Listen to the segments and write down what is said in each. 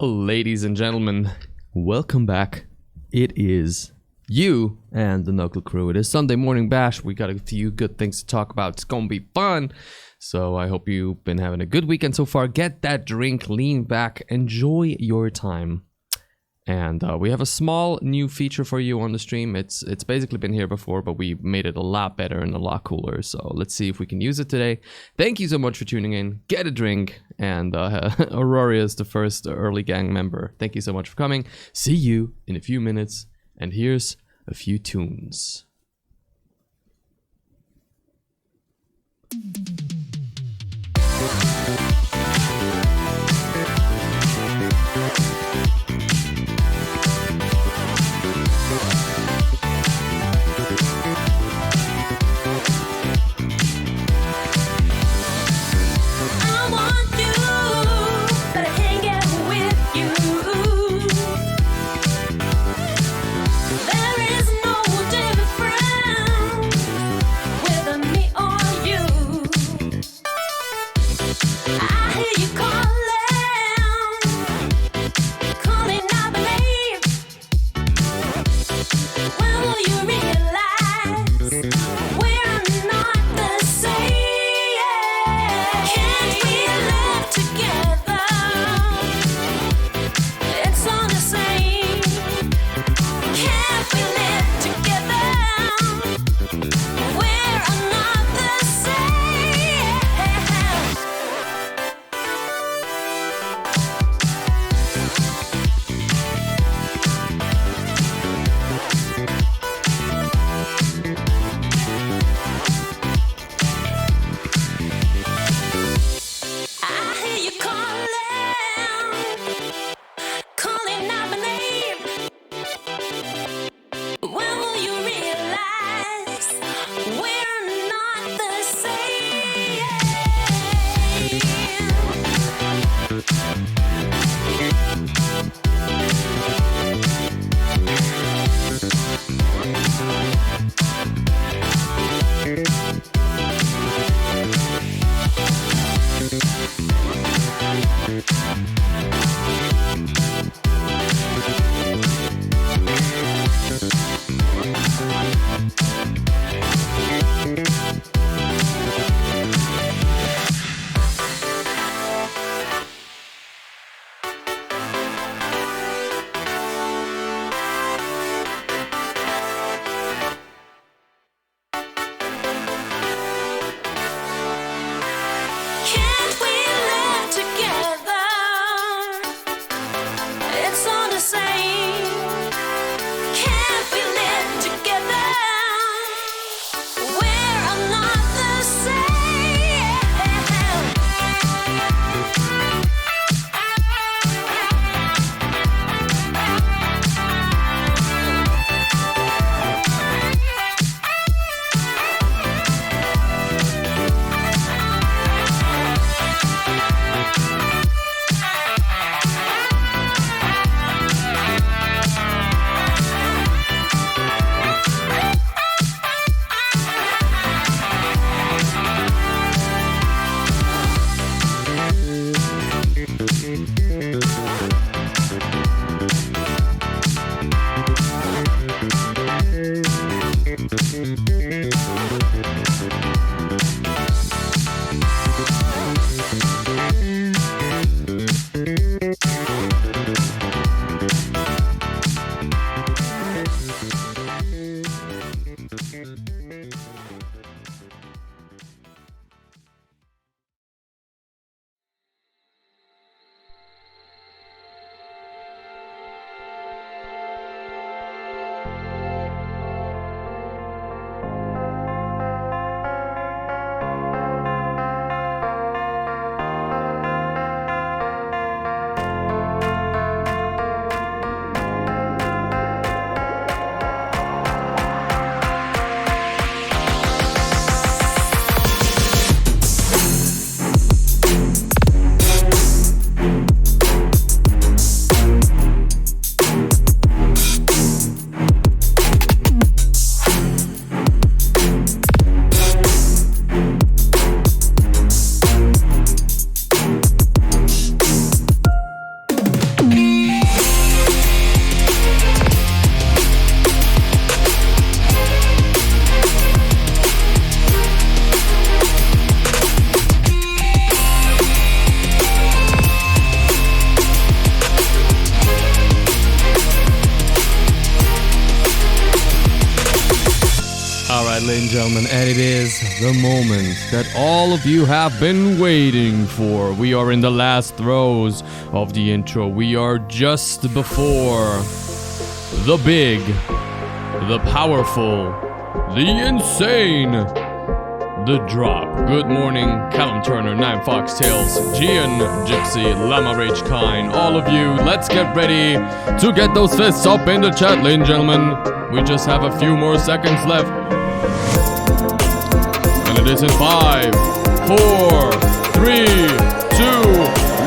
Ladies and gentlemen, welcome back. It is you and the Knuckle Crew. It is Sunday Morning Bash. We got a few good things to talk about. It's gonna be fun. So I hope you've been having a good weekend so far. Get that drink, lean back, enjoy your time. And we have a small new feature for you on the stream. It's basically been here before, but we made it a lot better and a lot cooler. So let's see if we can use it today. Thank you so much for tuning in. Get a drink. And Aurora is the first early gang member. Thank you so much for coming. See you in a few minutes. And here's a few tunes. Alright, ladies and gentlemen, and it is the moment that all of you have been waiting for. We are in the last throes of the intro. We are just before the big, the powerful, the insane, the drop. Good morning, Callum Turner, 9 Foxtails, Gian Gypsy, Lama Rage Kine, all of you. Let's get ready to get those fists up in the chat, ladies and gentlemen. We just have a few more seconds left. And it is in 5, 4, 3, 2,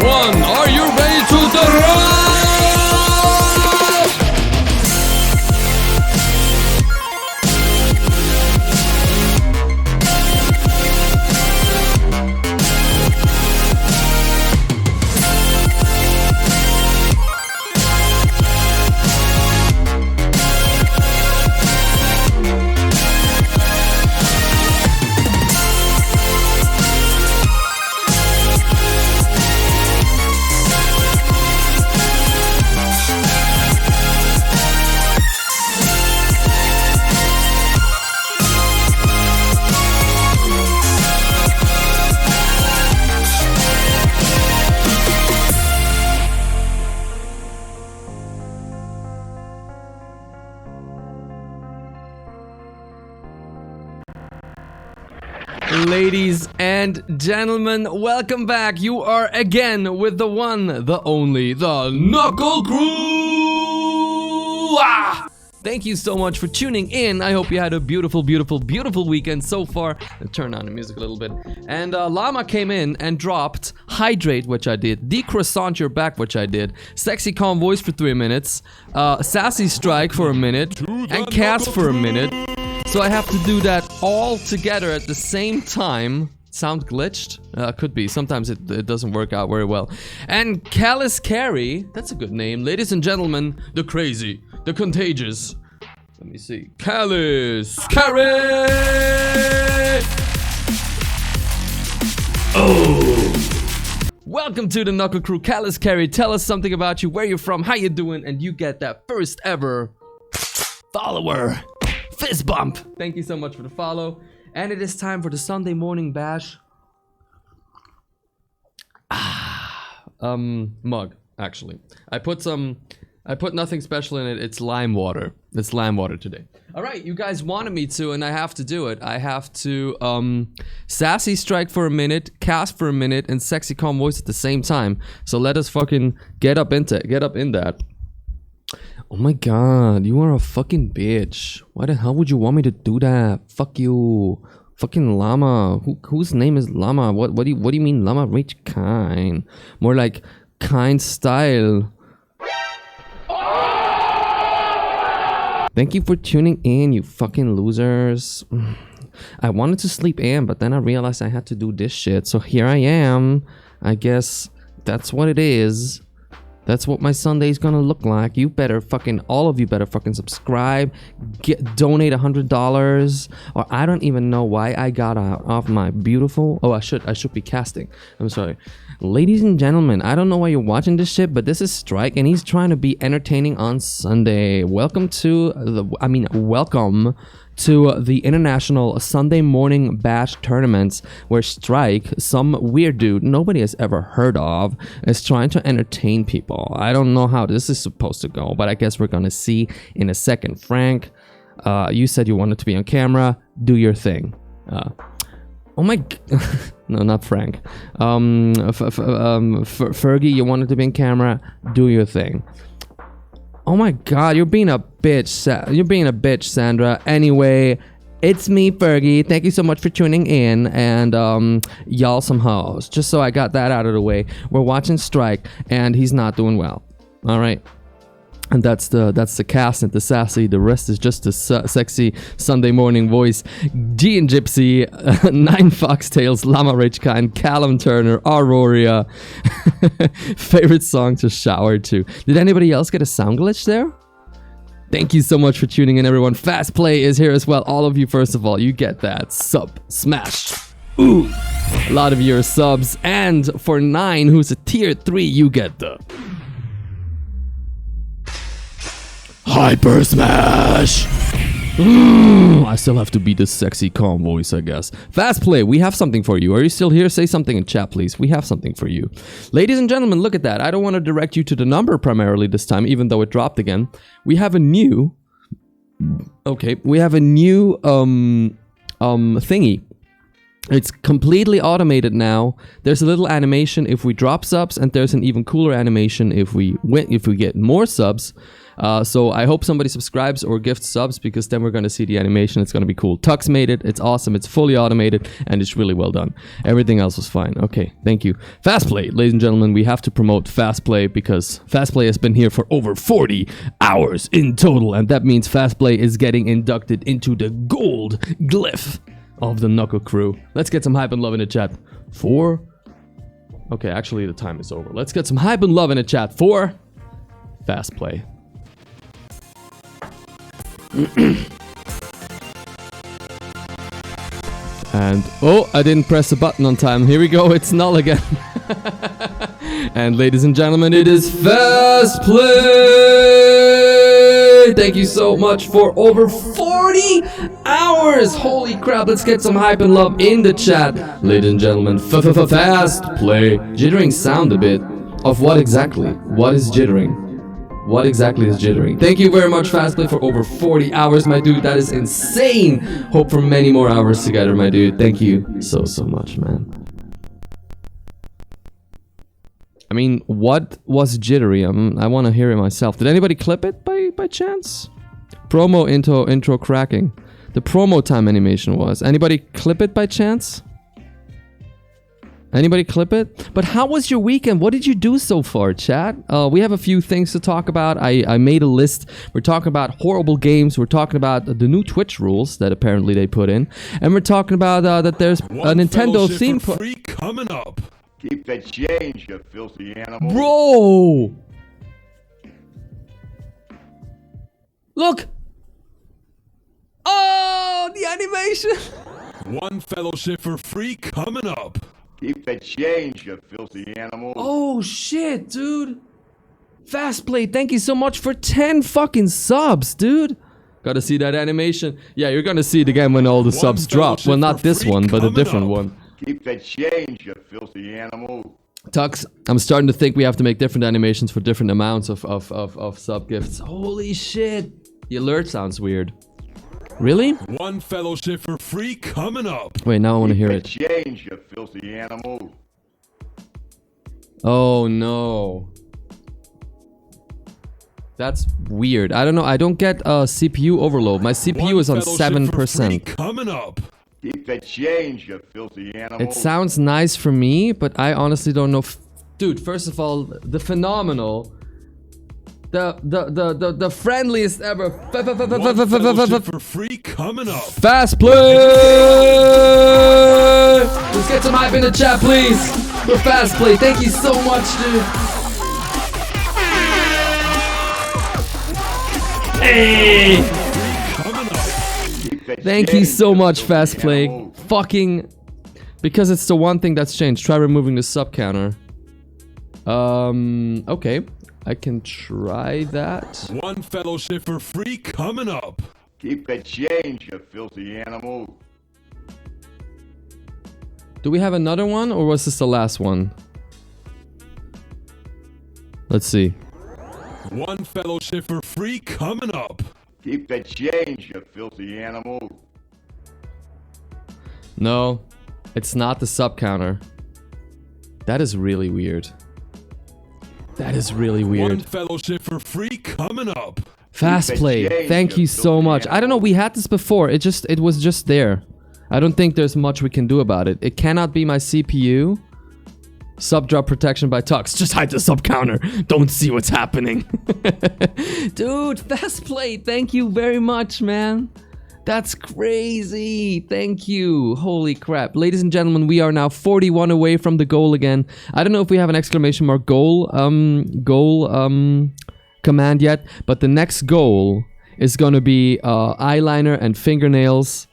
1. Are you ready to drop? Ladies and gentlemen, welcome back. You are again with the one, the only, the Knuckle Crew! Ah! Thank you so much for tuning in. I hope you had a beautiful, beautiful, beautiful weekend so far. I'll turn on the music a little bit. And Llama came in and dropped Hydrate, which I did. Decroissant Your Back, which I did. Sexy Calm Voice for 3 minutes. Sassy Strike for a minute. And Cast for a minute. So I have to do that all together at the same time. Sound glitched? Could be. Sometimes it doesn't work out very well. And Callus Carey, that's a good name. Ladies and gentlemen, the crazy, the contagious. Let me see. Callus Carey! Oh! Welcome to the Knuckle Crew. Callus Carey, tell us something about you, where you're from, how you doing, and you get that first ever follower. Fist bump! Thank you so much for the follow. And it is time for the Sunday morning bash. Mug, actually. I put nothing special in it. It's lime water. It's lime water today. Alright, you guys wanted me to, and I have to do it. I have to, Sassy Strike for a minute, Cast for a minute, and Sexy Calm Voice at the same time. So let us fucking get up in that. Oh my god, you are a fucking bitch. Why the hell would you want me to do that? Fuck you. Fucking Llama. Whose name is Llama? What do you mean Lama Rage Kine? More like Kine Style. Thank you for tuning in, you fucking losers. I wanted to sleep in, but then I realized I had to do this shit. So here I am. I guess that's what it is. That's what my Sunday's gonna look like. You better fucking, all of you better fucking subscribe, donate $100, or I don't even know why I got out of my beautiful, I should be casting. I'm sorry. Ladies and gentlemen, I don't know why you're watching this shit, but this is Strike, and he's trying to be entertaining on Sunday. Welcome to the International Sunday Morning Bash Tournaments, where Strike, some weird dude nobody has ever heard of, is trying to entertain people. I don't know how this is supposed to go, but I guess we're gonna see in a second. Frank, you said you wanted to be on camera. Do your thing. Oh my no, not Frank. Fergie, you wanted to be on camera. Do your thing. Oh my god, you're being a bitch. You're being a bitch, Sandra. Anyway, it's me, Fergie. Thank you so much for tuning in, and y'all some hoes. Just so I got that out of the way. We're watching Strike, and he's not doing well. All right. And that's the cast and the sassy. The rest is just the sexy Sunday morning voice. Gian Gypsy, 9 Foxtails, Lama Rage Kine, Callum Turner, Aurora. Favorite song to shower to. Did anybody else get a sound glitch there? Thank you so much for tuning in, everyone. Fast Play is here as well. All of you, first of all, you get that sub smash. Ooh, a lot of your subs. And for 9, who's a tier 3, you get the Hyper Smash! I still have to be the sexy calm voice, I guess. Fast play, we have something for you. Are you still here? Say something in chat, please. We have something for you. Ladies and gentlemen, look at that. I don't want to direct you to the number primarily this time, even though it dropped again. We have a new... Okay, we have a new thingy. It's completely automated now. There's a little animation if we drop subs, and there's an even cooler animation if we get more subs. So I hope somebody subscribes or gifts subs, because then we're going to see the animation. It's going to be cool. Tux made it. It's awesome. It's fully automated, and it's really well done. Everything else was fine. Okay, thank you. Fast Play, ladies and gentlemen, we have to promote Fast Play, because Fast Play has been here for over 40 hours in total, and that means Fast Play is getting inducted into the gold glyph of the Knuckle Crew. Let's get some hype and love in the chat for... Okay, actually the time is over. Let's get some hype and love in the chat for Fast Play. And oh, I didn't press the button on time. Here we go, it's null again. And ladies and gentlemen, it is Fast Play! Thank you so much for over 40 hours! Holy crap, let's get some hype and love in the chat. Ladies and gentlemen, Fast Play. Jittering sound a bit. Of what exactly? What is jittering? What exactly is jittering? Thank you very much, Fast Play, for over 40 hours, my dude. That is insane. Hope for many more hours together, my dude. Thank you so much, man. I mean, what was jittery? I want to hear it myself. Did anybody clip it by chance? Promo intro cracking. The promo time animation was. Anybody clip it by chance? Anybody clip it? But how was your weekend? What did you do so far, chat? We have a few things to talk about. I made a list. We're talking about horrible games. We're talking about the new Twitch rules that apparently they put in. And we're talking about that there's a Nintendo theme free coming up. Keep that change, you filthy animal. Bro! Look! Oh, the animation! One fellowship for free coming up. Keep that change, you filthy animal. Oh shit, dude. Fast Play, thank you so much for 10 fucking subs, dude. Gotta see that animation. Yeah, you're gonna see it again when all the subs drop. Well, not this one, but a different one. Keep that change, you filthy animal. Tux, I'm starting to think we have to make different animations for different amounts of sub gifts. Holy shit. The alert sounds weird. Really? One fellowship for free coming up. Wait, now I want to hear it. Change, you filthy animal. Oh no. That's weird. I don't know. I don't get CPU overload. My CPU is on 7%. Coming up. Keep that change, you filthy animal. It sounds nice for me, but I honestly don't know. Dude, first of all, the phenomenal, the friendliest ever. For free coming up. Fast Play. Let's get some hype in the chat, please. For Fast Play, thank you so much, dude. Hey. Thank you so much, Fast Play. Fucking... Because it's the one thing that's changed. Try removing the sub counter. Okay. I can try that. One fellowship for free coming up. Keep that change, you filthy animal. Do we have another one, or was this the last one? Let's see. One fellowship for free coming up. Keep that change, you filthy animal. No, it's not the sub counter. That is really weird. That is really weird. One fellowship for free coming up. Fast Play, thank you so much. I don't know, we had this before. It was just there. I don't think there's much we can do about it. It cannot be my CPU. Sub drop protection by Tux. Just hide the sub counter. Don't see what's happening. Dude, Fast Play, thank you very much, man. That's crazy. Thank you. Holy crap. Ladies and gentlemen, we are now 41 away from the goal again. I don't know if we have an exclamation mark goal command yet, but the next goal is gonna be eyeliner and fingernails.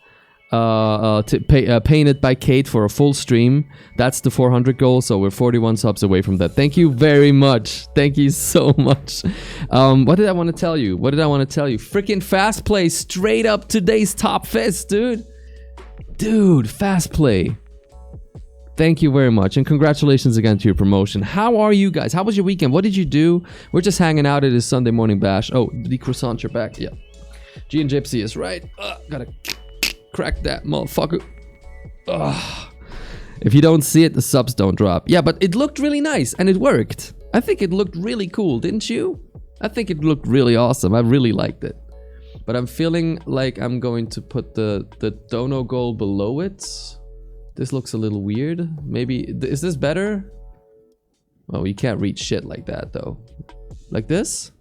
painted by Kate for a full stream. That's the 400 goal, so we're 41 subs away from that. Thank you very much. Thank you so much. What did I want to tell you? Freaking Fast Play, straight up today's top fist, dude. Dude, Fast Play. Thank you very much, and congratulations again to your promotion. How are you guys? How was your weekend? What did you do? We're just hanging out at this Sunday morning bash. Oh, the croissant, you're back. Yeah. G and Gypsy is right. Gotta crack that motherfucker. If you don't see it, the subs don't drop. Yeah, but it looked really nice, and it worked. I think it looked really cool, didn't you? I think it looked really awesome. I really liked it. But I'm feeling like I'm going to put the dono goal below it. This looks a little weird. Maybe, is this better? Oh, you can't read shit like that though. Like this?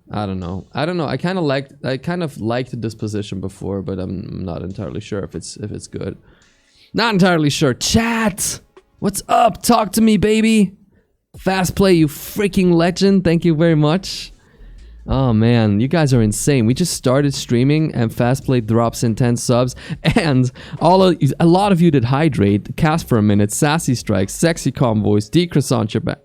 I don't know. I kind of liked this position before, but I'm not entirely sure if it's good. Not entirely sure. Chat! What's up? Talk to me, baby! Fast Play, you freaking legend. Thank you very much. Oh man, you guys are insane. We just started streaming and Fast Play drops in 10 subs, and a lot of you did Hydrate, Cast for a Minute, Sassy Strikes, Sexy Convoys, D-Croissant, you're back.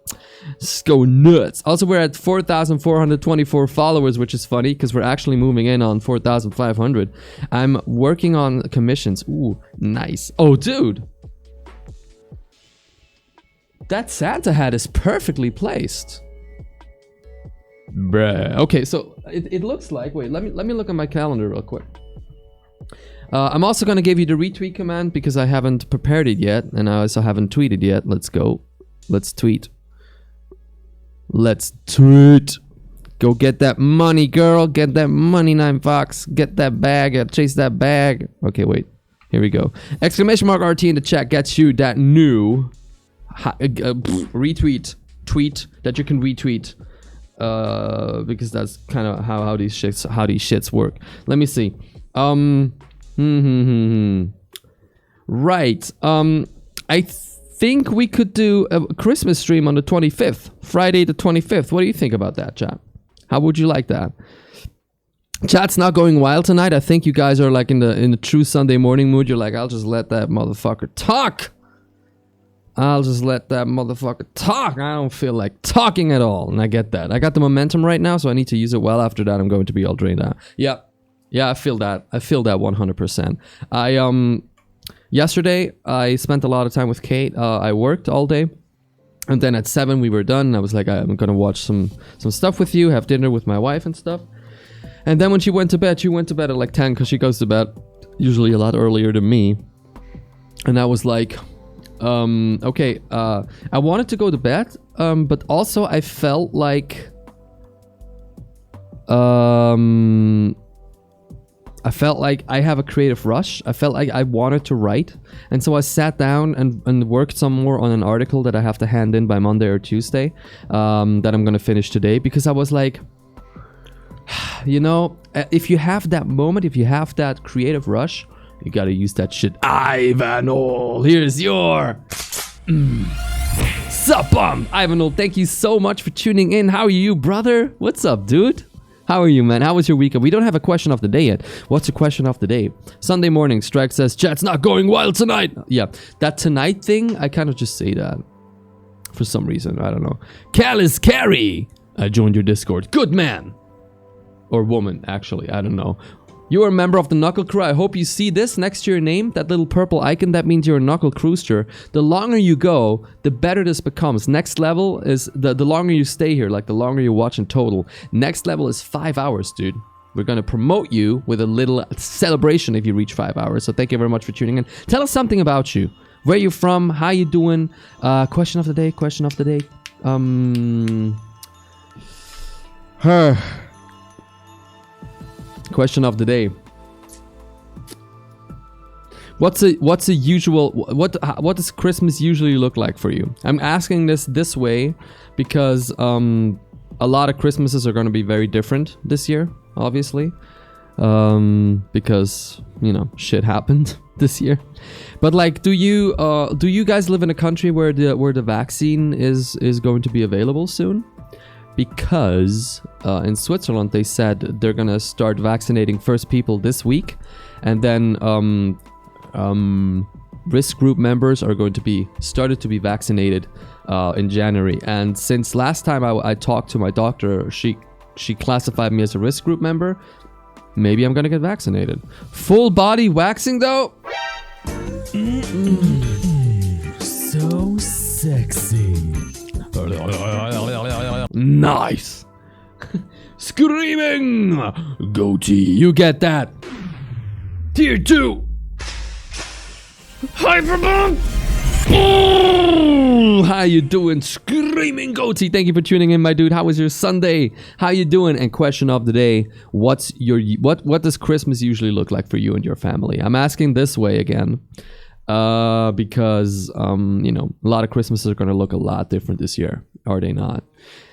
Just go nuts. Also, we're at 4,424 followers, which is funny because we're actually moving in on 4,500. I'm working on commissions. Ooh, nice. Oh, dude. That Santa hat is perfectly placed. Bruh. Okay, so it looks like... Wait, let me look at my calendar real quick. I'm also going to give you the retweet command because I haven't prepared it yet, and I also haven't tweeted yet. Let's go. Let's tweet. Let's tweet. Go get that money, girl. Get that money, 9Fox. Get that bag. Chase that bag. Okay, wait. Here we go. Exclamation mark RT in the chat gets you that new retweet tweet that you can retweet. Because that's kind of how these shits work. Let me see. Right. I think we could do a Christmas stream on the 25th, Friday the 25th. What do you think about that, chat? How would you like that? Chat's not going wild tonight. I think you guys are like in the true Sunday morning mood. You're like, I'll just let that motherfucker talk. I don't feel like talking at all. And I get that. I got the momentum right now, so I need to use it well. After that, I'm going to be all drained out. Yeah, I feel that. I feel that 100%. Yesterday, I spent a lot of time with Kate. I worked all day. And then at 7, we were done. I was like, I'm going to watch some stuff with you, have dinner with my wife and stuff. And then when she went to bed at like 10 because she goes to bed usually a lot earlier than me. And I was like... okay, I wanted to go to bed, but also I felt like, I have a creative rush. I felt like I wanted to write, and so I sat down and worked some more on an article that I have to hand in by Monday or Tuesday, that I'm gonna finish today, because I was like, you know, if you have that moment, if you have that creative rush, you gotta use that shit. Ivanol, here's your... Sup, Ivanol, thank you so much for tuning in. How are you, brother? What's up, dude? How are you, man? How was your weekend? We don't have a question of the day yet. What's the question of the day? Sunday morning, Strike says, chat's not going wild tonight. Yeah, that tonight thing, I kind of just say that. For some reason, I don't know. Callus Carey, I joined your Discord. Good man. Or woman, actually, I don't know. You're a member of the Knuckle Crew. I hope you see this next to your name, that little purple icon. That means you're a Knuckle Cruister. The longer you go, the better this becomes. Next level is the longer you stay here, like the longer you watch in total. Next level is 5 hours, dude. We're gonna promote you with a little celebration if you reach 5 hours. So thank you very much for tuning in. Tell us something about you. Where you from? How you doing? Question of the day. Question of the day. Question of the day. What does Christmas usually look like for you? I'm asking this way because a lot of Christmases are going to be very different this year, obviously, because you know shit happened this year. But like, do you guys live in a country where the vaccine is going to be available soon? because in Switzerland they said they're gonna start vaccinating first people this week, and then risk group members are going to be started to be vaccinated in January. And since last time I talked to my doctor, she classified me as a risk group member. Maybe I'm gonna get vaccinated. Full body waxing though. So sexy. Nice. Screaming goatee. You get that. Tier 2. Hyperbomb. How you doing? Screaming goatee. Thank you for tuning in, my dude. How was your Sunday? How you doing? And question of the day: what does Christmas usually look like for you and your family? I'm asking this way again, because a lot of Christmases are gonna look a lot different this year, are they not?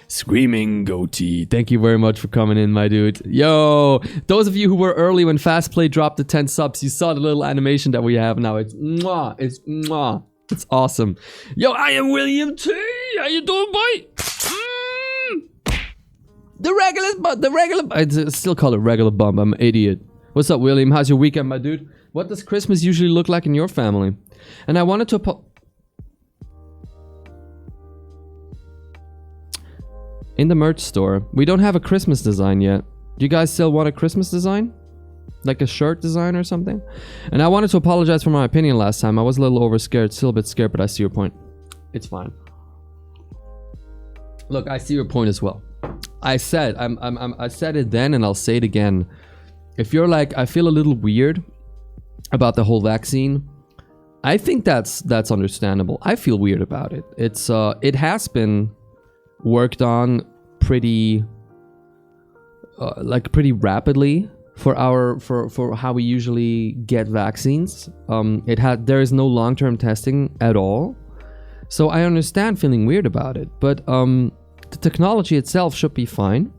Screaming goatee. Thank you very much for coming in, my dude. Yo, those of you who were early when Fast Play dropped the 10 subs, you saw the little animation that we have now. It's mwah. It's mwah. It's awesome. Yo, I am William T. How you doing, boy? The regular, I still call it regular bump. I'm an idiot. What's up, William? How's your weekend, my dude? What does Christmas usually look like in your family? And I wanted to in the merch store, we don't have a Christmas design yet. Do you guys still want a Christmas design? Like a shirt design or something? And I wanted to apologize for my opinion last time. I was a little overscared, still a bit scared, but I see your point. It's fine. Look, I see your point as well. I said I said it then, and I'll say it again. If you're like, I feel a little weird about the whole vaccine, I think that's understandable. I feel weird about it. It has been worked on pretty rapidly for how we usually get vaccines. There is no long-term testing at all, so I understand feeling weird about it, but the technology itself should be fine.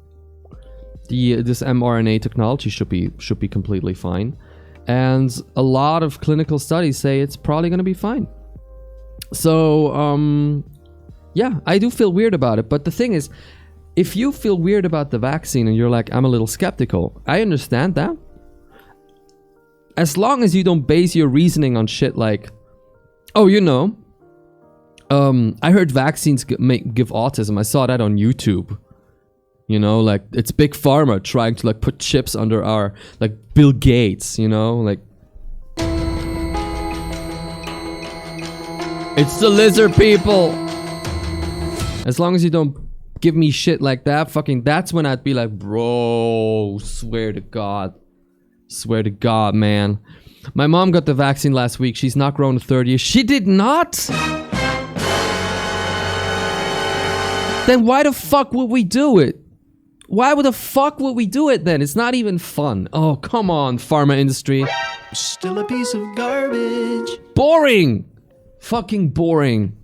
This mRNA technology should be completely fine, and a lot of clinical studies say it's probably going to be fine. So yeah, I do feel weird about it, but the thing is, if you feel weird about the vaccine and you're like, I'm a little skeptical, I understand that. As long as you don't base your reasoning on shit like, oh, I heard vaccines give autism. I saw that on YouTube. Like, it's Big Pharma trying to like put chips under our, like, Bill Gates, like. It's the lizard people. As long as you don't give me shit like that, that's when I'd be like, bro, swear to God, man. My mom got the vaccine last week. She's not grown to 30 years. She did not? Then why the fuck would we do it? Why would the fuck would we do it then? It's not even fun. Oh, come on, pharma industry. Still a piece of garbage. Boring. Fucking boring.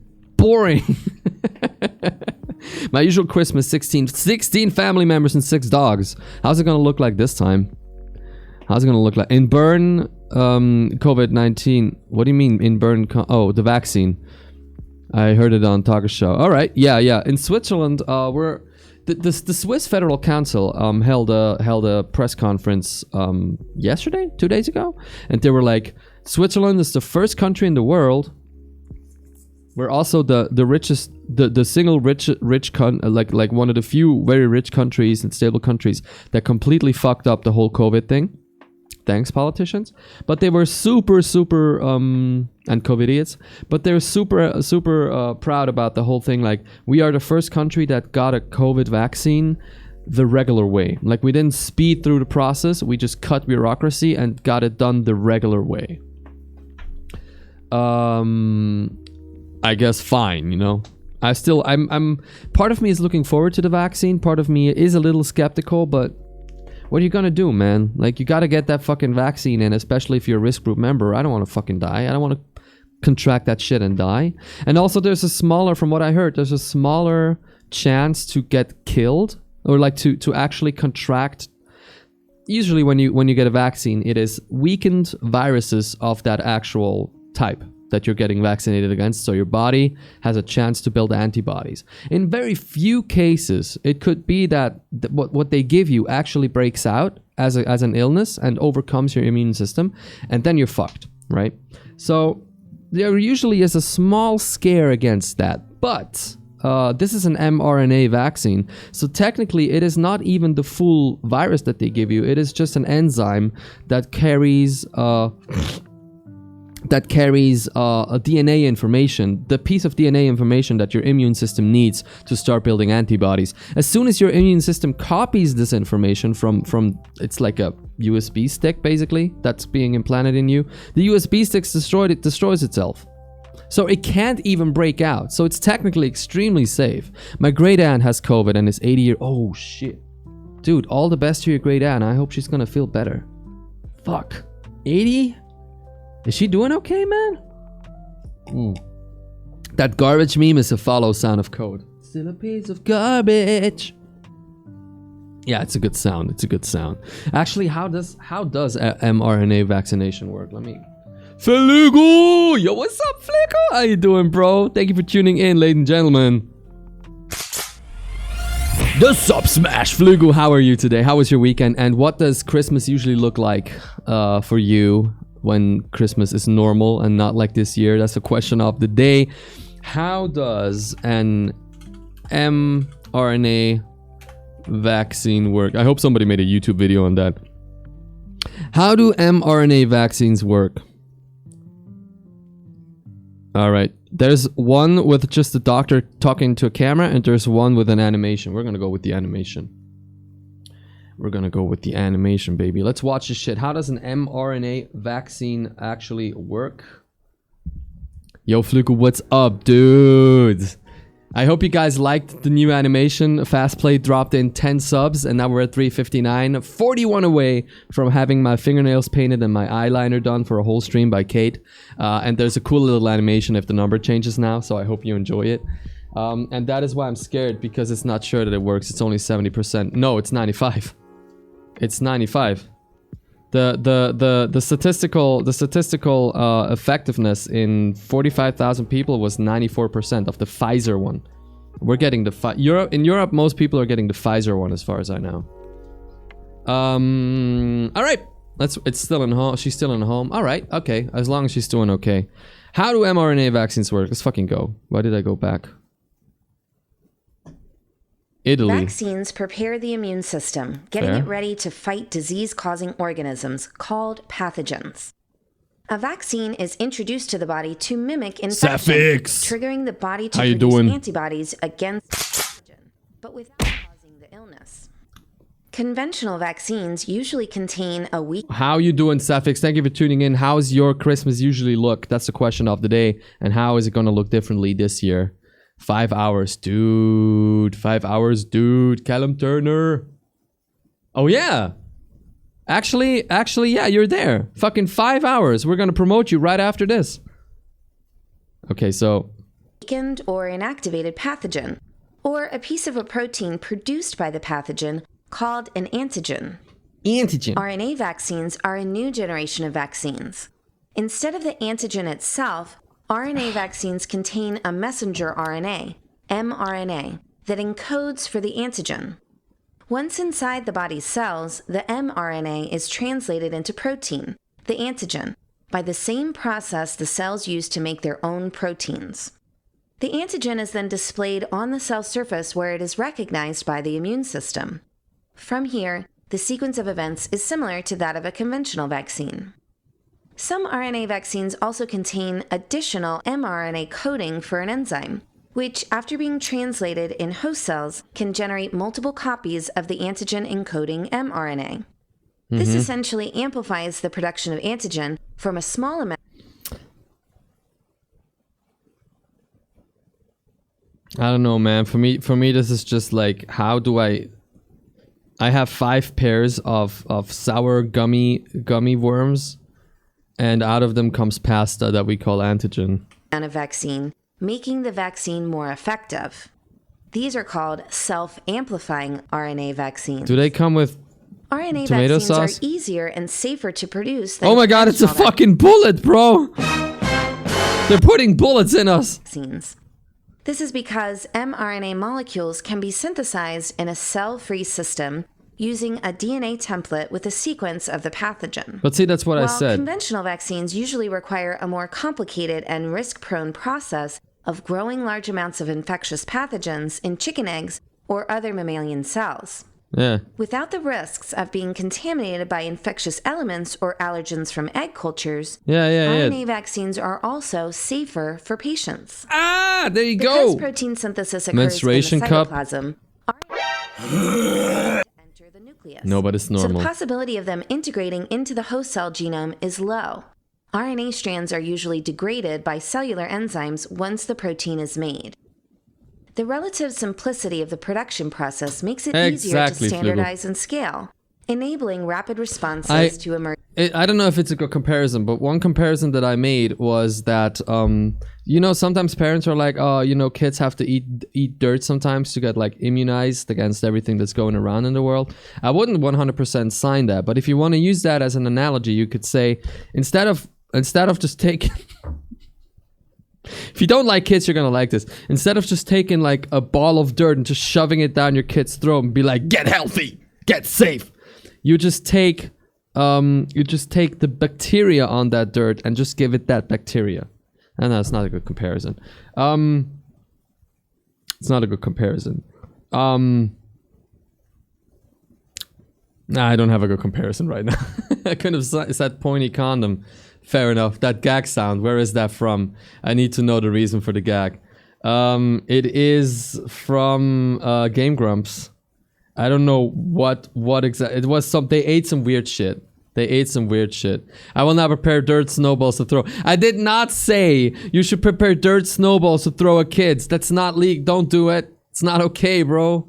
My usual Christmas, 16 family members and 6 dogs. How's it gonna look like this time? How's it gonna look like? In Bern, COVID-19. What do you mean in Bern? Oh, the vaccine. I heard it on Talk Show. All right, yeah. In Switzerland, the Swiss Federal Council held a press conference yesterday, 2 days ago, and they were like, Switzerland is the first country in the world. We're also the richest, the single rich like one of the few very rich countries and stable countries that completely fucked up the whole COVID thing. Thanks, politicians. But they were super and COVID idiots. But they're super proud about the whole thing. Like, we are the first country that got a COVID vaccine the regular way. Like, we didn't speed through the process. We just cut bureaucracy and got it done the regular way. I guess fine, I'm part of me is looking forward to the vaccine, part of me is a little skeptical, but what are you gonna do, man? Like, you gotta get that fucking vaccine, and especially if you're a risk group member. I don't want to fucking die. I don't want to contract that shit and die. And also, from what I heard, there's a smaller chance to get killed, or like to actually contract. Usually when you get a vaccine, it is weakened viruses of that actual type. that you're getting vaccinated against, so your body has a chance to build antibodies. In very few cases, it could be that what they give you actually breaks out as an illness and overcomes your immune system, and then you're fucked, right? So there usually is a small scare against that, but this is an mRNA vaccine, so technically it is not even the full virus that they give you. It is just an enzyme that carries a DNA information, the piece of DNA information that your immune system needs to start building antibodies. As soon as your immune system copies this information from it's like a USB stick basically that's being implanted in you, the USB stick's destroyed, it destroys itself. So it can't even break out. So it's technically extremely safe. My great aunt has COVID and is 80 years. Oh shit. Dude, all the best to your great aunt. I hope she's gonna feel better. Fuck. 80? Is she doing okay, man? That garbage meme is a follow sound of code. Still a piece of garbage. Yeah, it's a good sound. It's a good sound. Actually, how does mRNA vaccination work? Let me... Flugu! Yo, what's up, Flugu? How you doing, bro? Thank you for tuning in, ladies and gentlemen. The Sub Smash Flugu, how are you today? How was your weekend? And what does Christmas usually look like for you when Christmas is normal and not like this year? That's the question of the day. How does an mRNA vaccine work? I hope somebody made a YouTube video on that. How do mRNA vaccines work? All right, there's one with just the doctor talking to a camera, and there's one with an animation. We're gonna go with the animation. We're gonna go with the animation, baby. Let's watch this shit. How does an mRNA vaccine actually work? Yo, Fluke, what's up, dude? I hope you guys liked the new animation. Fast Play dropped in 10 subs, and now we're at 359. 41 away from having my fingernails painted and my eyeliner done for a whole stream by Kate. And there's a cool little animation if the number changes now, so I hope you enjoy it. And that is why I'm scared, because it's not sure that it works. It's only 70%. No, it's 95. It's 95. The statistical effectiveness in 45,000 people was 94% of the Pfizer one. We're getting the in Europe, most people are getting the Pfizer one, as far as I know. All right. It's still in home. She's still in home. All right. Okay. As long as she's doing okay. How do mRNA vaccines work? Let's fucking go. Why did I go back? Italy. Vaccines prepare the immune system, getting it ready to fight disease-causing organisms called pathogens. A vaccine is introduced to the body to mimic infection, triggering the body to produce antibodies against the pathogen, but without causing the illness. Conventional vaccines usually contain a weak... How you doing, Safix? Thank you for tuning in. How's your Christmas usually look? That's the question of the day. And how is it going to look differently this year? 5 hours, dude. 5 hours, dude. Callum Turner. Oh, yeah. Actually, yeah, you're there. Fucking 5 hours. We're gonna promote you right after this. Okay, so... weakened or inactivated pathogen, or a piece of a protein produced by the pathogen called an antigen. Antigen. RNA vaccines are a new generation of vaccines. Instead of the antigen itself, RNA vaccines contain a messenger RNA, mRNA, that encodes for the antigen. Once inside the body's cells, the mRNA is translated into protein, the antigen, by the same process the cells use to make their own proteins. The antigen is then displayed on the cell surface where it is recognized by the immune system. From here, the sequence of events is similar to that of a conventional vaccine. Some RNA vaccines also contain additional mRNA coding for an enzyme, which, after being translated in host cells, can generate multiple copies of the antigen encoding mRNA. This essentially amplifies the production of antigen from a small amount. I don't know, man. For me, this is just like, how do I have 5 pairs of sour gummy worms, and out of them comes pasta that we call antigen. And a vaccine, making the vaccine more effective. These are called self-amplifying RNA vaccines. Do they come with RNA tomato vaccines sauce? are easier and safer to produce than Oh my god, it's a fucking bullet, bro! They're putting bullets in us. Vaccines. This is because mRNA molecules can be synthesized in a cell-free system using a DNA template with a sequence of the pathogen. But see, that's what I While said. conventional vaccines usually require a more complicated and risk-prone process of growing large amounts of infectious pathogens in chicken eggs or other mammalian cells. Yeah. Without the risks of being contaminated by infectious elements or allergens from egg cultures, RNA vaccines are also safer for patients. Ah, there you Because go. protein synthesis occurs Menstruation in the cup. cytoplasm, RNA enter the nucleus. No, but it's So the normal. possibility of them integrating into the host cell genome is low. RNA strands are usually degraded by cellular enzymes once the protein is made. The relative simplicity of the production process makes it easier to Exactly, standardize and scale, enabling rapid responses to emerge. I don't know if it's a good comparison, but one comparison that I made was that, you know, sometimes parents are like, oh, you know, kids have to eat dirt sometimes to get like immunized against everything that's going around in the world. I wouldn't 100% sign that, but if you want to use that as an analogy, you could say instead of just taking. If you don't like kids, you're gonna like this. Instead of just taking like a ball of dirt and just shoving it down your kid's throat and be like, get healthy, get safe. You just take the bacteria on that dirt and just give it that bacteria. And that's not a good comparison. It's not a good comparison. Nah, I don't have a good comparison right now. I could have said pointy condom. Fair enough. That gag sound, where is that from? I need to know the reason for the gag. It is from Game Grumps. I don't know what exactly. It was they ate some weird shit. I will not prepare dirt snowballs to throw. I did not say you should prepare dirt snowballs to throw at kids. That's not legal. Don't do it. It's not okay, bro.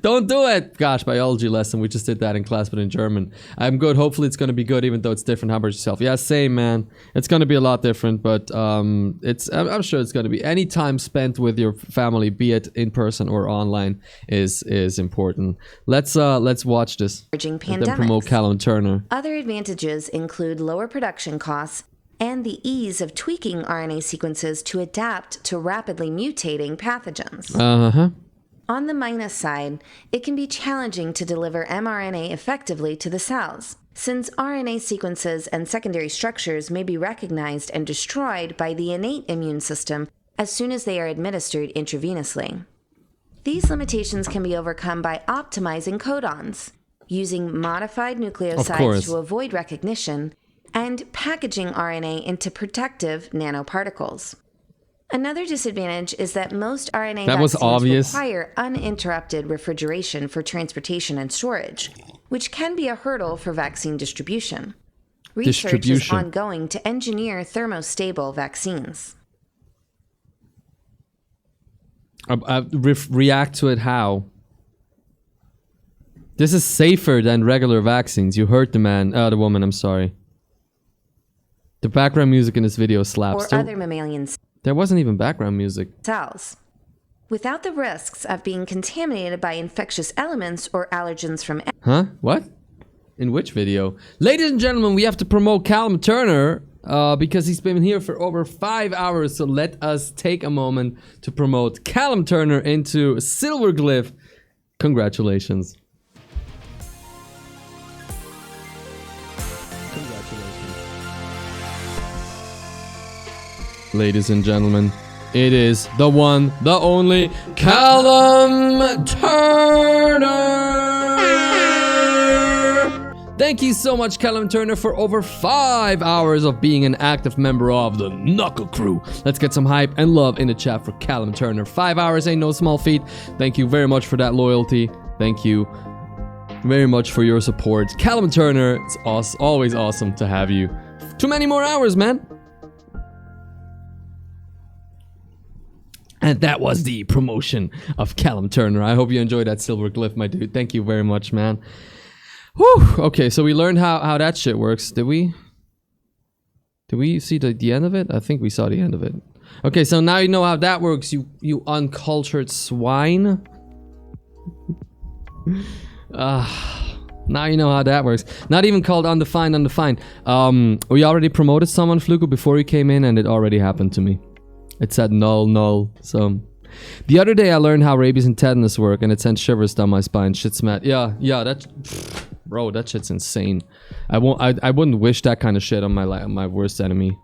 Don't do it. Gosh, biology lesson. We just did that in class, but in German. I'm good. Hopefully it's going to be good, even though it's different. How about yourself? Yeah, same, man. It's going to be a lot different, but I'm sure it's going to be. Any time spent with your family, be it in person or online, is important. Let's watch this. And then promote Callum Turner. Other advantages include lower production costs and the ease of tweaking RNA sequences to adapt to rapidly mutating pathogens. On the minus side, it can be challenging to deliver mRNA effectively to the cells, since RNA sequences and secondary structures may be recognized and destroyed by the innate immune system as soon as they are administered intravenously. These limitations can be overcome by optimizing codons, using modified nucleosides to avoid recognition, and packaging RNA into protective nanoparticles. Another disadvantage is that most RNA vaccines require uninterrupted refrigeration for transportation and storage, which can be a hurdle for vaccine distribution. Research is ongoing to engineer thermostable vaccines. React to it how? This is safer than regular vaccines. You heard the woman, I'm sorry. The background music in this video slaps. Or other mammalian There wasn't even background music. Cells. Without the risks of being contaminated by infectious elements or allergens from... Huh? What? In which video? Ladies and gentlemen, we have to promote Callum Turner because he's been here for over 5 hours. So let us take a moment to promote Callum Turner into Silverglyph. Congratulations. Ladies and gentlemen, it is the one, the only Callum Turner! Thank you so much, Callum Turner, for over 5 hours of being an active member of the Knuckle Crew. Let's get some hype and love in the chat for Callum Turner. 5 hours ain't no small feat. Thank you very much for that loyalty. Thank you very much for your support. Callum Turner, it's always awesome to have you. Too many more hours, man. And that was the promotion of Callum Turner. I hope you enjoyed that Silverglyph, my dude. Thank you very much, man. Whew. Okay, so we learned how that shit works. Did we? Did we see the end of it? I think we saw the end of it. Okay, so now you know how that works, you uncultured swine. Now you know how that works. Not even called undefined. We already promoted someone, Flugo, before he came in, and it already happened to me. It said null. So the other day I learned how rabies and tetanus work, and it sent shivers down my spine. Shit's mad. Yeah, that, bro, that shit's insane. I wouldn't wish that kind of shit on my worst enemy.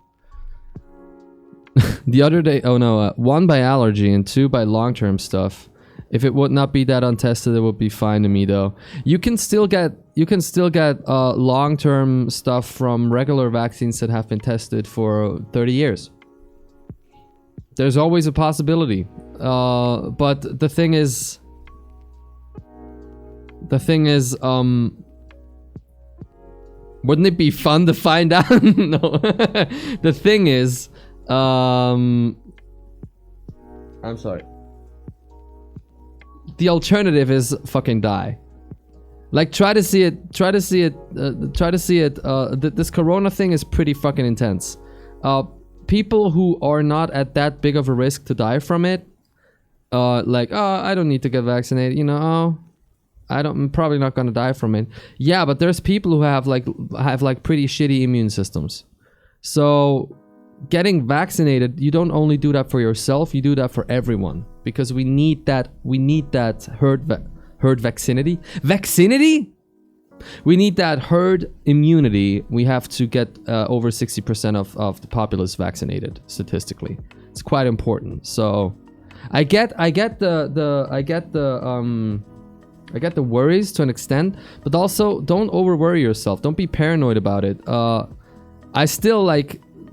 The other day, 1 by allergy and 2 by long-term stuff. If it would not be that untested, it would be fine to me though. You can still get long-term stuff from regular vaccines that have been tested for 30 years. There's always a possibility. But the thing is, wouldn't it be fun to find out? No. The thing is, I'm sorry. The alternative is fucking die. Like, try to see it. This corona thing is pretty fucking intense. People who are not at that big of a risk to die from it, I don't need to get vaccinated, I'm probably not gonna die from it. Yeah, but there's people who have pretty shitty immune systems. So getting vaccinated, you don't only do that for yourself, you do that for everyone, because we need that herd vaccinity. We need that herd immunity. We have to get over 60% of the populace vaccinated statistically. It's quite important. So I get the worries to an extent, but also don't over worry yourself. Don't be paranoid about it. I still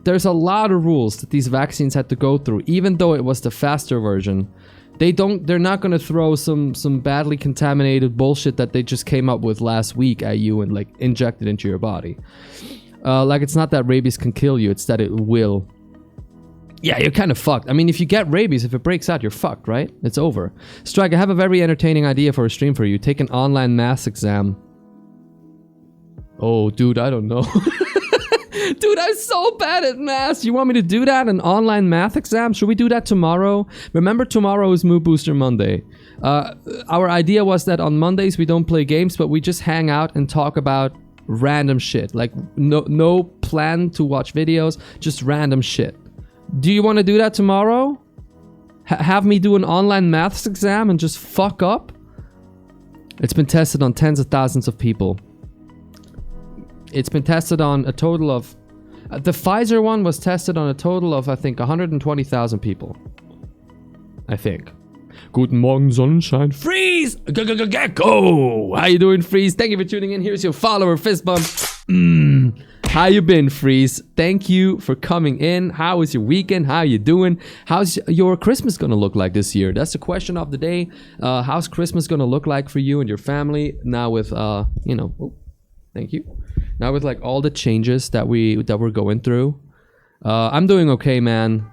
there's a lot of rules that these vaccines had to go through, even though it was the faster version. They're not gonna throw some badly contaminated bullshit that they just came up with last week at you and inject it into your body. It's not that rabies can kill you, it's that it will. Yeah, you're kind of fucked. I mean, if you get rabies, if it breaks out, you're fucked, right? It's over. Strike, I have a very entertaining idea for a stream for you. Take an online math exam. Oh, dude, I don't know. Dude, I'm so bad at math. You want me to do that? An online math exam? Should we do that tomorrow? Remember, tomorrow is Mood Booster Monday. Our idea was that on Mondays we don't play games, but we just hang out and talk about random shit. No plan to watch videos, just random shit. Do you want to do that tomorrow? Have me do an online maths exam and just fuck up? It's been tested on tens of thousands of people. It's been tested on a total of... the Pfizer one was tested on a total of, I think, 120,000 people. I think. Guten Morgen, Sonnenschein. Freeze! Go! How you doing, Freeze? Thank you for tuning in. Here's your follower, fist bump. How you been, Freeze? Thank you for coming in. How was your weekend? How you doing? How's your Christmas gonna look like this year? That's the question of the day. How's Christmas gonna look like for you and your family now with, thank you. Now with all the changes that we're going through. I'm doing okay, man.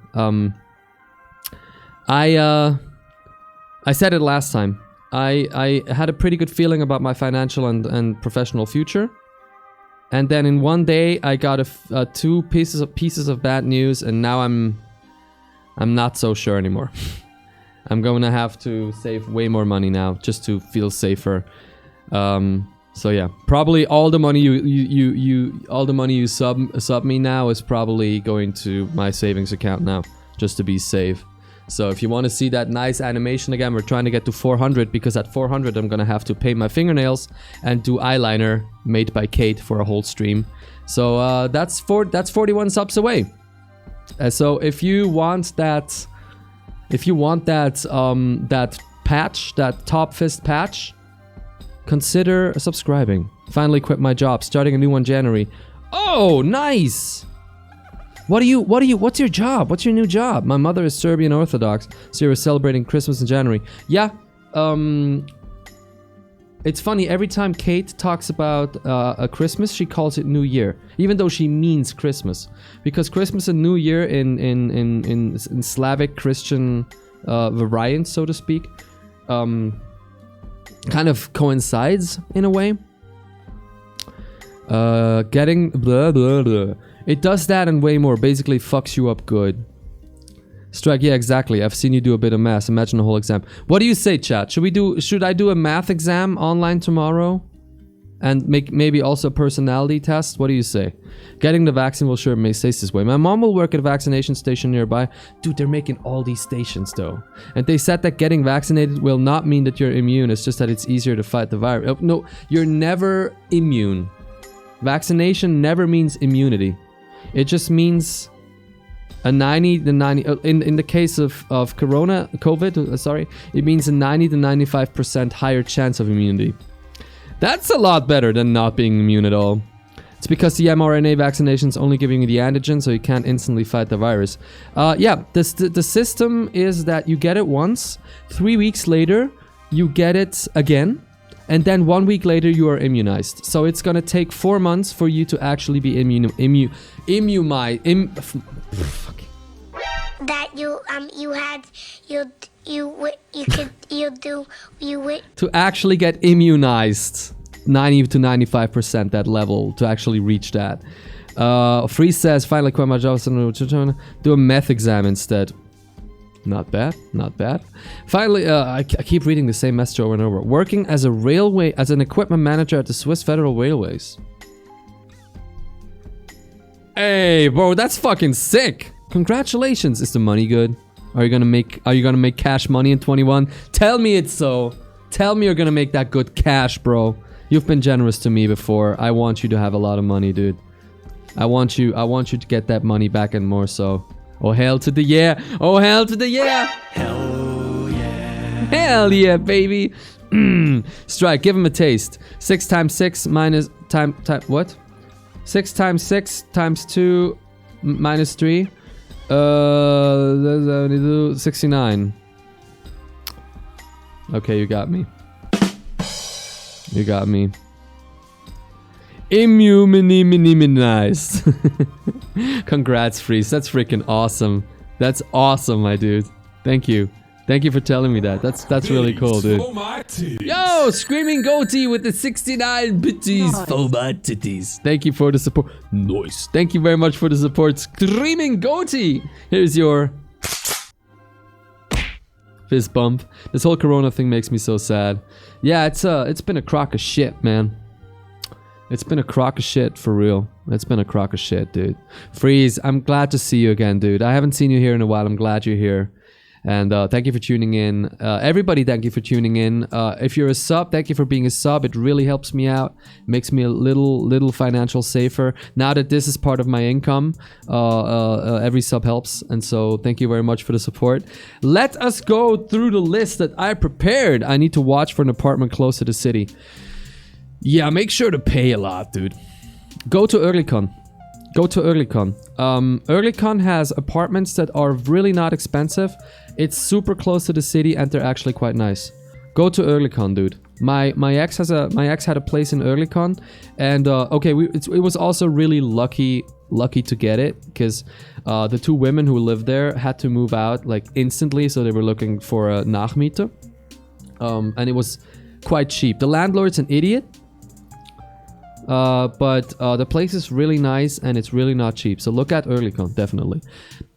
I said it last time. I had a pretty good feeling about my financial and professional future. And then in one day I got two pieces of bad news, and now I'm not so sure anymore. I'm going to have to save way more money now just to feel safer. So yeah, probably all the money you sub me now is probably going to my savings account now, just to be safe. So if you want to see that nice animation again, we're trying to get to 400, because at 400 I'm gonna have to paint my fingernails and do eyeliner made by Kate for a whole stream. So that's 41 subs away. So if you want that patch, that top fist patch, consider subscribing. Finally quit my job, starting a new one January. Oh, nice! What's your job? What's your new job? My mother is Serbian Orthodox, so you're celebrating Christmas in January. Yeah, it's funny, every time Kate talks about a Christmas, she calls it New Year, even though she means Christmas. Because Christmas and New Year in Slavic Christian variants, so to speak, kind of coincides in a way. Getting blah blah blah. It does that and way more. Basically fucks you up good. Strike, yeah, exactly. I've seen you do a bit of math. Imagine a whole exam. What do you say, chat? Should I do a math exam online tomorrow? and maybe also a personality test. What do you say? Getting the vaccine will sure make stays this way. My mom will work at a vaccination station nearby. Dude, they're making all these stations though. And they said that getting vaccinated will not mean that you're immune. It's just that it's easier to fight the virus. Oh, no, you're never immune. Vaccination never means immunity. It just means a 90 to 90 in the case of COVID, sorry, it means a 90 to 95% higher chance of immunity. That's a lot better than not being immune at all. It's because the mRNA vaccination is only giving you the antigen, so you can't instantly fight the virus. Yeah, the system is that you get it once, 3 weeks later, you get it again, and then 1 week later, you are immunized. So it's gonna take 4 months for you to actually be to actually get immunized. 90 to 95%, that level, to actually reach that. Freeze says, finally quit my job, do a meth exam instead. Not bad, not bad. Finally, I keep reading the same message over and over. Working as an equipment manager at the Swiss Federal Railways. Hey, bro, that's fucking sick. Congratulations. Is the money good? Are you gonna make cash money in 21? Tell me it's so. Tell me you're gonna make that good cash, bro. You've been generous to me before. I want you to have a lot of money, dude. I want you to get that money back and more so. Oh, hell to the yeah. Oh, hell to the yeah. Hell yeah. Hell yeah, baby. Strike, give him a taste. 6 times 6 minus time what? 6 times 6 times 2 minus 3. 69. Okay, you got me. You got me. Immunized. Congrats, Freeze. That's freaking awesome. That's awesome, my dude. Thank you. Thank you for telling me that. That's really cool, dude. Yo, Screaming Goatee with the 69 bitties for my titties. Thank you for the support. Nice. Thank you very much for the support, Screaming Goatee. Here's your fist bump. This whole corona thing makes me so sad. Yeah, it's been a crock of shit, man. It's been a crock of shit, for real. It's been a crock of shit, dude. Freeze, I'm glad to see you again, dude. I haven't seen you here in a while. I'm glad you're here. And thank you for tuning in. Everybody, thank you for tuning in. If you're a sub, thank you for being a sub. It really helps me out. Makes me a little financial safer. Now that this is part of my income, every sub helps. And so thank you very much for the support. Let us go through the list that I prepared. I need to watch for an apartment close to the city. Yeah, make sure to pay a lot, dude. Go to Oerlikon. Go to Oerlikon. Oerlikon has apartments that are really not expensive. It's super close to the city and they're actually quite nice. Go to Oerlikon, dude. My ex had a place in Oerlikon, and okay, it was also really lucky to get it because the 2 women who lived there had to move out like instantly, so they were looking for a Nachmiete, and it was quite cheap. The landlord's an idiot. But the place is really nice and it's really not cheap. So look at Oerlikon, definitely.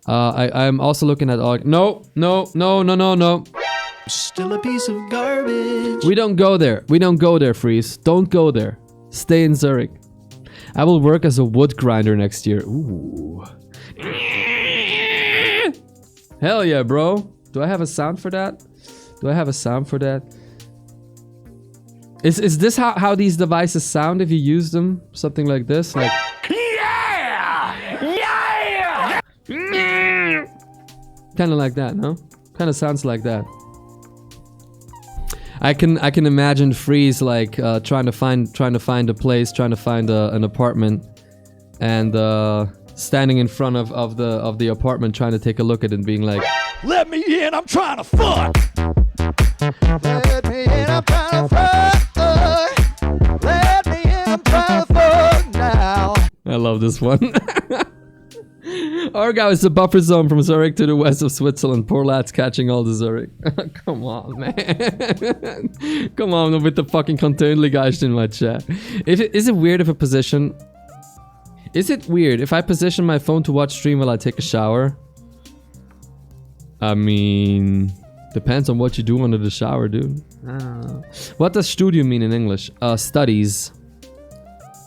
I'm also looking at... No. Still a piece of garbage. We don't go there. We don't go there, Freeze. Don't go there. Stay in Zurich. I will work as a wood grinder next year. Ooh. Hell yeah, bro. Do I have a sound for that? Is this how these devices sound if you use them? Something like this? Like, yeah! Kind of like that, no? Kind of sounds like that. I can imagine Freeze like trying to find a place, trying to find an apartment, and standing in front of the apartment, trying to take a look at it, and being like, Let me in, I'm trying to fuck! Let me in, I'm trying to fuck. Let me in, I'm trying to fuck now. I love this one. Aargau is the buffer zone from Zurich to the west of Switzerland. Poor lads catching all the Zurich. Come on, man. Come on with the fucking Kantönligeist in my chat. Is it weird if a position... Is it weird if I position my phone to watch stream while I take a shower? I mean... Depends on what you do under the shower, dude. What does studio mean in English? Studies.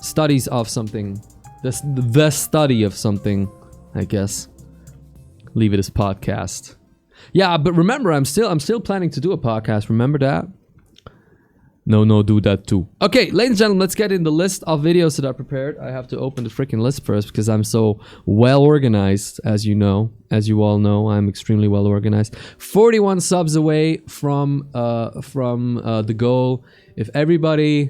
studies of something. The study of something, I guess. Leave it as podcast. Yeah, but remember, I'm still planning to do a podcast. Remember that? No, do that too. Okay, ladies and gentlemen, let's get in the list of videos that I prepared. I have to open the freaking list first because I'm so well organized, as you know. As you all know, I'm extremely well organized. 41 subs away from the goal. If everybody,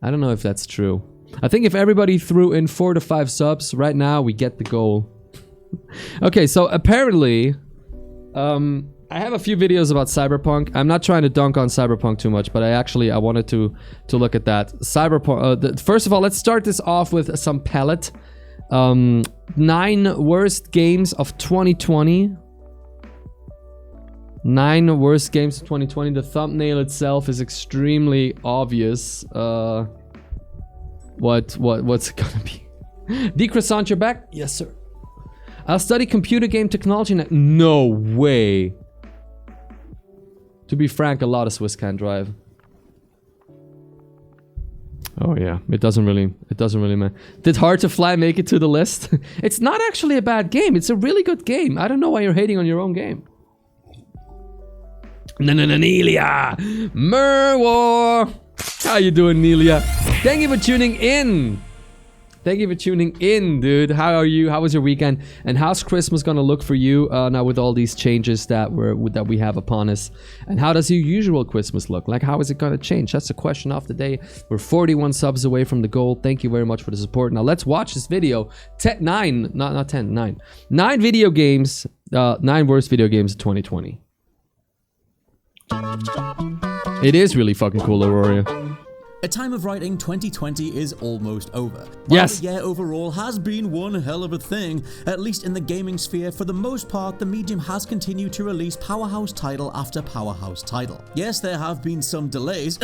I don't know if that's true. I think if everybody threw in 4 to 5 subs right now, we get the goal. Okay, so apparently, I have a few videos about Cyberpunk. I'm not trying to dunk on Cyberpunk too much, but I wanted to look at that. Cyberpunk. First of all, let's start this off with some palette. 9 worst games of 2020. 9 worst games of 2020. The thumbnail itself is extremely obvious. What's it gonna be? D-Croissant, you're back? Yes, sir. I'll study computer game technology. No way. To be frank, a lot of Swiss can drive. Oh yeah, it doesn't really matter. Did Hard to Fly make it to the list? It's not actually a bad game. It's a really good game. I don't know why you're hating on your own game. Nelia! Merwar! How you doing, Nelia? Thank you for tuning in. Thank you for tuning in, dude. How are you? How was your weekend? And how's Christmas gonna look for you now with all these changes that we have upon us? And how does your usual Christmas look? Like, how is it gonna change? That's the question of the day. We're 41 subs away from the goal. Thank you very much for the support. Now let's watch this video. 9 video games. 9 worst video games of 2020. It is really fucking cool, Aurora. At time of writing, 2020 is almost over. Yes. While the year overall has been one hell of a thing, at least in the gaming sphere, for the most part, the medium has continued to release powerhouse title after powerhouse title. Yes, there have been some delays.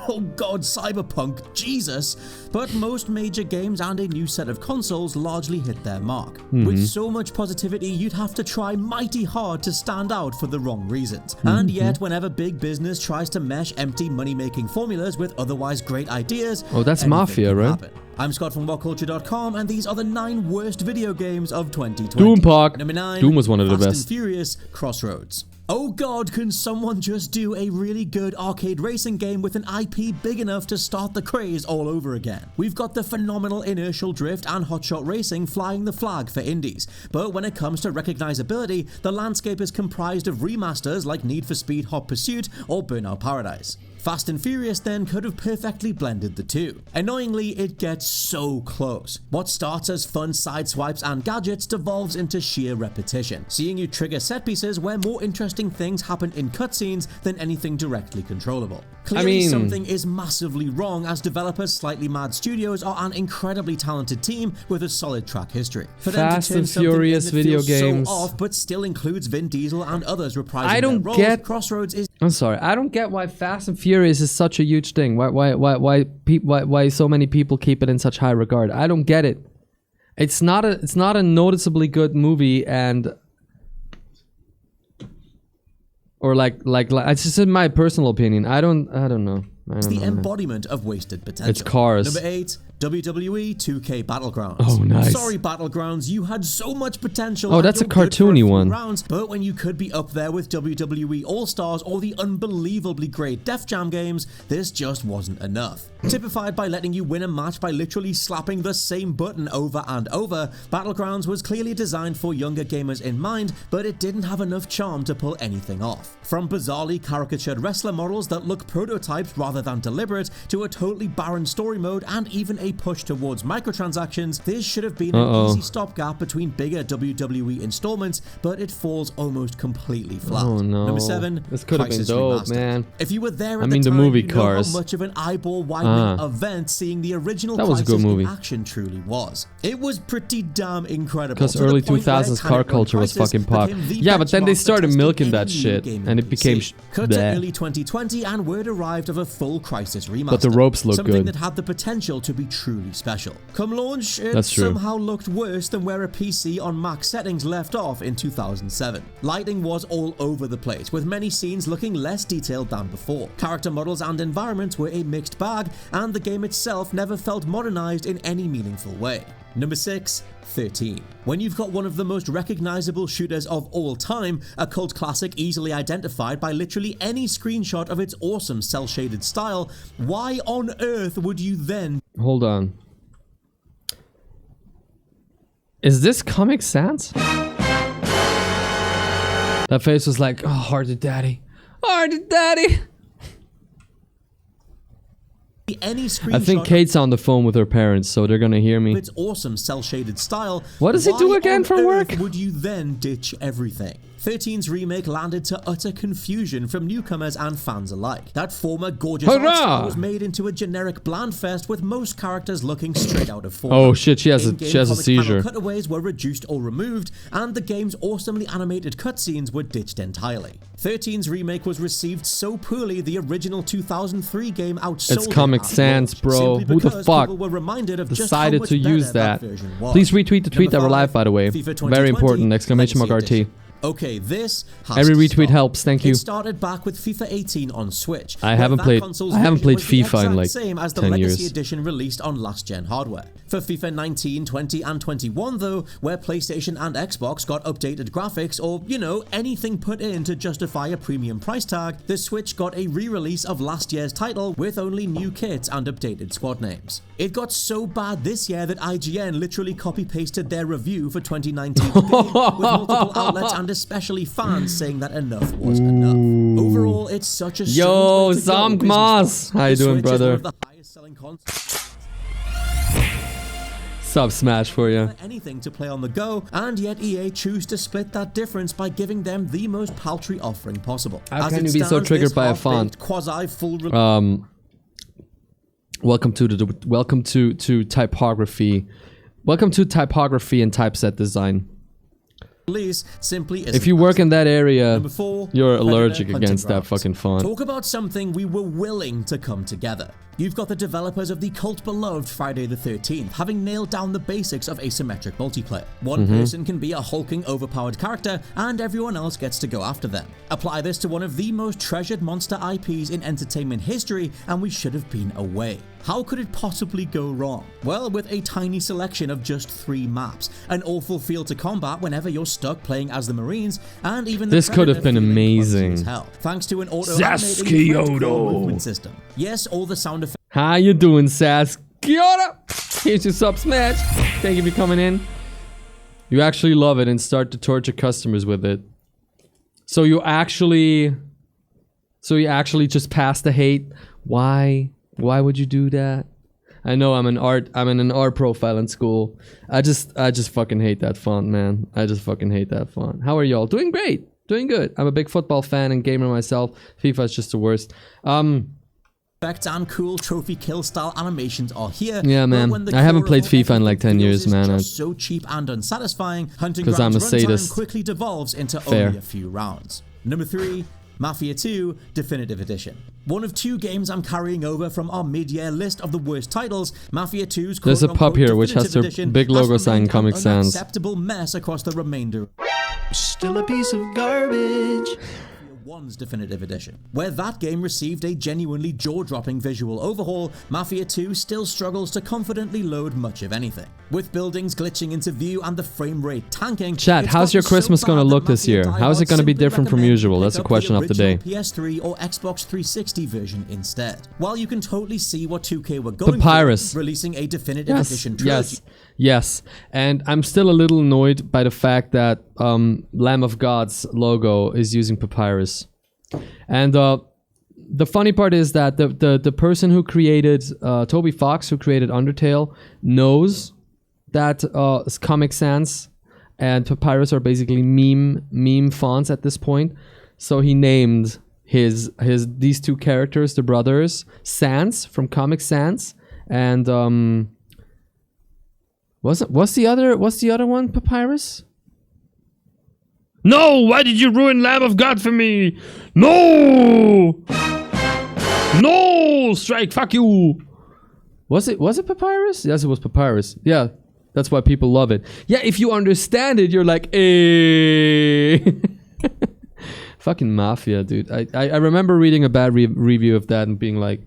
Oh god, Cyberpunk, Jesus! But most major games and a new set of consoles largely hit their mark. With so much positivity, you'd have to try mighty hard to stand out for the wrong reasons. And yet, whenever big business tries to mesh empty money-making formulas with otherwise great ideas. Oh, that's Mafia, right? Happen. I'm Scott from WhatCulture.com, and these are the 9 worst video games of 2020. Doom Park. Number 9. Doom was one of the Fast best. and Furious Crossroads. Oh god, can someone just do a really good arcade racing game with an IP big enough to start the craze all over again? We've got the phenomenal Inertial Drift and Hotshot Racing flying the flag for indies, but when it comes to recognizability, the landscape is comprised of remasters like Need for Speed Hot Pursuit or Burnout Paradise. Fast and Furious then could have perfectly blended the two. Annoyingly, it gets so close. What starts as fun side swipes and gadgets devolves into sheer repetition, seeing you trigger set pieces where more interesting things happen in cutscenes than anything directly controllable. Clearly, something is massively wrong, as developers Slightly Mad Studios are an incredibly talented team with a solid track history. For them Fast to turn and something Furious in that video feels games. so off, but still includes Vin Diesel and others reprising I don't their roles, get- Crossroads is I'm sorry. I don't get why Fast and Furious is such a huge thing. Why so many people keep it in such high regard? I don't get it. It's not a noticeably good movie, and or like it's just in my personal opinion. I don't know. It's the embodiment of wasted potential. It's Cars. Number 8, WWE 2K Battlegrounds. Oh, nice. Sorry, Battlegrounds, you had so much potential. Oh, and that's you're a good for cartoony few one. Rounds, but when you could be up there with WWE All-Stars or the unbelievably great Def Jam games, this just wasn't enough. Typified by letting you win a match by literally slapping the same button over and over, Battlegrounds was clearly designed for younger gamers in mind, but it didn't have enough charm to pull anything off. From bizarrely caricatured wrestler models that look prototyped rather than deliberate, to a totally barren story mode and even a push towards microtransactions, this should have been an easy stopgap between bigger WWE installments, but it falls almost completely flat. Oh no. Number 7, This could have been Crisis dope, Remastered. man. If you were there at I mean, the the time, movie you know Cars. how much of an eyeball-widening event seeing the original That was a Crisis good movie. in action truly was. It was pretty damn incredible. Because to the early point where 2000s Can car It Run culture was Crisis fucking pop. became the Yeah, but then they benchmark for started testing milking any that new shit, gaming and it became PC. Cut to bleh. early 2020 and word arrived of a full Soul Crisis Remaster. But the ropes look something good. that had the potential to be truly special. Come launch, it That's true. somehow looked worse than where a PC on max settings left off in 2007. Lighting was all over the place, with many scenes looking less detailed than before. Character models and environments were a mixed bag, and the game itself never felt modernized in any meaningful way. Number 6. 13. When you've got one of the most recognizable shooters of all time, a cult classic easily identified by literally any screenshot of its awesome cel-shaded style, why on earth would you then... Hold on. Is this Comic Sans? That face was like, oh, Hearted Daddy. Hearted Daddy! Any screenshot I think Kate's on the phone with her parents, so they're gonna hear me. of its awesome cel-shaded style. What does he do why again on for earth work? would you then ditch everything? 13's remake landed to utter confusion from newcomers and fans alike. That former gorgeous art Hurrah! style was made into a generic bland fest with most characters looking straight out of form. Oh shit, she has a In-game she has a comic panel seizure. Cutaways were reduced or removed, and the game's awesomely animated cutscenes were ditched entirely. 13's remake was received so poorly the original 2003 game outsold It's Comic it at Sans, launch, bro. simply Who the because fuck people were reminded of just how decided much to better use that? version was. Please retweet the tweet that Number we're live, 5, by the way. FIFA Very 2020 important! Exclamation mark Legacy RT. Edition. Okay, this has Every to retweet stop. helps, thank you. It started back with FIFA 18 on Switch. I where haven't that played- console's I haven't version played was the FIFA in, exact like, same as the 10 Legacy years. Edition released on last-gen hardware. For FIFA 19, 20, and 21 though, where PlayStation and Xbox got updated graphics or, you know, anything put in to justify a premium price tag, the Switch got a re-release of last year's title with only new kits and updated squad names. It got so bad this year that IGN literally copy-pasted their review for 2019 game, with multiple outlets and especially fans saying that enough was enough. Overall, it's such a strange Yo, way to go Zom business Gmas. wise. How you The doing, Switch is one brother? of the highest-selling consoles Sub Smash for you. anything to play on the go, and yet EA choose to split that difference by giving them the most paltry offering possible. How As can it you be so stands, triggered this by a half-baked, font? quasi-full Welcome to typography. Welcome to typography and typeset design. release simply isn't If you work in that area, Number 4, you're Predator allergic Hunting against that Grounds. fucking font. Talk about something we were willing to come together. You've got the developers of the cult-beloved Friday the 13th having nailed down the basics of asymmetric multiplayer. One person can be a hulking, overpowered character, and everyone else gets to go after them. Apply this to one of the most treasured monster IPs in entertainment history, and we should have been away. How could it possibly go wrong? Well, with a tiny selection of just 3 maps, an awful feel to combat whenever you're stuck playing as the Marines, and even the This could have Predator been feeling clumsy amazing. as hell, thanks to an auto-animating movement system. Yes, all the sound effects How you doing, Sass? Kia ora! Here's your sub smash. Thank you for coming in. You actually love it and start to torture customers with it. So you actually just pass the hate. Why? Why would you do that? I know I'm in an art profile in school. I just fucking hate that font, man. I just fucking hate that font. How are y'all? Doing great. Doing good. I'm a big football fan and gamer myself. FIFA is just the worst. effects and cool trophy kill style animations are here. Yeah, but man. when the I haven't core played of what FIFA in like 10 everything years, feels is man. just so cheap and unsatisfying, Hunting 'Cause I'm Grounds a runtime sadist. quickly devolves into Fair. only a few rounds. Number 3. Mafia 2 Definitive Edition. One of 2 games I'm carrying over from our mid-year list of the worst titles, Mafia 2's There's a pub quote-unquote here which has Definitive their Edition big logo has saying remained Comic an Sans. unacceptable mess across the remainder Still a piece of garbage. 1's Definitive Edition. Where that game received a genuinely jaw-dropping visual overhaul, Mafia 2 still struggles to confidently load much of anything. With buildings glitching into view and the frame rate tanking... Chat, it's how's your gotten so Christmas gonna bad look that this Mafia year? How is it diehards gonna be simply different from recommend usual? you That's pick the up question of the day. original PS3 or Xbox 360 version instead. While you can totally see what 2K were going Papyrus. for, releasing a Definitive Edition trilogy... Yes. And I'm still a little annoyed by the fact that Lamb of God's logo is using Papyrus. And the funny part is that the person who created Toby Fox, who created Undertale, knows that Comic Sans and Papyrus are basically meme fonts at this point. So he named these 2 characters, the brothers, Sans from Comic Sans, and what's the other one? Papyrus? No! Why did you ruin Lamb of God for me? No! No! Soul Strike, fuck you. Was it Papyrus? Yes, it was Papyrus. Yeah, that's why people love it. Yeah, if you understand it, you're like, eh. Fucking Mafia, dude. I remember reading a bad review of that and being like,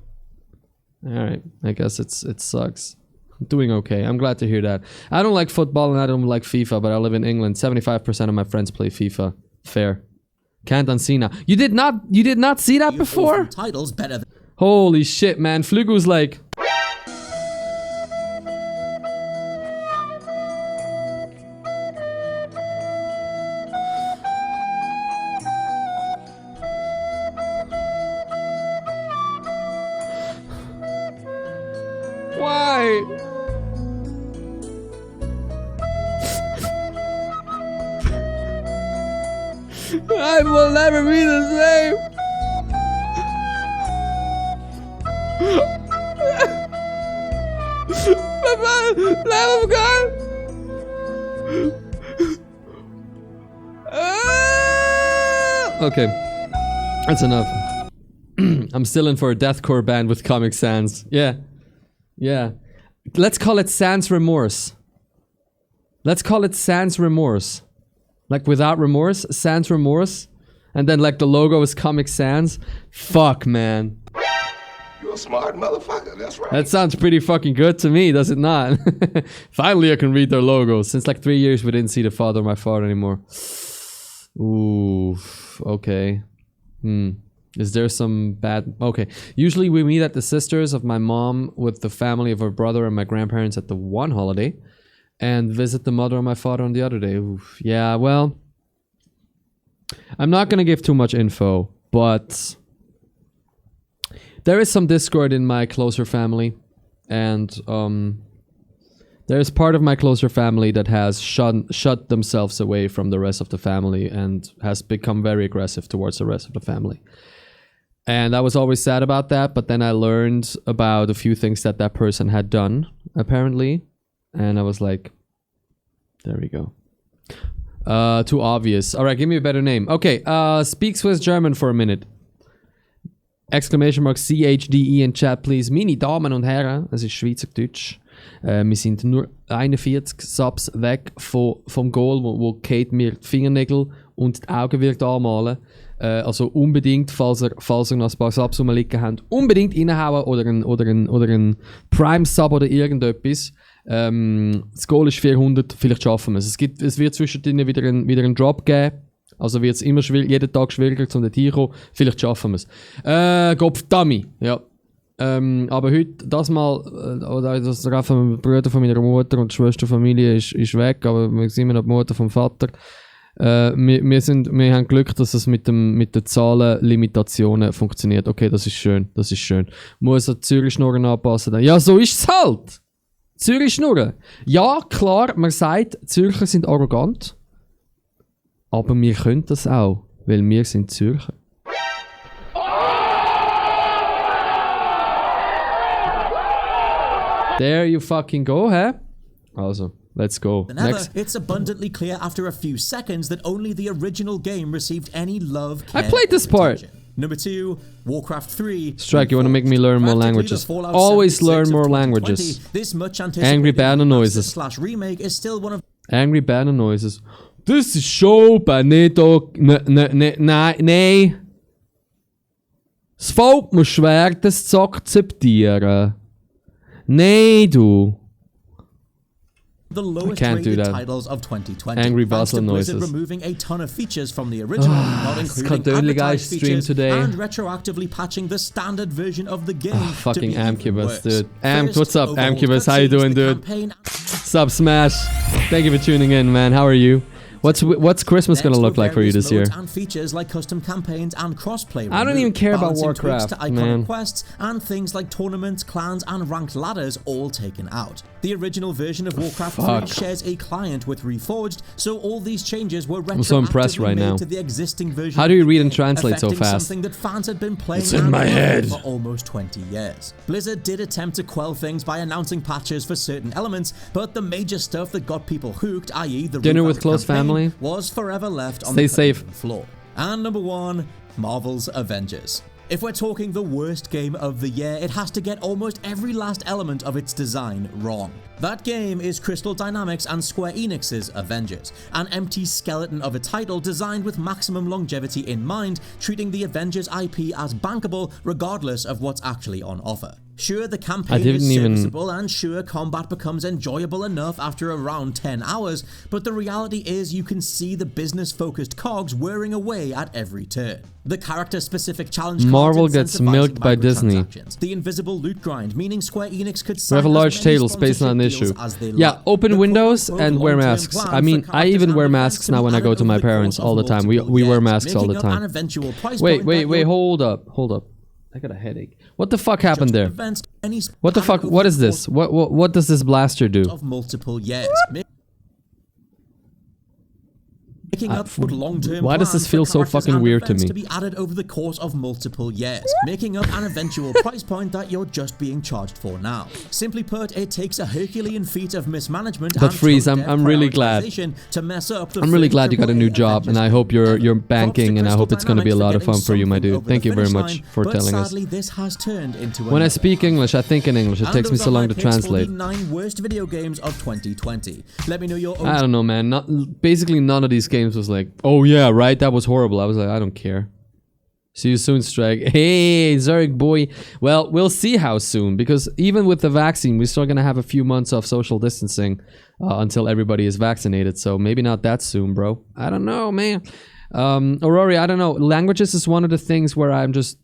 alright, I guess it sucks. I'm doing okay. I'm glad to hear that. I don't like football and I don't like FIFA, but I live in England. 75% of my friends play FIFA. Fair. Can't unsee now. You did not see that before? Titles better than Holy shit, man. Flugu's like... Why? I will never be the same. Lamb of God. Okay, that's enough. I'm still in for a deathcore band with Comic Sans. Yeah. Let's call it Sans Remorse. Like without remorse, Sans Remorse. And then like the logo is Comic Sans. Fuck, man. You're a smart motherfucker, that's right. That sounds pretty fucking good to me, does it not? Finally I can read their logos. Since like 3 years we didn't see the father of my father anymore. Ooh, okay. Is there some bad... Okay. Usually we meet at the sisters of my mom with the family of her brother and my grandparents at the one holiday. And visit the mother of my father on the other day. Oof. Yeah, well... I'm not gonna give too much info, but... There is some discord in my closer family. And, there's part of my closer family that has shut themselves away from the rest of the family and has become very aggressive towards the rest of the family. And I was always sad about that, but then I learned about a few things that person had done, apparently. And I was like, there we go. Too obvious. Alright, give me a better name. Okay, speak Swiss German for a minute. Exclamation mark CHDE in chat, please. Meine Damen und Herren, es ist Schweizerdeutsch. Wir sind nur 41 Subs weg vom Goal, wo Kate mir die Fingernägel und die Augen wird anmalen. Also unbedingt, falls ihr noch ein paar Subs rumliegen habt, unbedingt reinhauen oder ein Prime-Sub oder irgendetwas. Das Goal ist 400, vielleicht schaffen wir es. Es wird zwischendrin wieder einen Drop geben. Also wird es immer jeden Tag schwieriger, um dort hinzukommen. Vielleicht schaffen wir es. Gottverdammt, ja. Aber heute, das mal, oder das Treffen mit dem Bruder von meiner Mutter und die Schwesterfamilie ist weg, aber wir sind immer noch die Mutter vom Vater. Wir haben Glück, dass es mit den Zahlenlimitationen funktioniert. Okay, das ist schön. Muss an Zürich-Schnurren anpassen. Ja, so ist es halt. Zürich-Schnurren. Ja, klar, man sagt, Zürcher sind arrogant. Aber wir können das auch, weil wir sind Zürcher. There you fucking go, hä? Also, let's go. Next. It's abundantly clear after a few seconds that only the original game received any love, care, I played this part. attention. Number 2, Warcraft 3. Strike, you want to make me learn more languages. Always learn more languages. This much Angry banner noises. /remake is still one of Angry banner noises. Das ist schon bei nein. Es fällt mir schwer, das zu akzeptieren. Nein, du. the lowest can't do rated that. titles of 2020. Angry thanks to Buzzer Blizzard noises. removing a ton of features from the original, not including advertised stream features, today. and retroactively patching the standard version of the game. Fucking to be even Amcubus, worse. dude. Amped, what's up, overall Amcubus? How you cutscenes, doing, the dude? campaign- Sub Smash. Thank you for tuning in, man. How are you? What's Christmas gonna Next look were like for you various this year? modes and features like custom campaigns and crossplay. I don't even care about balancing tweaks Warcraft, to iconic man. quests and things like tournaments, clans, and ranked ladders all taken out. The original version of Warcraft 3 Fuck. shares a client with Reforged, so all these changes were I'm so impressed retroactively right made now. to the existing version. How do you of the read and game, translate so affecting fast? Something that fans had been playing It's in and my loving head. for almost 20 years. Blizzard did attempt to quell things by announcing patches for certain elements, but the major stuff that got people hooked, i.e. the Dinner with revamped close campaign, family. was forever left on Stay the safe. floor. And number 1, Marvel's Avengers. If we're talking the worst game of the year, it has to get almost every last element of its design wrong. That game is Crystal Dynamics and Square Enix's Avengers, an empty skeleton of a title designed with maximum longevity in mind, treating the Avengers IP as bankable regardless of what's actually on offer. Sure, the campaign is serviceable, and sure, combat becomes enjoyable enough after around 10 hours, but the reality is you can see the business-focused cogs whirring away at every turn. The character-specific challenge Marvel gets milked by Disney. The invisible loot grind, meaning Square Enix could We have a large table, space not an issue. Yeah, open windows and wear masks. I mean, I even wear masks now when I go to my parents all the time. We wear masks all the time. Wait, hold up. I got a headache. What the fuck happened there? What the fuck? What is this? What does this blaster do? Of multiple years. Why does this feel so fucking weird to me? To be added over the course of multiple years, making up an eventual price point that you're just being charged for now. Simply put, it takes a Herculean feat of mismanagement. But Freeze, I'm really glad. To mess up I'm really glad you got a new job, and I hope you're banking, and I hope it's going to be a lot of fun for you, my dude. Thank you very much for telling us. This has turned into when I speak English, I think in English. It takes me so long to translate. 9 worst video games of 2020. Let me know your own. I don't know, man. Basically, none of these games was like, oh yeah, right, that was horrible. I was like, I don't care. See you soon, Strike. Hey, Zurich boy. Well, we'll see how soon, because even with the vaccine, we're still gonna have a few months of social distancing until everybody is vaccinated. So maybe not that soon, bro. I don't know, man. Aurori, I don't know. Languages is one of the things where I'm just...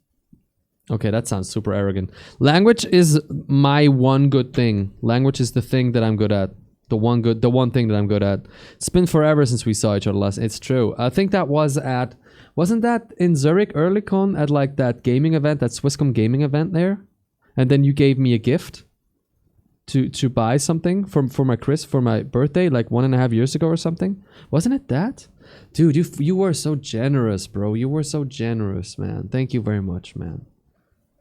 Okay, that sounds super arrogant. Language is my one good thing. Language is the thing that I'm good at. The one thing that I'm good at. It's been forever since we saw each other last. It's true. I think that was at... Wasn't that in Zurich, Earlycon, at like that gaming event, that Swisscom gaming event there? And then you gave me a gift to buy something for my birthday, like 1.5 years ago or something. Wasn't it that? Dude, you were so generous, bro. You were so generous, man. Thank you very much, man.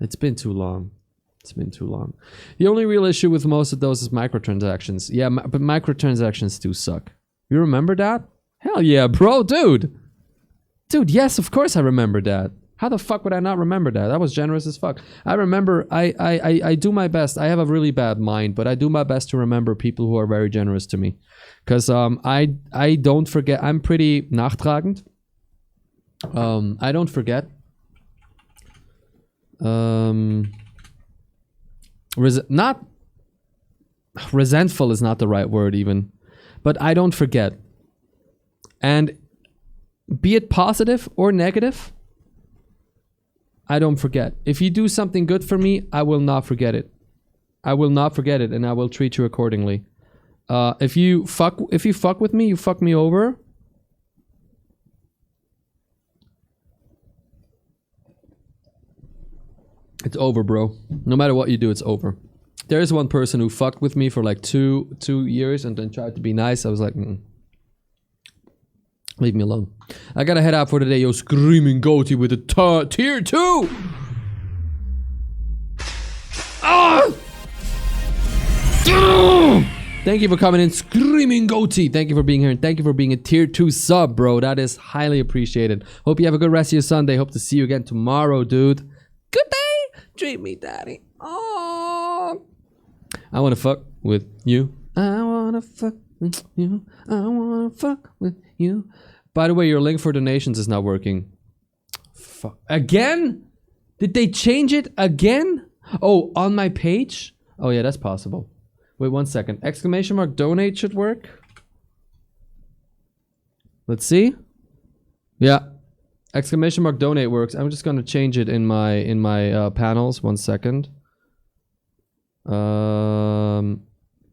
It's been too long. It's been too long. The only real issue with most of those is microtransactions. Yeah, but microtransactions do suck. You remember that? Hell yeah, bro, dude. Dude, yes, of course I remember that. How the fuck would I not remember that? That was generous as fuck. I remember, I do my best. I have a really bad mind, but I do my best to remember people who are very generous to me. Because I don't forget. I'm pretty nachtragend. I don't forget. Not resentful is not the right word even, but I don't forget. And be it positive or negative, I don't forget. If you do something good for me, I will not forget it. I will not forget it, and I will treat you accordingly. If you fuck with me, you fuck me over. It's over, bro. No matter what you do, it's over. There is one person who fucked with me for like two years and then tried to be nice. I was like, leave me alone. I gotta head out for today. Yo, Screaming Goatee with a tier 2. Ah! Thank you for coming in, Screaming Goatee. Thank you for being here, and thank you for being a tier 2 sub, bro. That is highly appreciated. Hope you have a good rest of your Sunday. Hope to see you again tomorrow, dude. Good day. Treat me, daddy. Oh, I wanna fuck with you. I wanna fuck with you. I wanna fuck with you. By the way, your link for donations is not working. Fuck. Again? Did they change it again? Oh, on my page? Oh yeah, that's possible. Wait 1 second. Exclamation mark donate should work. Let's see. Yeah. Exclamation mark donate works. I'm just gonna change it in my panels. 1 second. Oh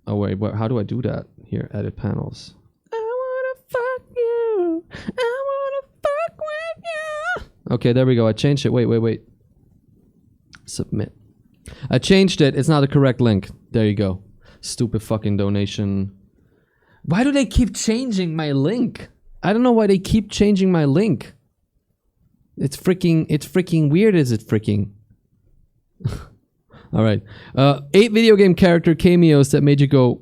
wait, how do I do that? Here, edit panels. I wanna fuck you. I wanna fuck with you. Okay, there we go. I changed it. Wait. Submit. I changed it. It's not the correct link. There you go. Stupid fucking donation. Why do they keep changing my link? I don't know why they keep changing my link. It's freaking weird, is it freaking? Alright. 8 video game character cameos that made you go...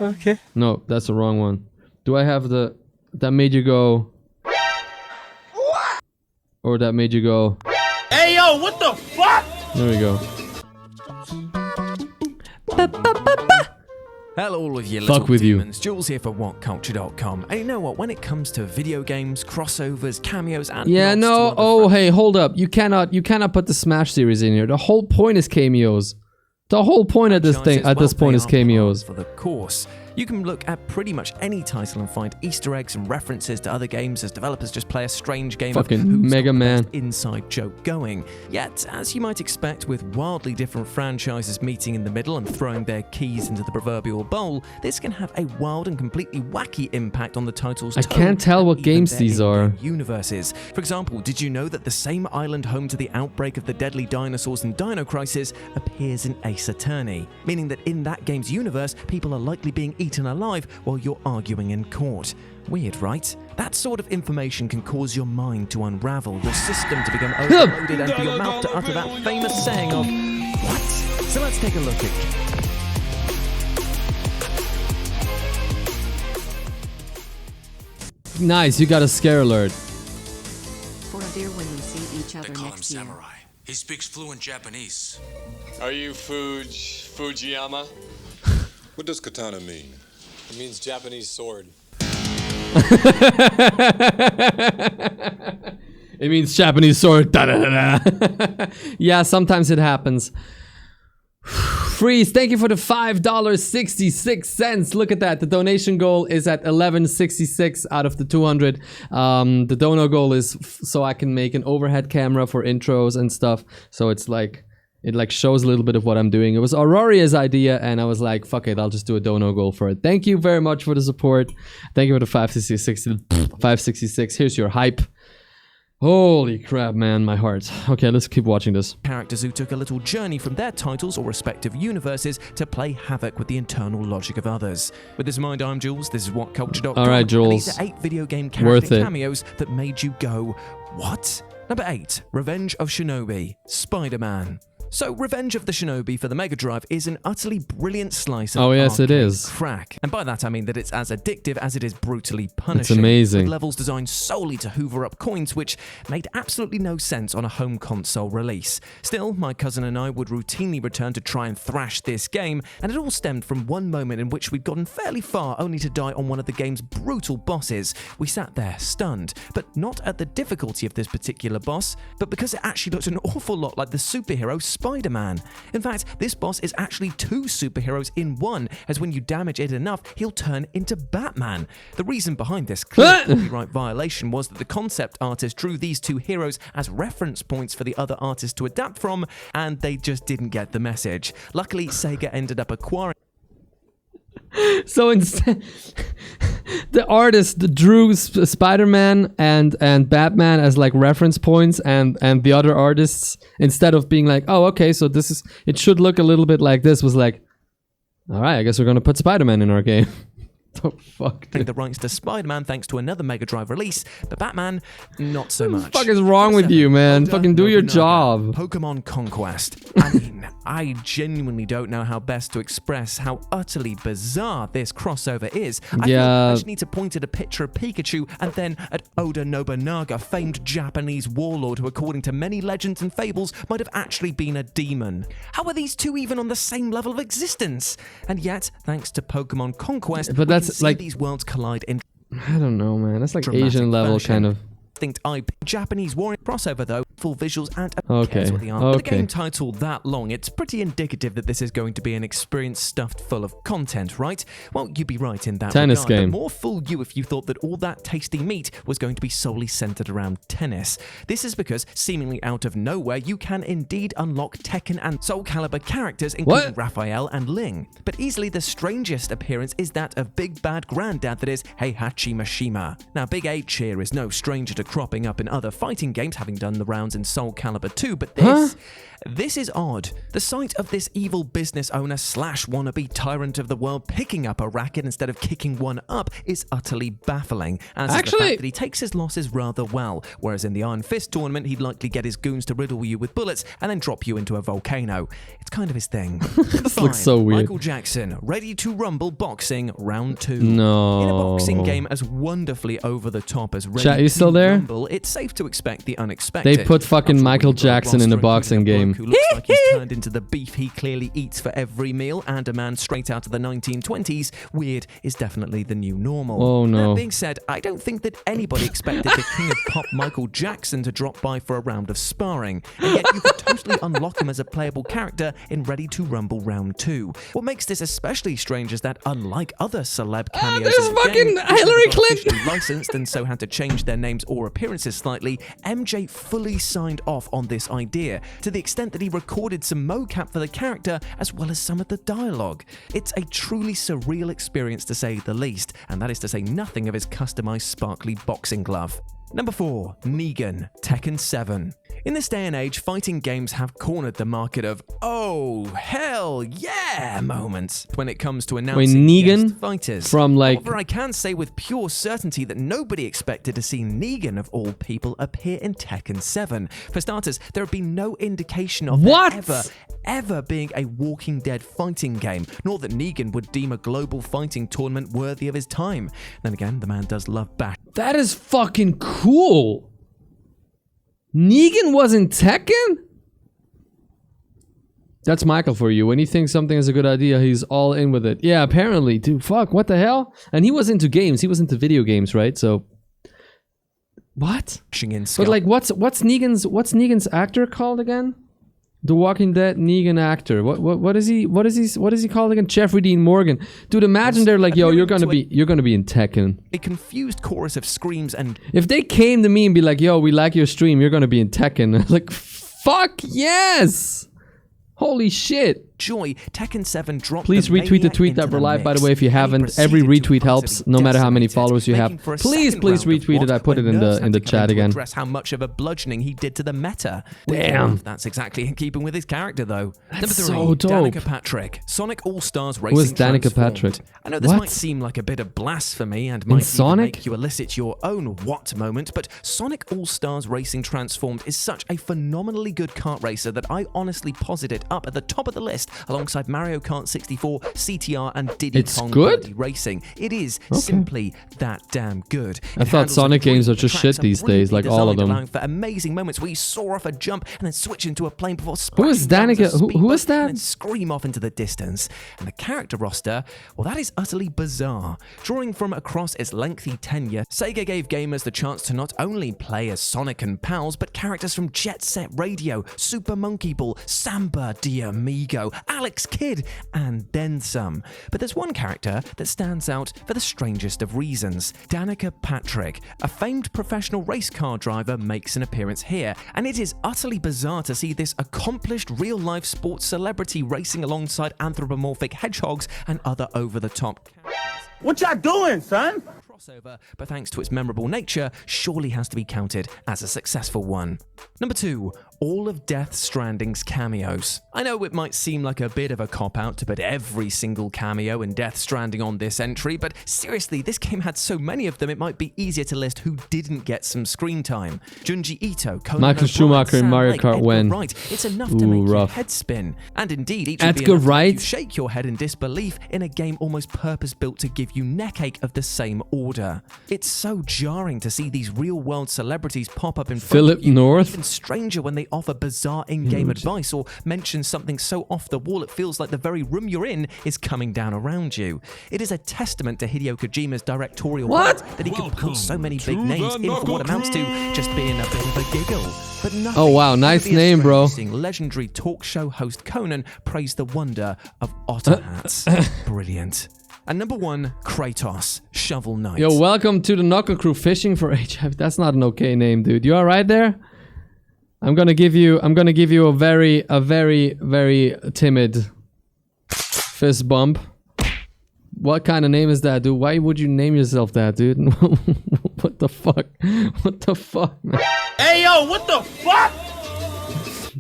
Okay. No, that's the wrong one. Do I have the... That made you go... or that made you go? Hey yo, what the fuck? There we go. Hello all of you Fuck little with you. demons, Jules here for WhatCulture.com. And you know what, when it comes to video games, crossovers, cameos, and Yeah, nods no. to other Oh, hey, hold up. You cannot put the Smash series in here. The whole point is cameos. The whole point of this thing at this point is cameos. For the course, you can look at pretty much any title and find Easter eggs and references to other games as developers just play a strange game Fucking of who's Mega got the Man. best inside joke going. Yet, as you might expect, with wildly different franchises meeting in the middle and throwing their keys into the proverbial bowl, this can have a wild and completely wacky impact on the title's I tone can't tell and what even games their these are. in-game universes. For example, did you know that the same island home to the outbreak of the deadly dinosaurs in Dino Crisis appears in Ace Attorney? Meaning that in that game's universe, people are likely being eaten alive while you're arguing in court. Weird, right? That sort of information can cause your mind to unravel, your system to become overloaded, and for your mouth to utter that famous saying of, what? So let's take a look at... Nice, you got a scare alert. For a dear when we see each other They call him next year. Samurai. He speaks fluent Japanese. Are you Fujiyama? What does katana mean? It means Japanese sword. It means Japanese sword. Da-da-da-da. Yeah, sometimes it happens. Freeze, thank you for the $5.66. Look at that. The donation goal is at $11.66 out of the 200. The dono goal is so I can make an overhead camera for intros and stuff. So it's like, it like shows a little bit of what I'm doing. It was Auroria's idea, and I was like, fuck it, I'll just do a dono goal for it. Thank you very much for the support. Thank you for the 566. Here's your hype. Holy crap, man, my heart. Okay, let's keep watching this. Characters who took a little journey from their titles or respective universes to play havoc with the internal logic of others. With this in mind, I'm Jules, this is WhatCulture.com. All right, Jules. And these are 8 video game Worth character it. cameos that made you go, what? Number 8, Revenge of Shinobi, Spider-Man. So, Revenge of the Shinobi for the Mega Drive is an utterly brilliant slice of Oh, yes, it arcade is. crack. And by that I mean that it's as addictive as it is brutally punishing. It's amazing. With levels designed solely to hoover up coins, which made absolutely no sense on a home console release. Still, my cousin and I would routinely return to try and thrash this game, and it all stemmed from one moment in which we'd gotten fairly far only to die on one of the game's brutal bosses. We sat there, stunned, but not at the difficulty of this particular boss, but because it actually looked an awful lot like the superhero Spider-Man. In fact, this boss is actually 2 superheroes in one, as when you damage it enough, he'll turn into Batman. The reason behind this clear copyright violation was that the concept artist drew these 2 heroes as reference points for the other artists to adapt from, and they just didn't get the message. Luckily, Sega ended up acquiring. So instead, the artist drew Spider-Man and Batman as like reference points, and the other artists, instead of being like, oh, okay, so this is, it should look a little bit like this, was like, all right, I guess we're gonna put Spider-Man in our game. The fuck, dude. The rights to Spider-Man thanks to another Mega Drive release, but Batman, not so much. What the fuck is wrong with you, man? Fucking do your job. Pokemon Conquest. I mean, I genuinely don't know how best to express how utterly bizarre this crossover is. I feel I just need to point at a picture of Pikachu and then at Oda Nobunaga, famed Japanese warlord who, according to many legends and fables, might have actually been a demon. How are these two even on the same level of existence? And yet, thanks to Pokemon Conquest, but that's we can see like these worlds collide in I don't know, man. That's like dramatic Asian level fashion. kind of. Distinct IP. Japanese warrior crossover though, full visuals and Okay, with the art. With a okay. game title that long, it's pretty indicative that this is going to be an experience stuffed full of content, right? Well, you'd be right in that Tennis regard, game. but more fool you if you thought that all that tasty meat was going to be solely centered around tennis. This is because, seemingly out of nowhere, you can indeed unlock Tekken and Soul Calibur characters, including What? Raphael and Ling. But easily the strangest appearance is that of Big Bad Granddad, that is Heihachi Mishima. Now, Big H here is no stranger to cropping up in other fighting games, having done the rounds in Soul Calibur 2, but this is odd. The sight of this evil business owner slash wannabe tyrant of the world picking up a racket instead of kicking one up is utterly baffling, as is the fact that he takes his losses rather well, whereas in the Iron Fist tournament he'd likely get his goons to riddle you with bullets and then drop you into a volcano. It's kind of his thing. This looks so weird. Michael Jackson, Ready to Rumble Boxing Round 2. No. In a boxing game as wonderfully over the top as Ready Chat, you to still there? Rumble, it's safe to expect the unexpected. They put fucking Michael Jackson in a boxing game. Who looks like he's turned into the beef he clearly eats for every meal, and a man straight out of the 1920s. Weird is definitely the new normal. Oh no. That being said, I don't think that anybody expected the king of pop Michael Jackson to drop by for a round of sparring, and yet you could totally unlock him as a playable character in Ready to Rumble Round 2. What makes this especially strange is that unlike other celeb cameos there's in the fucking game, which Hillary never got Clinton. officially licensed and so had to change their names or appearances slightly, MJ fully signed off on this idea, to the extent that he recorded some mocap for the character as well as some of the dialogue. It's a truly surreal experience to say the least, and that is to say nothing of his customized sparkly boxing glove. Number 4, Negan, Tekken 7. In this day and age, fighting games have cornered the market of "oh hell yeah" moments when it comes to announcing Negan guest fighters. from like. However, I can say with pure certainty that nobody expected to see Negan of all people appear in Tekken 7. For starters, there have been no indication of there ever being a Walking Dead fighting game, nor that Negan would deem a global fighting tournament worthy of his time. Then again, the man does love bash. That is fucking cool. Negan was in Tekken? That's Michael for you. When he thinks something is a good idea, he's all in with it. Yeah, apparently. Dude, fuck, what the hell? And he was into games. He was into video games, right? So what? But like what's Negan's actor called again? The Walking Dead Negan actor. What is he called again? Jeffrey Dean Morgan. Dude, imagine they're like, yo, you're gonna be in Tekken. A confused chorus of screams and if they came to me and be like, yo, we like your stream, you're gonna be in Tekken. Like, fuck yes! Holy shit. Joy, Tekken 7 dropped. Please retweet the tweet that we're live, by the way, if you haven't. Every retweet helps, no matter how many followers you have. Please retweet it. I put it in the chat again. Address how much of a bludgeoning he did to the meta. Damn. That's exactly in keeping with his character, though. That's Number 3, so dope. Danica Patrick, Sonic All-Stars Racing. Who is Danica Transformed. Patrick? I know this What? might seem like a bit of blasphemy and might even Sonic? make you elicit your own what moment, but Sonic All-Stars Racing Transformed is such a phenomenally good kart racer that I honestly posit it up at the top of the list alongside Mario Kart 64, CTR, and Diddy It's Kong good? Dirty Racing. It is simply that damn good. I It thought handles Sonic the games green, are just the shit tracks are these days, like brilliantly all of designed, them. allowing for amazing moments where you soar off a jump and then switch into a plane before Who is splashing down Danica? as a Who speedboat is that? and then scream off into the distance. And the character roster, well, that is utterly bizarre. Drawing from across its lengthy tenure, Sega gave gamers the chance to not only play as Sonic and pals, but characters from Jet Set Radio, Super Monkey Ball, Samba de Amigo, Alex Kidd, and then some. But there's one character that stands out for the strangest of reasons. Danica Patrick, a famed professional race car driver, makes an appearance here, and it is utterly bizarre to see this accomplished real-life sports celebrity racing alongside anthropomorphic hedgehogs and other over-the-top characters. What y'all doing, son? Crossover, but thanks to its memorable nature, surely has to be counted as a successful one. Number 2, all of Death Stranding's cameos. I know it might seem like a bit of a cop-out to put every single cameo in Death Stranding on this entry, but seriously, this game had so many of them it might be easier to list who didn't get some screen time. Junji Ito, Conan Michael O'Brien, Schumacher in Sam Mario Lake, Kart Edgar when? Wright. It's enough to make your head spin. And indeed, each would be Edgar enough to make Wright? you shake your head in disbelief in a game almost purpose-built to give you neckache of the same order. It's so jarring to see these real-world celebrities pop up in front Philip of you. North? Even stranger when they offer bizarre in-game advice or mention something so off the wall it feels like the very room you're in is coming down around you. It is a testament to Hideo Kojima's directorial What? right that he could put so many big names in for what amounts to just being a bit of a giggle. But nothing Oh, wow, nice could be as name, bro. seeing legendary talk show host Conan praise the wonder of otter hats. Brilliant. And number 1, Kratos, Shovel Knight. Yo, welcome to the Knuckle Crew fishing for HIV. That's not an okay name, dude. You alright there? I'm gonna give you a very, very timid fist bump. What kind of name is that, dude? Why would you name yourself that, dude? What the fuck? What the fuck, man? Hey, yo, what the fuck?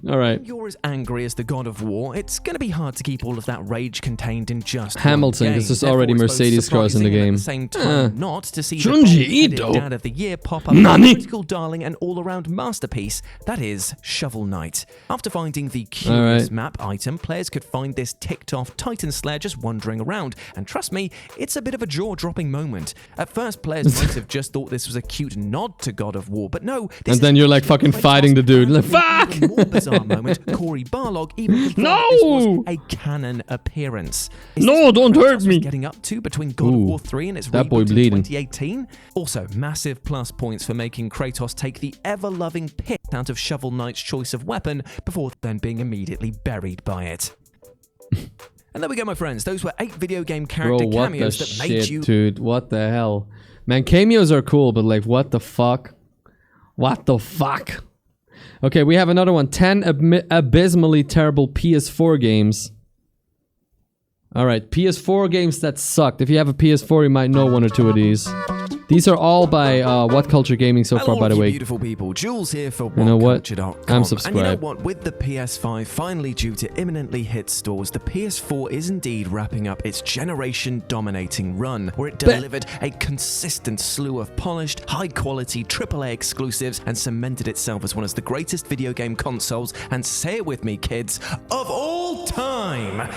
All right. When you're as angry as the God of War, it's going to be hard to keep all of that rage contained in just Hamilton, one game. this is Therefore, already it's both Mercedes cars in the surprising and game. At the same time, not to see Junji the Ito. Dad of the Year pop up Nani? a critical darling and all-around masterpiece that is Shovel Knight. After finding the curious map item, players could find this ticked-off Titan Slayer just wandering around, and trust me, it's a bit of a jaw-dropping moment. At first, players might have just thought this was a cute nod to God of War, but no. And then you're like fucking fighting the dude. Like, fuck! A more bizarre moment, Corey Barlog even confirmed No! this was a canon appearance. Is No, this what don't hurt Kratos me. was getting up to between God of War 3 and its that boy reboot in bleeding. 2018? Also, massive plus points for making Kratos take the ever-loving piss out of Shovel Knight's choice of weapon before then being immediately buried by it. And there we go, my friends. Those were 8 video game character Bro, what the cameos that made shit, you... dude? What the hell? Man, cameos are cool, but like, what the fuck? What the fuck? Okay, we have another one. 10 abysmally terrible PS4 games. Alright, PS4 games that sucked. If you have a PS4, you might know one or two of these. These are all by What Culture Gaming so far, by the way. Beautiful people, Jules here for You know what? WhatCulture.com. I'm subscribed. And you know what? With the PS5 finally due to imminently hit stores, the PS4 is indeed wrapping up its generation-dominating run, where it delivered a consistent slew of polished, high-quality AAA exclusives and cemented itself as one of the greatest video game consoles, and say it with me, kids, of all time!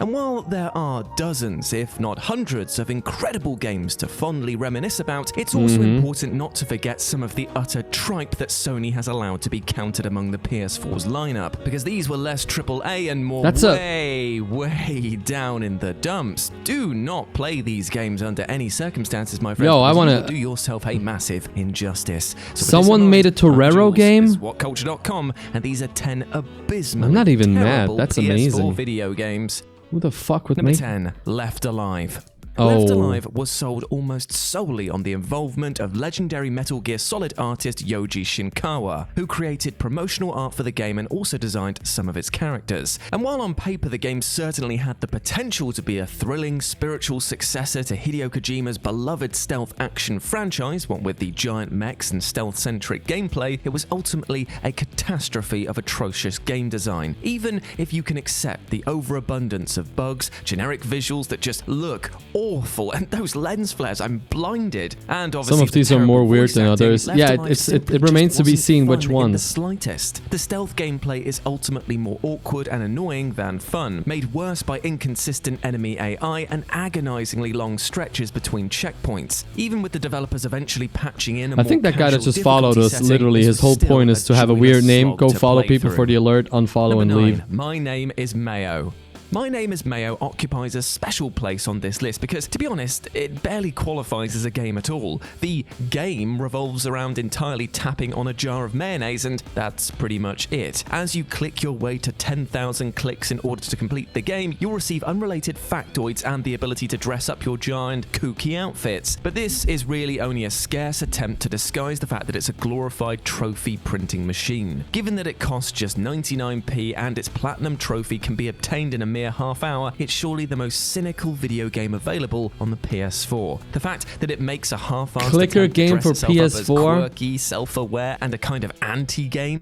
And while there are dozens, if not hundreds, of incredible games to fondly reminisce about, it's also important not to forget some of the utter tripe that Sony has allowed to be counted among the PS4's lineup, because these were less AAA and more way down in the dumps. Do not play these games under any circumstances, my friends. Yo, I wanna you will do yourself a massive injustice. So someone made a Torero game? WhatCulture.com, and these are 10 abysmal. I'm not even mad. That's PS4 amazing. video games. Who the fuck would Number make... 10, Left Alive. Oh. Left Alive was sold almost solely on the involvement of legendary Metal Gear Solid artist Yoji Shinkawa, who created promotional art for the game and also designed some of its characters. And while on paper the game certainly had the potential to be a thrilling, spiritual successor to Hideo Kojima's beloved stealth action franchise, one with the giant mechs and stealth-centric gameplay, it was ultimately a catastrophe of atrocious game design. Even if you can accept the overabundance of bugs, generic visuals that just look awful, and those lens flares, I'm blinded. And obviously some of these are more weird than others. Yeah, it remains to be seen which ones. The slightest. The stealth gameplay is ultimately more awkward and annoying than fun, made worse by inconsistent enemy AI and agonizingly long stretches between checkpoints. Even with the developers eventually patching in a I think more that guy that casual just followed difficulty us, setting, literally, his whole still point is to have a weird joyless name, slog go to follow play people through. for the alert, unfollow and Number 9, leave. My Name is Mayo. My Name is Mayo occupies a special place on this list because, to be honest, it barely qualifies as a game at all. The game revolves around entirely tapping on a jar of mayonnaise, and that's pretty much it. As you click your way to 10,000 clicks in order to complete the game, you'll receive unrelated factoids and the ability to dress up your jar in kooky outfits. But this is really only a scarce attempt to disguise the fact that it's a glorified trophy printing machine. Given that it costs just 99p and its platinum trophy can be obtained in a mere half hour, it's surely the most cynical video game available on the PS4. The fact that it makes a half-assed Clicker attempt to game dress for itself up as PS4? quirky, self-aware, and a kind of anti-game.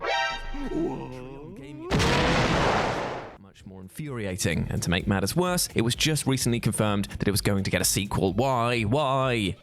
Much more infuriating, and to make matters worse, it was just recently confirmed that it was going to get a sequel. Why?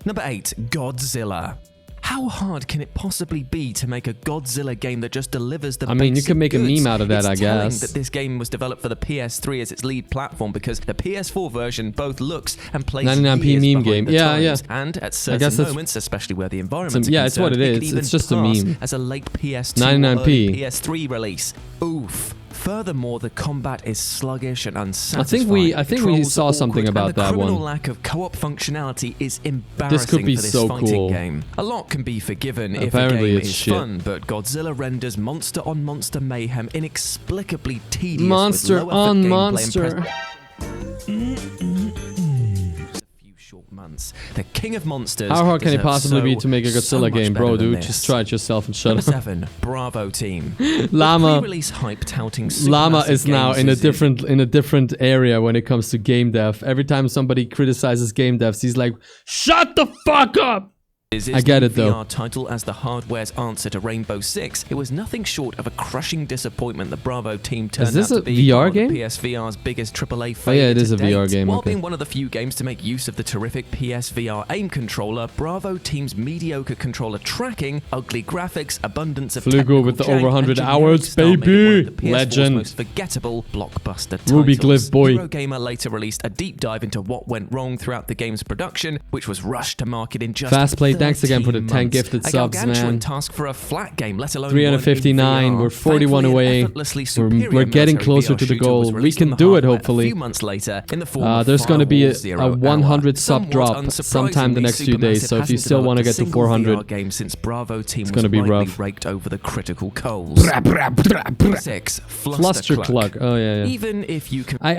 Number 8, Godzilla. How hard can it possibly be to make a Godzilla game that just delivers the I mean, you basic could make a goods? meme out of that, It's I telling guess. that this game was developed for the PS3 as its lead platform because the PS4 version both looks and plays 99p years meme behind game. the Yeah, times. yeah. And at guess certain that's- moments, especially where the environment yeah, it's what it is. It's just a meme. as a late PS2 99p. or early PS3 release. Oof. Furthermore, the combat is sluggish and unsatisfying. I think we Controls saw are something awkward, about and the that criminal one. lack of co-op functionality is embarrassing be for this so fighting cool. game. A lot can be forgiven Apparently if a game it's is shit. fun, but Godzilla renders monster-on-monster mayhem inexplicably tedious Monster with low-effort on gameplay monster. months. The King of Monsters. How hard can it deserves possibly be to make a so Godzilla much game, better bro, than dude? this. Just try it yourself and shut Number up. 7, Bravo Team. Llama. With pre-release hype touting Llama supermassive is now games in a different area when it comes to game dev. Every time somebody criticizes game devs, he's like, "Shut the fuck up! I get it though. VR title as the hardware's answer to Rainbow Six, it was nothing short of a crushing disappointment. The Bravo team turned out to be VR game? PSVR's biggest AAA failure. Oh yeah, it is a to date. VR game. While Okay. being one of the few games to make use of the terrific PSVR aim controller, Bravo team's mediocre controller tracking, ugly graphics, abundance of Flugo with the jank, over 100 and hours, generic style made it one of the baby! PS4's Legend. most forgettable blockbuster titles. Ruby Glyph boy. Eurogamer later released a deep dive into what went wrong throughout the game's production, which was rushed to market in just Fast play, thanks again for the 13 10 months. gifted A subs, gargantuan man. task for a flat game, let alone 359. We're 41 away. We're getting closer to the goal. We can do it, hopefully. A few months later, in the form of There's going to be a Firewall 100 Zero sub Hour. drop Somewhat sometime the next few days. So if you Supermassive still want to get hasn't to developed a single 400, VR game since Bravo team it's was gonna be rightly rough. raked over the critical coals. 6. Fluster Flusterclug. Oh yeah, yeah. Even if you can I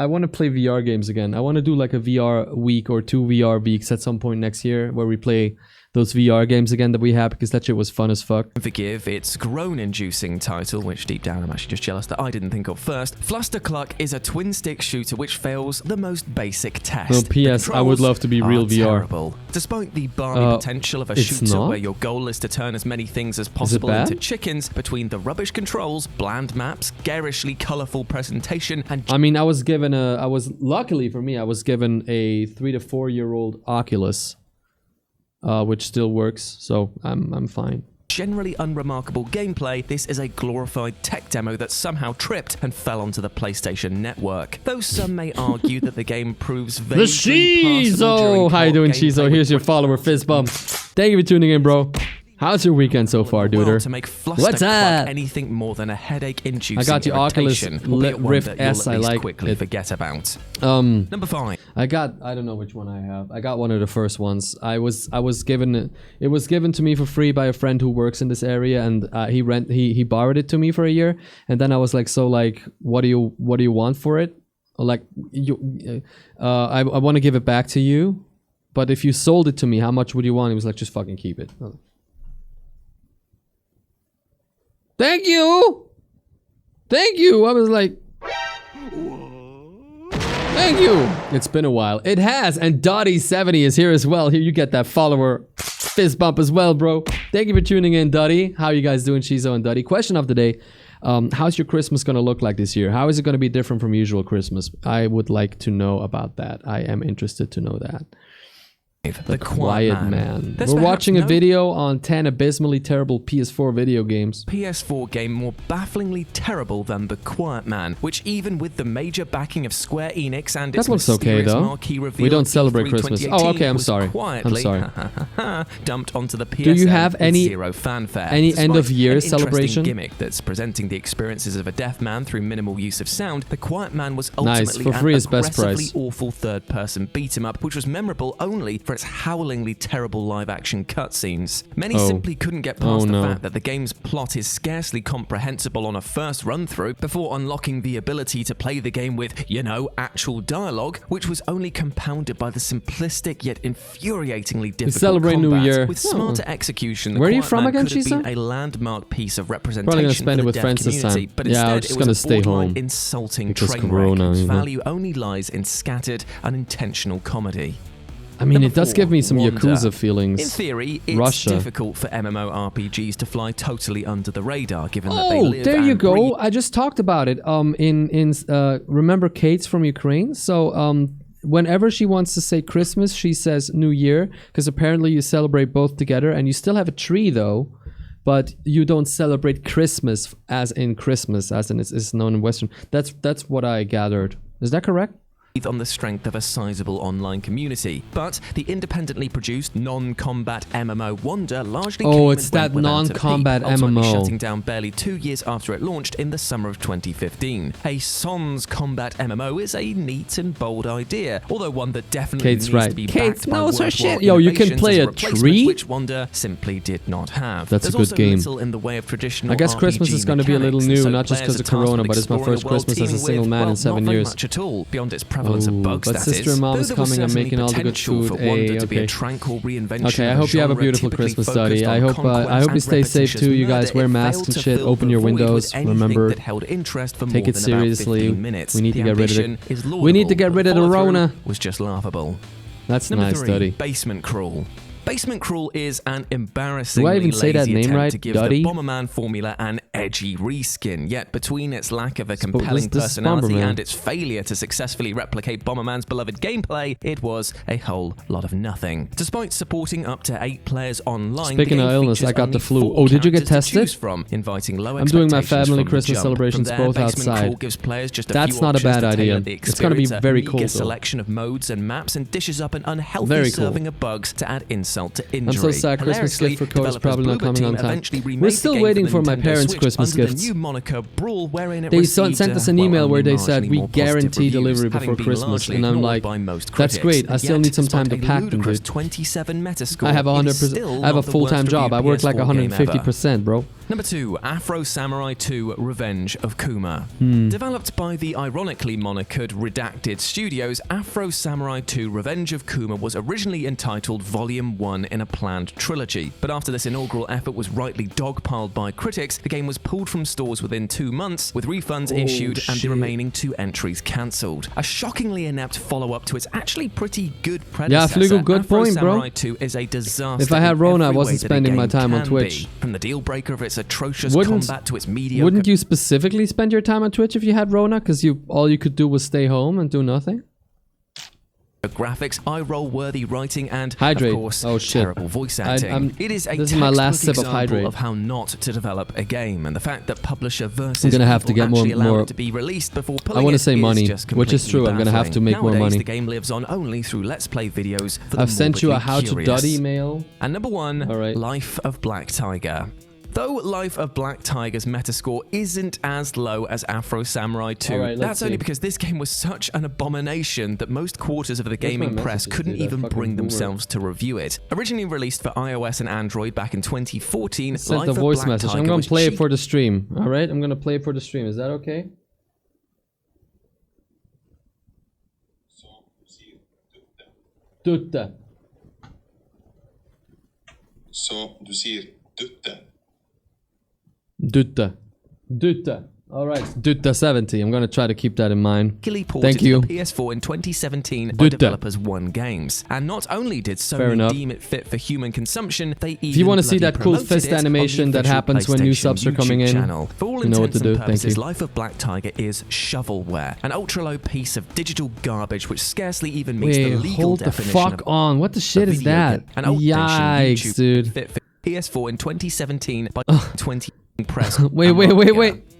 want to play VR games again. I want to do like a VR week or 2 VR weeks at some point next year where we play those VR games again that we had, because that shit was fun as fuck. forgive its groan-inducing title, which deep down I'm actually just jealous that I didn't think of first. Flustercluck is a twin-stick shooter which fails the most basic test. Well, P.S. I would love to be real VR. Terrible. Despite the balmy potential of a it's shooter not? where your goal is to turn as many things as possible bad? into chickens, between the rubbish controls, bland maps, garishly colourful presentation, and I mean, luckily for me, I was given a 3 to 4 year old Oculus, which still works, so I'm fine. generally unremarkable gameplay, this is a glorified tech demo that somehow tripped and fell onto the PlayStation Network. Though some may argue that the game proves vaguely The passable during Shizo! How you doing, gameplay Shizo? with Here's your follower, fist bump. Thank you for tuning in, bro. How's your weekend so far, well, duder? to make What's up? anything more than a headache-inducing I got the Oculus irritation, albeit one Rift that you'll S. at I least like quickly it. forget about. Number 5. I don't know which one I have. I got one of the first ones. I was given it was given to me for free by a friend who works in this area, and he borrowed it to me for a year, and then I was like, so like, what do you want for it? Like, I want to give it back to you, but if you sold it to me, how much would you want? He was like, just fucking keep it. Thank you. I was like, thank you. It's been a while. It has, and Dottie70 is here as well. Here, you get that follower fist bump as well, bro. Thank you for tuning in, Dottie. How you guys doing, Shizo and Dottie? Question of the day. How's your Christmas gonna look like this year? How is it gonna be different from usual Christmas? I would like to know about that. I am interested to know that. The Quiet Man. There's We're watching a no video on 10 abysmally terrible PS4 video games. PS4 game more bafflingly terrible than The Quiet Man, which even with the major backing of Square Enix and its That looks okay, mysterious though. marquee reveal We don't at celebrate E3 Christmas. 2018 Oh, okay, I'm was sorry. Quietly, dumped onto the PSN Do you have with any- zero fanfare. any Despite end of year an interesting celebration? gimmick that's presenting the experiences of a deaf man through minimal use of sound, The Quiet Man was Nice, ultimately for free an is best aggressively price. awful third-person beat-em-up, which was memorable only for its howlingly terrible live-action cutscenes. Many Oh. simply couldn't get past the no. fact that the game's plot is scarcely comprehensible on a first run-through before unlocking the ability to play the game with, actual dialogue, which was only compounded by the simplistic yet infuriatingly difficult celebrate New combat. Year. With Oh. smarter execution, The Where are you Quiet from Man again, could have been Shiza? a landmark piece of representation Probably gonna spend for it the with deaf friends this community, time. but Yeah, I instead was just it gonna was a stay borderline home insulting because train Corona, wreck whose you know. value only lies in scattered, unintentional comedy. I mean, Number it does 4, give me some Wonder. Yakuza feelings. In theory, it's Russia. difficult for MMORPGs to fly totally under the radar, given that they Oh, live there you and go. breathe I just talked about it. Remember Kate's from Ukraine? So whenever she wants to say Christmas, she says New Year, because apparently you celebrate both together, and you still have a tree though, but you don't celebrate Christmas as in it's known in Western. That's what I gathered. Is that correct? on the strength of a sizable online community. But the independently produced non-combat MMO Wonder largely came it's and went that without a peep, non-combat ultimately MMO. shutting down barely 2 years after it launched in the summer of 2015. A Sans combat MMO is a neat and bold idea, although one that definitely Kate's needs right. to be Kate backed by knows her worthwhile shit. Yo, you can innovations play as a replacement, tree? which Wonder simply did not have. That's a There's good also game. little in the way of traditional I guess Christmas RPG is going to be a little mechanics, new, so not just players because of are tasked Corona, with but it's my exploring first a world Christmas as a teeming single with, man in well, 7 not very years. much at all, beyond its prevalence of bugs, but that sister is. and mom Though is there was coming and certainly making all the good potential food. for Wonder Hey, to be a okay. tranquil reinvention Okay, I of a hope you have a genre beautiful typically Christmas, focused Daddy. on I hope conquest you and stay safe repetitious too. You murder, guys wear it masks failed and to shit. fill Open the your void with windows. anything Remember, that held interest for take more it than about seriously. 15 minutes. We need to The get rid of ambition it. is We need to laudable, get rid but of the follow-through Rona. was just laughable. That's Number nice, 3, Duddy. Basement Crawl. Basement Crawl is an embarrassingly Do I even say that lazy name attempt right? to give Duddy? the Bomberman formula an edgy reskin. Yet between its lack of a this compelling is personality Bomberman. and its failure to successfully replicate Bomberman's beloved gameplay, it was a whole lot of nothing. Despite supporting up to 8 players online, Speaking the game of illness, features I got only the flu. 4 Oh, did you get characters to tested? choose from, inviting low I'm doing my expectations family from the Christmas jump. celebrations From there, both Basement outside. Crawl gives players just a That's few not a options bad to tailor idea. the It's gonna be experience, a very meager cool, though. selection of modes and maps, and dishes up an unhealthy Very cool. serving of bugs to add insult to injury. I'm so sad Christmas gift for code is probably not coming on time. We're still waiting for my parents' Christmas gifts. The new moniker Brawl, wherein it They received, sent us an well, email where only they said marginally we more positive guarantee reviews, delivery having before been Christmas, largely and I'm ignored like, by most that's critics. great. I And still yet, need some time to despite a pack them, ludicrous dude. 27 Metascore, I have it is 100%. still I have a not the full-time worst job. I work like PS4 game ever. 150%, bro. Number 2, Afro Samurai 2 Revenge of Kuma. Developed by the ironically monikered Redacted Studios, Afro Samurai 2 Revenge of Kuma was originally entitled Volume 1 in a planned trilogy. But after this inaugural effort was rightly dogpiled by critics, the game was pulled from stores within 2 months, with refunds issued and the remaining 2 entries cancelled. A shockingly inept follow-up to its actually pretty good predecessor. Flugel, good Afro point, bro. Samurai 2 is a disaster. If I had in Rona, I every wasn't way that a spending my game time on can Twitch. be. From the deal breaker of its atrocious Wouldn't- combat to its mediocre Wouldn't you specifically spend your time on Twitch if you had Rona? Because all you could do was stay home and do nothing? graphics, eye-roll worthy writing, and Hydrate. of course, Oh, shit. terrible voice acting. It is a this is my last textbook sip of example Hydrate. of how not to develop a game, and the fact that publisher versus I'm gonna have to people get more- actually allow more- it to be released before I pulling wanna it say is money, just which is completely true. I'm gonna have to make more Nowadays, money. the game lives on only through Let's Play videos for the I've sent you a morbidly how to curious. dud email. And number 1, All right. Life of Black Tiger. Though Life of Black Tiger's metascore isn't as low as Afro Samurai 2, All right, let's that's only see. because this game was such an abomination that most quarters of the Where's my gaming press messages, couldn't dude? That even fucking bring boomer. themselves to review it. Originally released for iOS and Android back in 2014, Sent Life a of voice Black message. Tiger I'm gonna was play it cheap- for the stream. All right, I'm gonna play it for the stream. Is that okay? Dutta. Så du sier dutte. Dutta. Dutta. All right, Dutta 70. I'm gonna try to keep that in mind. Particularly ported Thank you. to the PS4 in 2017 by Dutta. developers One Games. And not only did Fair Sony enough. deem it fit for human consumption, they even If you want to see bloody that cool promoted fist it on the animation that official happens when new PlayStation subs are coming YouTube in, channel. For all you know what intents to do. and Thank purposes, you. Life of Black Tiger is shovelware, an ultra-low piece of digital garbage which scarcely even meets the Wait, legal hold the definition fuck of on. What the shit a is video that? game. An old edition Yikes, YouTube dude. fit for PS4 in 2017 by 20 press. Wait.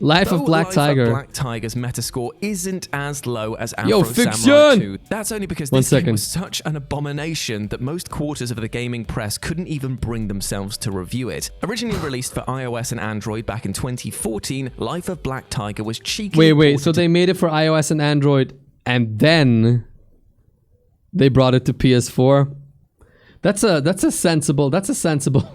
Life of Though Black Life Tiger. Of Black Tiger's metascore isn't as low as Yo, Afro Samurai fiction! 2. That's only because One this game second. was such an abomination that most quarters of the gaming press couldn't even bring themselves to review it. Originally released for iOS and Android back in 2014, Life of Black Tiger was cheekily Wait. ported So they made it for iOS and Android, and then they brought it to PS4. That's a sensible.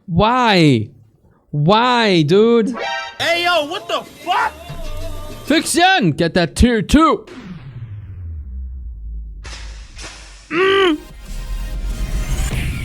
Why? Why, dude? Hey, yo, what the fuck? Fiction! Get that tier 2!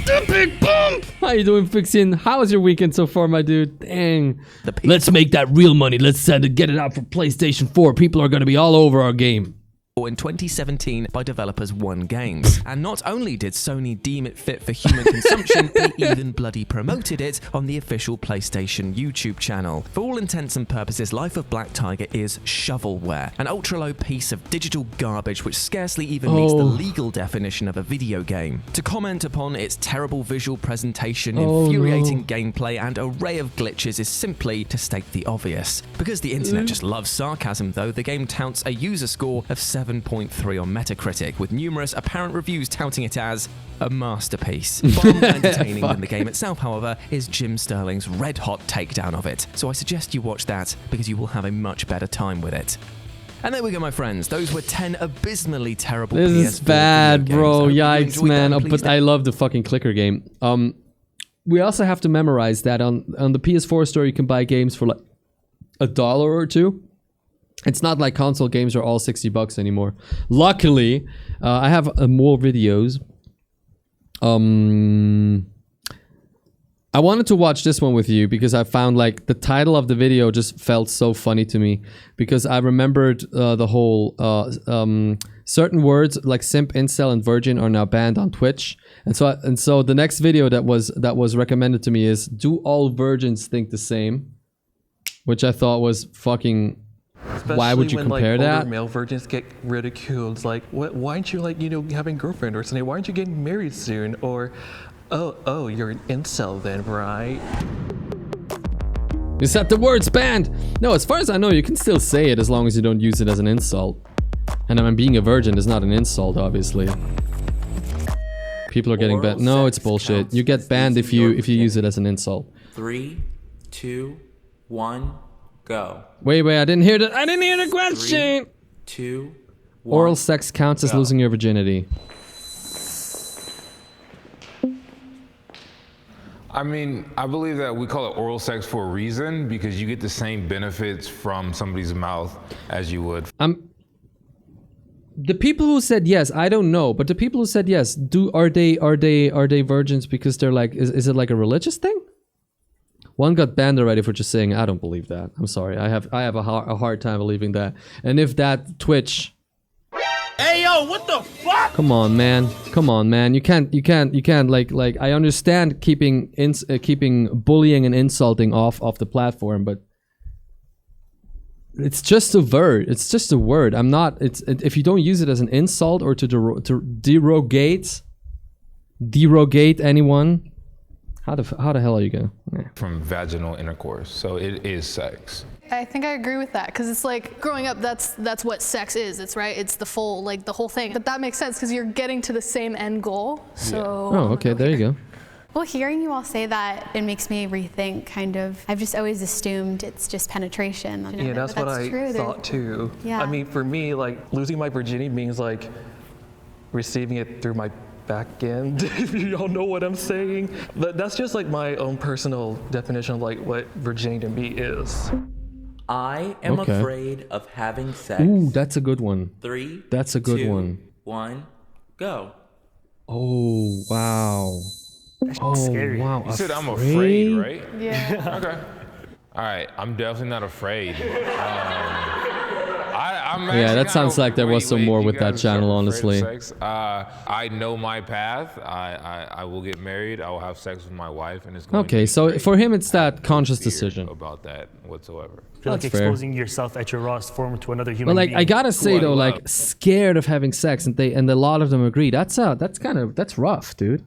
The big bump! How you doing, Fiction? How was your weekend so far, my dude? Dang. Let's make that real money. Let's send it, get it out for PlayStation 4. People are gonna be all over our game. in 2017 by developers One Games. And not only did Sony deem it fit for human consumption, they even bloody promoted it on the official PlayStation YouTube channel. For all intents and purposes, Life of Black Tiger is shovelware, an ultra-low piece of digital garbage which scarcely even meets the legal definition of a video game. To comment upon its terrible visual presentation, infuriating gameplay, and array of glitches is simply to state the obvious. Because the internet just loves sarcasm though, the game touts a user score of 7.3 on Metacritic, with numerous apparent reviews touting it as a masterpiece. Far more entertaining than the game itself, however, is Jim Sterling's red-hot takedown of it. So I suggest you watch that, because you will have a much better time with it. And there we go, my friends. Those were 10 abysmally terrible This PS4 is bad, video bro. games. I hope you Yikes, enjoyed man. them. Oh, Please but I love the fucking clicker game. We also have to memorize that on the PS4 store you can buy games for like $1 or $2. It's not like console games are all $60 anymore. Luckily, I have more videos. I wanted to watch this one with you because I found like the title of the video just felt so funny to me because I remembered the whole certain words like simp, incel, and virgin are now banned on Twitch, and so the next video that was recommended to me is do all virgins think the same, which I thought was fucking. Especially why would you when, compare like, that? older male virgins get ridiculed. It's like, why aren't you like having a girlfriend or something? Why aren't you getting married soon? Or oh, you're an incel then, right? You said the word's banned. No, as far as I know, you can still say it as long as you don't use it as an insult. And I mean, being a virgin is not an insult, obviously. People are getting banned. No, it's bullshit. You get banned if you use it as an insult. 3, 2, 1, go. Wait, I didn't hear the question. 3, 2, 1. Oral sex counts as losing your virginity. I mean, I believe that we call it oral sex for a reason because you get the same benefits from somebody's mouth as you would. The people who said yes, I don't know, but the people who said yes, are they virgins because they're like, is it like a religious thing? One got banned already for just saying, I don't believe that. I'm sorry, I have a hard time believing that. And if that Twitch. Hey yo, what the fuck? Come on, man. You can't like I understand keeping bullying and insulting off the platform, but it's just a word. It's just a word. If you don't use it as an insult or to derogate anyone, how the hell are you gonna? From vaginal intercourse, so it is sex. I think I agree with that because it's like growing up, that's what sex is. It's right. It's the full, like the whole thing. But that makes sense because you're getting to the same end goal. So. Yeah. Oh, okay. There you go. Well, hearing you all say that, it makes me rethink kind of. I've just always assumed it's just penetration. Yeah, that's what I thought too. Yeah. I mean, for me, like losing my virginity means like receiving it through my back end, if you all know what I'm saying. But that's just like my own personal definition of like what virginity to me is. I am afraid of having sex. Ooh, that's a good one. 3, that's a good 2, one. 1, go. Oh, wow. Scary. Wow. You said I'm afraid, right? Yeah. Okay. All right, I'm definitely not afraid. I'm yeah, that sounds like there was some more with that channel, honestly. I know my path. I will get married. I will have sex with my wife, and it's going okay. So for him, it's that conscious decision about that whatsoever. I feel like exposing yourself at your rawest form to another human but like being. I gotta say though, like scared of having sex, and a lot of them agree. That's rough, dude.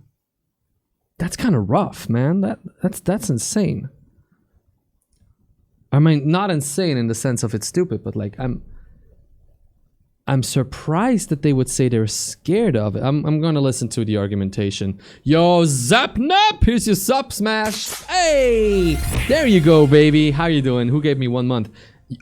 That's kind of rough, man. That's insane. I mean, not insane in the sense of it's stupid, but like I'm surprised that they would say they're scared of it. I'm gonna listen to the argumentation. Yo, Zapnup, here's your sub smash. Hey, there you go, baby. How you doing? Who gave me 1 month?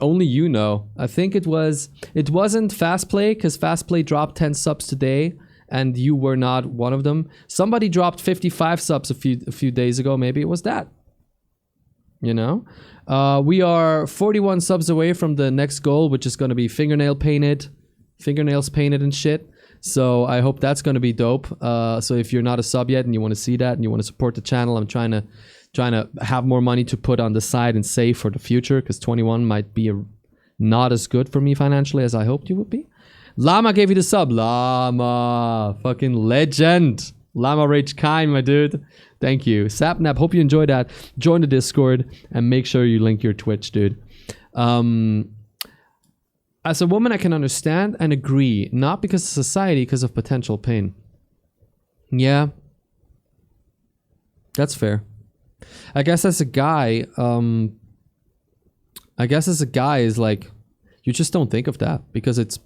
Only you know. I think it wasn't Fast Play because Fast Play dropped 10 subs today, and you were not one of them. Somebody dropped 55 subs a few days ago. Maybe it was that. You know, we are 41 subs away from the next goal, which is gonna be fingernails painted and shit. So I hope that's gonna be dope. So if you're not a sub yet and you want to see that and you want to support the channel, I'm trying to have more money to put on the side and save for the future because 21 might be not as good for me financially as I hoped you would be. Llama gave you the sub. Llama, fucking legend. Llama Rage Kind, my dude. Thank you. Sapnap, hope you enjoyed that. Join the Discord and make sure you link your Twitch, dude. As a woman, I can understand and agree, not because of society, because of potential pain. Yeah. That's fair. I guess as a guy is like, you just don't think of that because it's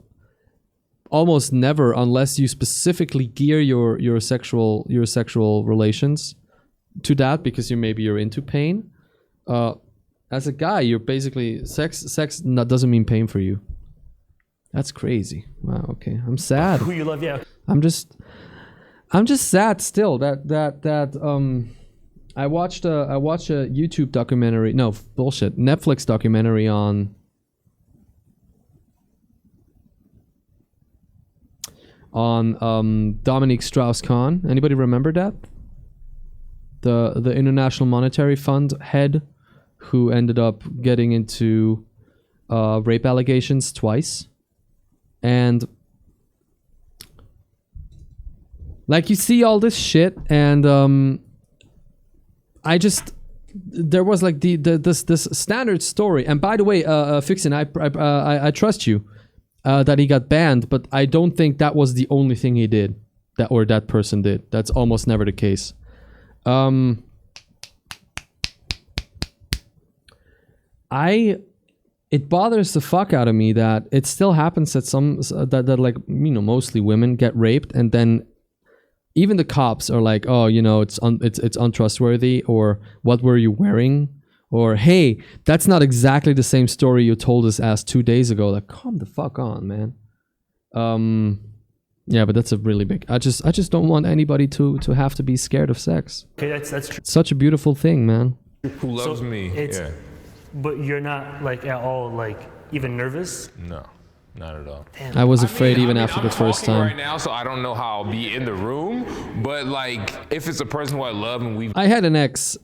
almost never, unless you specifically gear your sexual relations to that because you're into pain. As a guy, you're basically sex doesn't mean pain for you. That's crazy. Wow. Okay, I'm sad. Who you love, yeah. I'm just sad still that I watched a YouTube documentary. No, bullshit. Netflix documentary on Dominique Strauss-Kahn. Anybody remember that? the International Monetary Fund head who ended up getting into rape allegations twice. And like, you see all this shit, and there was like this standard story. And by the way, Fixin, I trust you that he got banned, but I don't think that was the only thing he did, that person did. That's almost never the case. It bothers the fuck out of me that it still happens that that like, you know, mostly women get raped, and then even the cops are like, oh, you know, it's untrustworthy, or what were you wearing, or hey, that's not exactly the same story you told us as 2 days ago. Like, calm the fuck on, man. Yeah, but that's a really big. I just don't want anybody to have to be scared of sex. Okay, that's true. It's such a beautiful thing, man. Who loves me? Yeah. But you're not like at all like even nervous? No, not at all. I was afraid even after the first time. Right now, so I don't know how I'll be in the room. But like, if it's a person who I love and we. I had an ex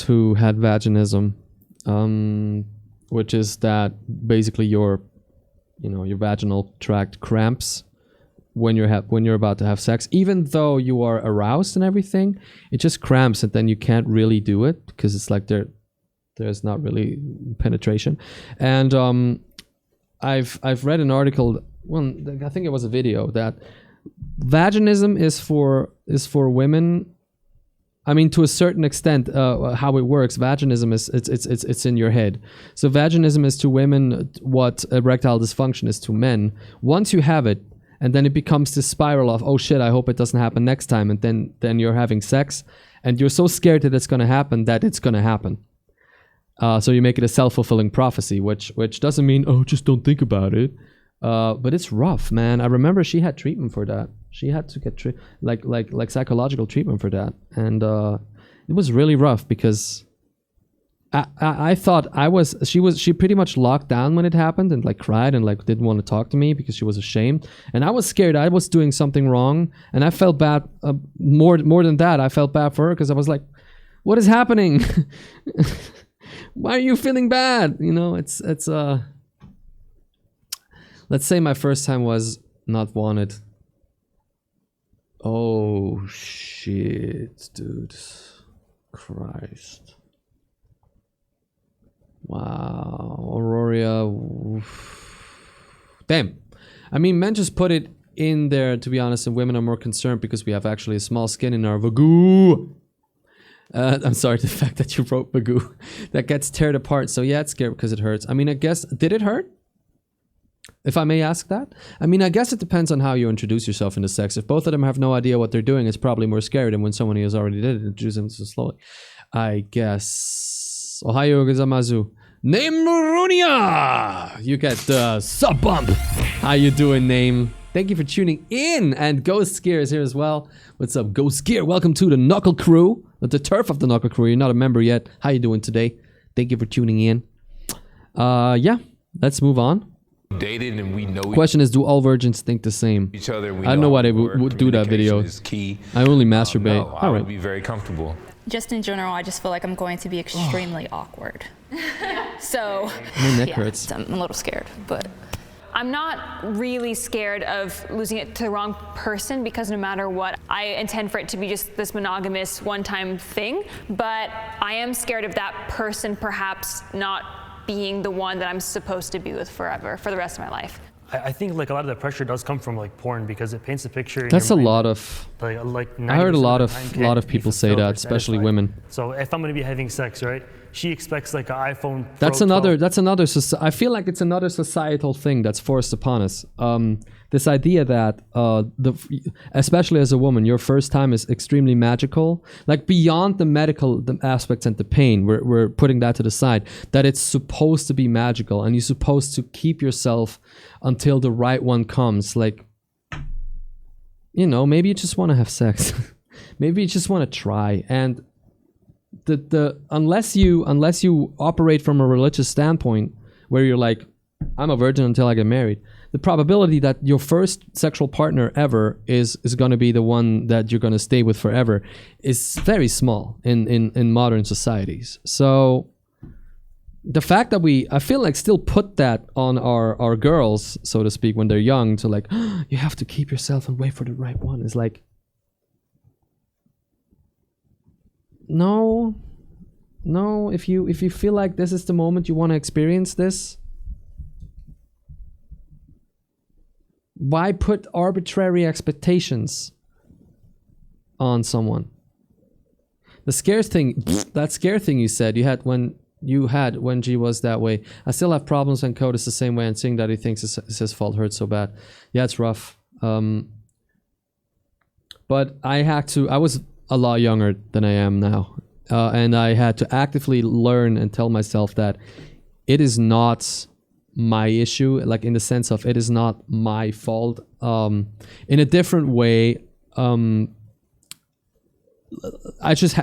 who had vaginism, which is that basically your vaginal tract cramps when you're about to have sex, even though you are aroused and everything, it just cramps, and then you can't really do it because it's like there's not really penetration. And I've read an article, well, I think it was a video, that vaginism is for women. I mean, to a certain extent, how it works, vaginism is it's in your head. So vaginism is to women what erectile dysfunction is to men. Once you have it, and then it becomes this spiral of, oh shit, I hope it doesn't happen next time, and then you're having sex, and you're so scared that it's gonna happen that it's gonna happen. So you make it a self-fulfilling prophecy, which doesn't mean, oh, just don't think about it. But it's rough, man. I remember she had treatment for that. She had to get like psychological treatment for that, and it was really rough because I thought she pretty much locked down when it happened and like cried and like didn't want to talk to me because she was ashamed, and I was scared I was doing something wrong, and I felt bad. More than that, I felt bad for her because I was like, what is happening? Why are you feeling bad? You know, it's let's say my first time was not wanted. Oh shit, dude. Christ. Wow. Aurora. Damn. I mean, men just put it in there, to be honest, and women are more concerned because we have actually a small skin in our vagoo. I'm sorry, the fact that you wrote vagoo. That gets teared apart. So yeah, it's scary because it hurts. I mean, I guess, did it hurt? If I may ask that? I mean, I guess it depends on how you introduce yourself into sex. If both of them have no idea what they're doing, it's probably more scary than when someone who has already did it introduces them so slowly. I guess. Ohayo gozaimasu. Nemurunia! You get the sub bump. How you doing, Name? Thank you for tuning in. And Ghost Gear is here as well. What's up, Ghost Gear? Welcome to the Knuckle Crew. The turf of the Knuckle Crew. You're not a member yet. How you doing today? Thank you for tuning in. Yeah, let's move on. Dated and we know question is, do all virgins think the same? each other. We I don't know why they would do that video. Is key. I only masturbate. No, I would be very comfortable. Just in general, I just feel like I'm going to be extremely awkward. So, my neck hurts. I'm a little scared, but I'm not really scared of losing it to the wrong person because no matter what, I intend for it to be just this monogamous one-time thing. But I am scared of that person perhaps not being the one that I'm supposed to be with forever, for the rest of my life. I think like a lot of the pressure does come from like porn because it paints a picture. That's a lot of. Like I heard a lot of people say that, especially women. So if I'm gonna be having sex, right? She expects like an iPhone. That's another. I feel like it's another societal thing that's forced upon us. This idea that especially as a woman, your first time is extremely magical. Like beyond the medical aspects and the pain, we're putting that to the side. That it's supposed to be magical, and you're supposed to keep yourself until the right one comes. Like, you know, maybe you just want to have sex. Maybe you just want to try. And unless you operate from a religious standpoint where you're like, I'm a virgin until I get married. The probability that your first sexual partner ever is going to be the one that you're going to stay with forever is very small in modern societies. So the fact that I feel like still put that on our girls, so to speak, when they're young, to like, oh, you have to keep yourself and wait for the right one, is like, no, if you feel like this is the moment you want to experience this, why put arbitrary expectations on someone? The scare thing, that scare thing you said you had when G was that way. I still have problems when Code is the same way, and seeing that he thinks it's his fault hurts so bad. Yeah, it's rough. But I was a lot younger than I am now. And I had to actively learn and tell myself that it is not my issue, like in the sense of it is not my fault. In a different way,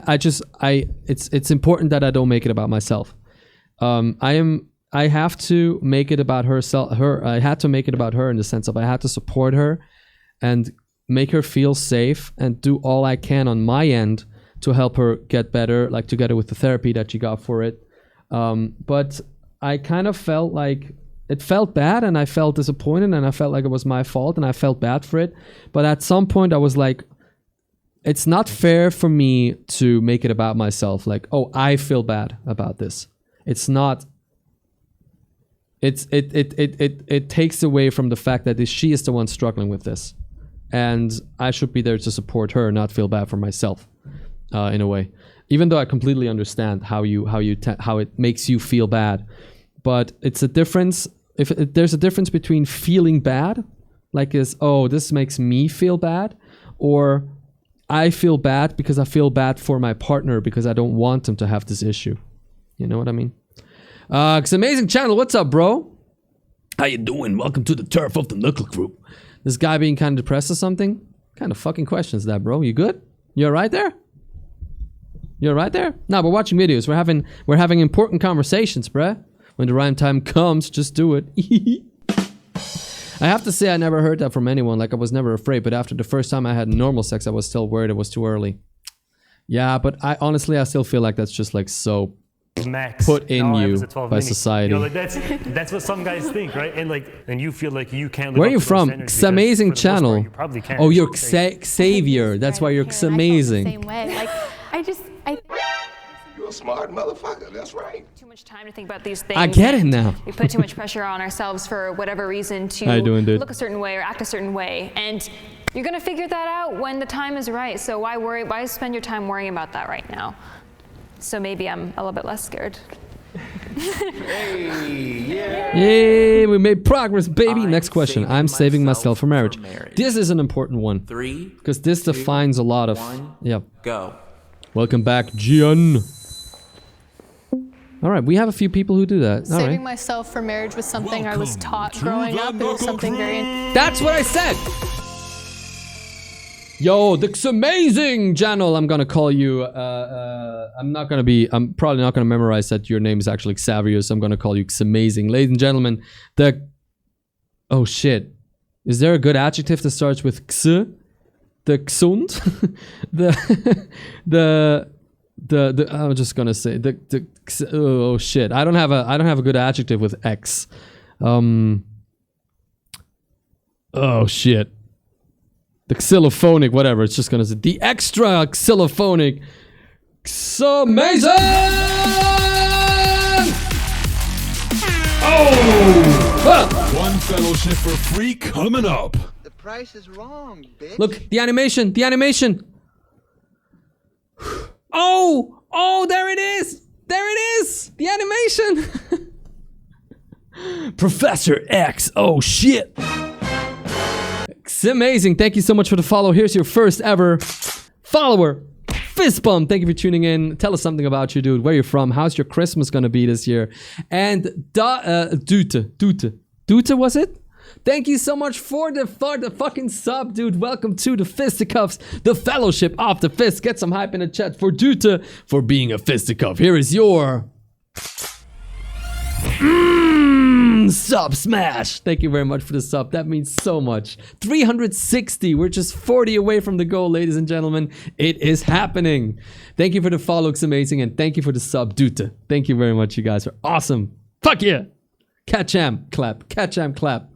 it's important that I don't make it about myself. I have to make it about her. I had to make it about her in the sense of I had to support her and make her feel safe and do all I can on my end to help her get better, like together with the therapy that she got for it. But I kind of felt like it felt bad, and I felt disappointed, and I felt like it was my fault, and I felt bad for it. But at some point I was like, it's not fair for me to make it about myself. Like, oh, I feel bad about this. It's not. It takes away from the fact that she is the one struggling with this, and I should be there to support her, not feel bad for myself, in a way. Even though I completely understand how it makes you feel bad, but it's a difference. If there's a difference between feeling bad, like this makes me feel bad, or I feel bad because I feel bad for my partner because I don't want him to have this issue. You know what I mean? It's amazing channel. What's up, bro? How you doing? Welcome to the turf of the Knuckle Group. This guy being kind of depressed or something? What kind of fucking questions that, bro? You good? You alright there? You alright there? No, we're watching videos. We're having important conversations, bruh. When the right time comes, just do it. I have to say I never heard that from anyone. Like, I was never afraid, but after the first time I had normal sex, I was still worried it was too early. Yeah, but I still feel like that's just like so put in you by society. You know, like that's what some guys think, right? And you feel like you can't live Where are you from? It's amazing channel. Oh, you're Xavier. That's why you're amazing. Same way. Like, You're a smart motherfucker. That's right. Too much time to think about these things. I get it now. We put too much pressure on ourselves for whatever reason to look a certain way or act a certain way, and you're gonna figure that out when the time is right. So why worry? Why spend your time worrying about that right now? So maybe I'm a little bit less scared. Yay, we made progress, baby. Next question. I'm saving myself for marriage. This is an important one. Because this defines a lot of... Yeah. Go. Welcome back, Gian. All right, we have a few people who do that. All Saving right. myself for marriage was something I was taught growing up. It was something very... That's what I said! Yo, that's amazing, Janel. I'm gonna call you, I'm probably not gonna memorize that your name is actually Xavier, so I'm gonna call you Xamazing. Ladies and gentlemen, oh shit. Is there a good adjective that starts with X? The Xund? I'm just gonna say, oh shit. I don't have a good adjective with X. Oh shit. The xylophonic, whatever. It's just gonna say the extra xylophonic. Amazing! Oh! One fellowship for free coming up. The price is wrong, bitch. Look, the animation. Oh, there it is. The animation. Professor X. Oh shit. It's amazing. Thank you so much for the follow. Here's your first ever follower. Fist bump. Thank you for tuning in. Tell us something about you, dude. Where you're from. How's your Christmas gonna be this year? And Dute was it? Thank you so much for the fucking sub, dude. Welcome to the Fisticuffs, the Fellowship of the Fist. Get some hype in the chat for Dute for being a fisticuff. Here is your 1 sub smash. Thank you very much for the sub. That means so much. 360. We're just 40 away from the goal, ladies and gentlemen. It is happening. Thank you for the follow. Looks amazing. And thank you for the sub, Dute. Thank you very much. You guys are awesome. Fuck yeah. Cat jam clap. Cat jam clap.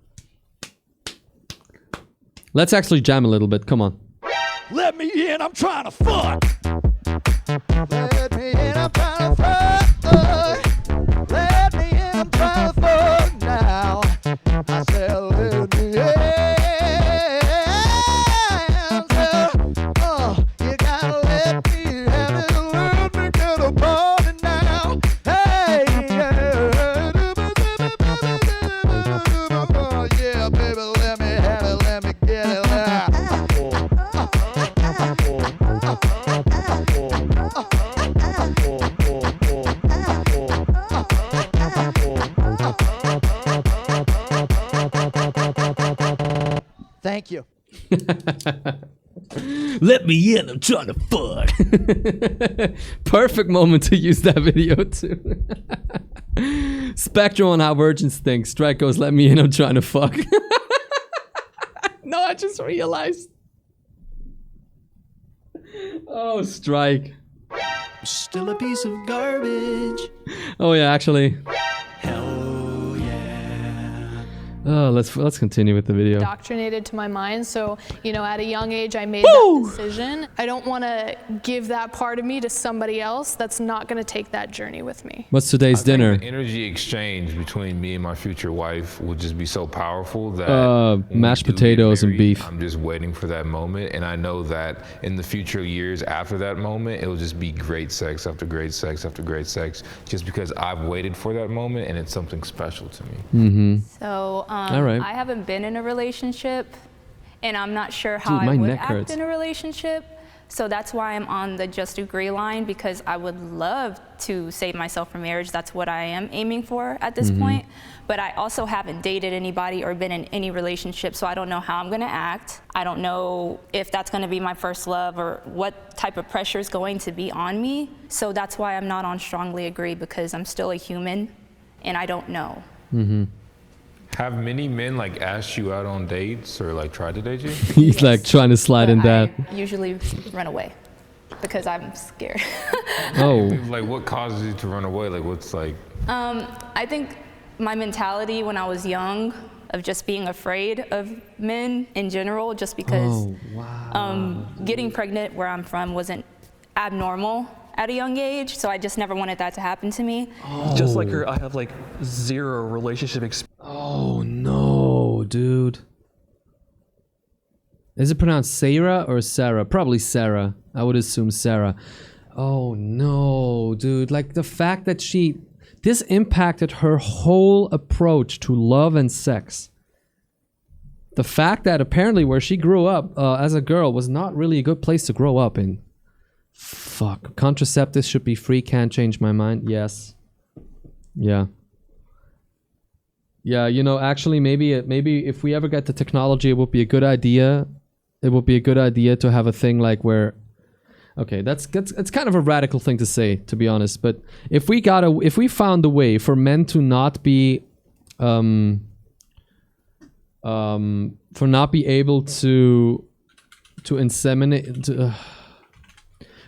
Let's actually jam a little bit. Come on. Let me in, I'm trying to fuck. Let me in, I'm trying to fuck. Let me in, I'm trying to fuck now. I said, let me in. So, you gotta let me in and let me get a party now. Hey, yeah, baby, let me have it, let me get it now. Thank you. Let me in, I'm trying to fuck. Perfect moment to use that video too. Spectrum on how virgins think. Strike goes, let me in, I'm trying to fuck. No, I just realized. Oh, Strike. Still a piece of garbage. Oh yeah, actually. Hell yeah. Oh, let's continue with the video. Indoctrinated to my mind. So, you know, at a young age, I made that decision. I don't want to give that part of me to somebody else that's not going to take that journey with me. What's today's dinner? The energy exchange between me and my future wife will just be so powerful that mashed potatoes and beef. I'm just waiting for that moment, and I know that in the future years after that moment, it will just be great sex after great sex after great sex, just because I've waited for that moment, and it's something special to me. Mm-hmm. So All right. I haven't been in a relationship, and I'm not sure how Dude, my I would neck act hurts. in a relationship. So that's why I'm on the Just Agree line, because I would love to save myself from marriage. That's what I am aiming for at this point. But I also haven't dated anybody or been in any relationship, so I don't know how I'm gonna act. I don't know if that's gonna be my first love or what type of pressure is going to be on me. So that's why I'm not on Strongly Agree, because I'm still a human and I don't know. Mm-hmm. Have many men like asked you out on dates or like tried to date you? He's like trying to slide in that. I usually run away because I'm scared. Oh. Like what causes you to run away? Like what's like? I think my mentality when I was young of just being afraid of men in general, just because getting pregnant where I'm from wasn't abnormal at a young age, so I just never wanted that to happen to me. Just like her, I have like zero relationship experience. Oh no, dude. Is it pronounced Sarah or Sarah? Probably Sarah. I would assume Sarah. Oh no, dude. Like the fact that this impacted her whole approach to love and sex. The fact that apparently where she grew up as a girl was not really a good place to grow up in. Fuck. Contraceptives should be free. Can't change my mind. Yes. Yeah. Yeah, you know, actually, maybe if we ever get the technology, it would be a good idea. It would be a good idea to have a thing like where, okay, it's kind of a radical thing to say, to be honest. But if we found a way for men to not be, for not be able to inseminate,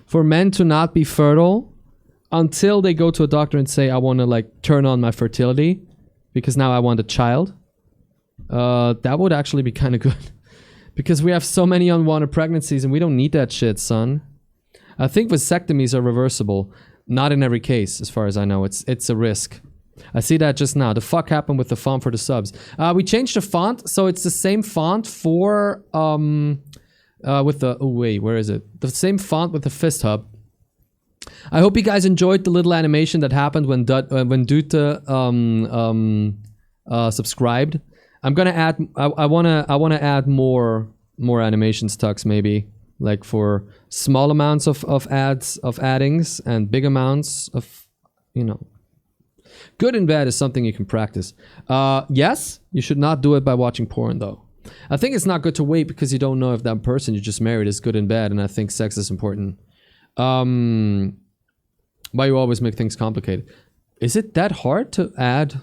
for men to not be fertile until they go to a doctor and say, I want to like turn on my fertility because now I want a child. That would actually be kind of good because we have so many unwanted pregnancies and we don't need that shit, son. I think vasectomies are reversible. Not in every case, as far as I know. It's a risk. I see that just now. The fuck happened with the font for the subs? We changed the font, so it's the same font for with the where is it? The same font with the fist hub. I hope you guys enjoyed the little animation that happened when Dute subscribed. I'm gonna add. I wanna add more animations, Tux, maybe like for small amounts of addings and big amounts of, you know. Good and bad is something you can practice. Yes, you should not do it by watching porn though. I think it's not good to wait because you don't know if that person you just married is good and bad, and I think sex is important. Why you always make things complicated? Is it that hard to add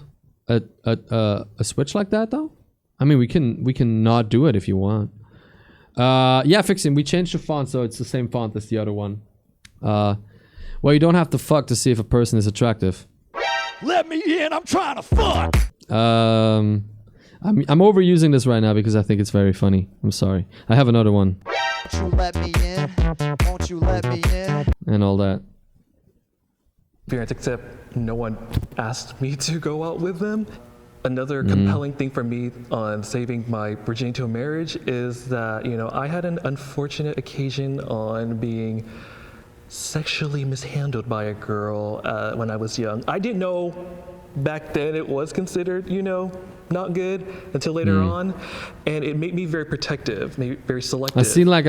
a switch like that though? I mean, we can not do it if you want. Yeah, fixing. We changed the font so it's the same font as the other one. Well, you don't have to fuck to see if a person is attractive. Let me in, I'm trying to fuck. I'm overusing this right now because I think it's very funny. I'm sorry. I have another one. Won't you let me in? Won't you let me in? And all that. Parents, except no one asked me to go out with them. Another compelling thing for me on saving my virginity to a marriage is that, you know, I had an unfortunate occasion on being sexually mishandled by a girl when I was young. I didn't know back then it was considered, you know, not good until later on, and it made me very protective, very selective. I've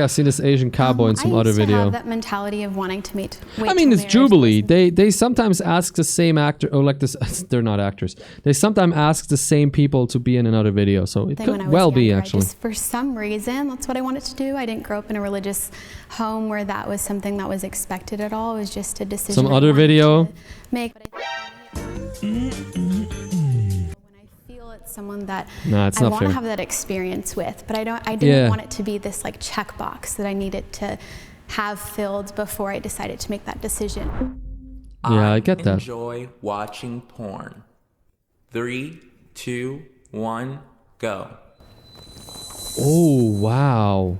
seen this Asian cowboy in some other video. I have that mentality of wanting to wait I mean, it's Jubilee. They sometimes ask the same actor, or like this. They're not actors. They sometimes ask the same people to be in another video, so it could well be actually. For some reason, that's what I wanted to do. I didn't grow up in a religious home where that was something that was expected at all. It was just a decision. Some other video. Make. Someone that I want to have that experience with, but I didn't want it to be this like checkbox that I needed to have filled before I decided to make that decision. Yeah, I get that. Enjoy watching porn. 3, 2, 1, go. Oh wow.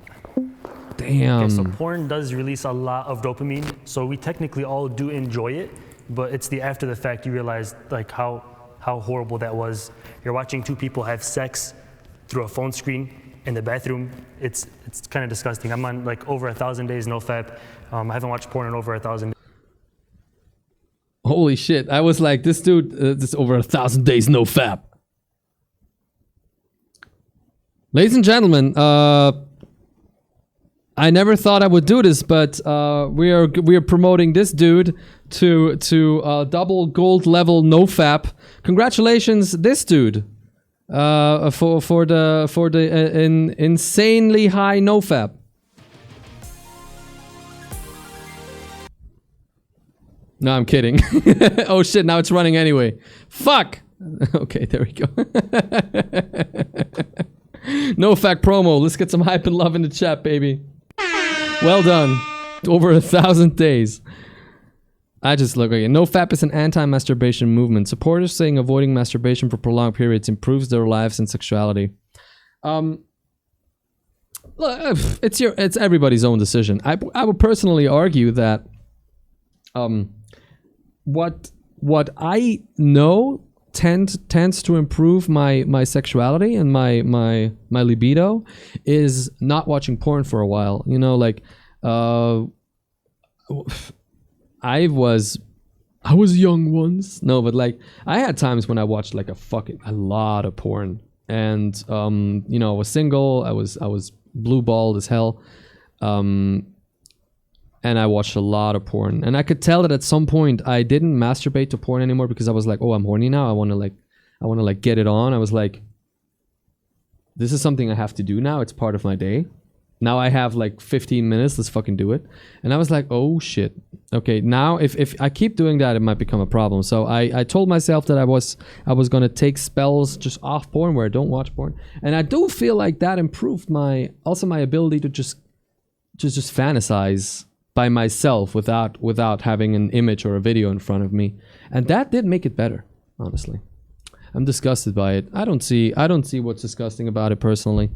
Damn. Okay, so porn does release a lot of dopamine, so we technically all do enjoy it, but it's the after the fact you realize like how horrible that was. You're watching two people have sex through a phone screen in the bathroom. It's kind of disgusting. I'm on like over 1,000 days NoFap. I haven't watched porn in over 1,000 days. Holy shit. I was like, this dude, this over 1,000 days NoFap. Ladies and gentlemen, I never thought I would do this, but we are promoting this dude to double gold level NoFap. Congratulations, this dude, for the insanely high NoFap. No, I'm kidding. Oh shit! Now it's running anyway. Fuck. Okay, there we go. NoFap promo. Let's get some hype and love in the chat, baby. Well done. Over 1,000 days. I just look again. NoFap is an anti-masturbation movement. Supporters saying avoiding masturbation for prolonged periods improves their lives and sexuality. Look, it's everybody's own decision. I would personally argue that what I know tends to improve my sexuality and my libido is not watching porn for a while. You know, like I was young once. No, but like I had times when I watched like a lot of porn, and you know, I was single. I was blue balled as hell, and I watched a lot of porn. And I could tell that at some point I didn't masturbate to porn anymore because I was like, oh, I'm horny now. I want to get it on. I was like, this is something I have to do now. It's part of my day. Now I have like 15 minutes, let's fucking do it. And I was like, oh shit. Okay, now if I keep doing that, it might become a problem. So I told myself that I was gonna take spells just off porn where I don't watch porn. And I do feel like that improved my ability to just fantasize by myself without having an image or a video in front of me. And that did make it better, honestly. I'm disgusted by it. I don't see what's disgusting about it personally.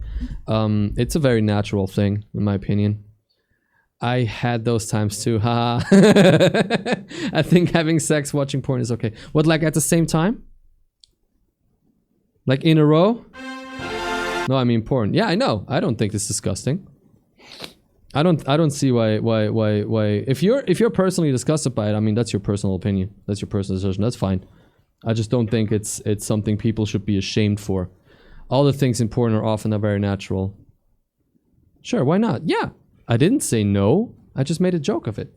It's a very natural thing, in my opinion. I had those times too. Haha. I think having sex watching porn is okay. What, like at the same time? Like in a row? No, I mean porn. Yeah, I know. I don't think it's disgusting. I don't see why if you're personally disgusted by it, I mean that's your personal opinion. That's your personal decision. That's fine. I just don't think it's something people should be ashamed for. All the things in porn are often very natural. Sure, why not? Yeah. I didn't say no. I just made a joke of it.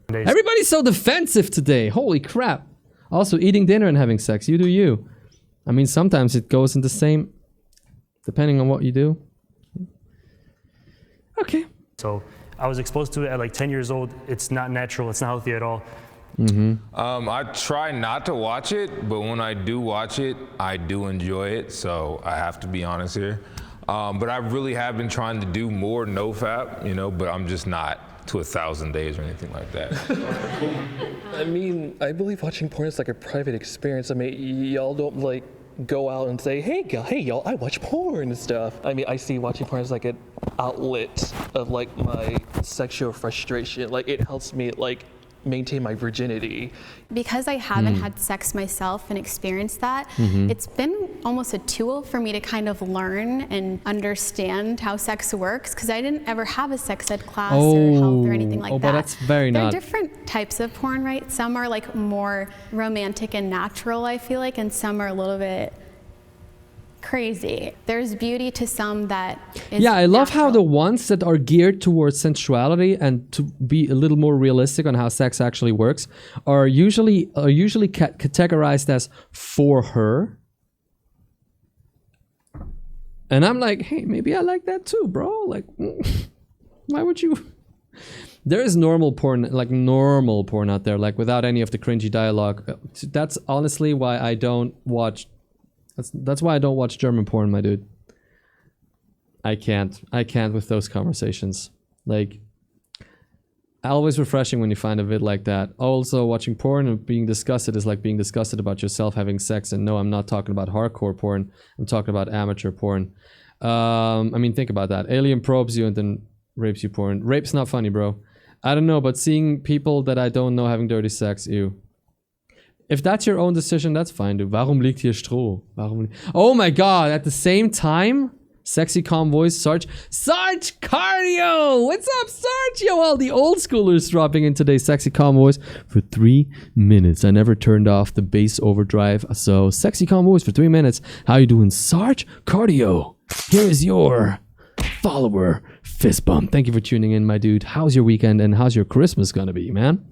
Everybody's so defensive today. Holy crap. Also, eating dinner and having sex. You do you. I mean, sometimes it goes in the same, depending on what you do. Okay. So I was exposed to it at like 10 years old. It's not natural. It's not healthy at all. I try not to watch it, but when I do watch it, I do enjoy it. So I have to be honest here. But I really have been trying to do more NoFap, you know, but I'm just not to 1,000 days or anything like that. I mean, I believe watching porn is like a private experience. I mean, y'all don't like go out and say, hey y'all, I watch porn and stuff. I mean, I see watching porn as like an outlet of like my sexual frustration. Like it helps me like maintain my virginity. Because I haven't had sex myself and experienced that, it's been almost a tool for me to kind of learn and understand how sex works, because I didn't ever have a sex ed class or health or anything like that. But that's very There are not. different types of porn, right? Some are like more romantic and natural, I feel like, and some are a little bit crazy. There's beauty to some that is Yeah, I love how the ones that are geared towards sensuality and to be a little more realistic on how sex actually works are usually categorized as for her. And I'm like, hey, maybe I like that too, bro. Like, why would you? There is normal porn out there, like without any of the cringy dialogue. That's honestly why I don't watch. That's why I don't watch German porn, my dude. I can't with those conversations. Like, always refreshing when you find a vid like that. Also, watching porn and being disgusted is like being disgusted about yourself having sex. And no, I'm not talking about hardcore porn. I'm talking about amateur porn. I mean, think about that. Alien probes you and then rapes you porn. Rape's not funny, bro. I don't know, but seeing people that I don't know having dirty sex, ew. If that's your own decision, that's fine, dude. Warum liegt hier Stroh? Oh my god, at the same time, sexy calm voice, Sarge Cardio! What's up, Sarge? Yo, all the old schoolers dropping in today's sexy calm voice for 3 minutes. I never turned off the bass overdrive, so sexy calm voice for 3 minutes. How you doing, Sarge Cardio? Here is your follower fist bump. Thank you for tuning in, my dude. How's your weekend and how's your Christmas gonna be, man?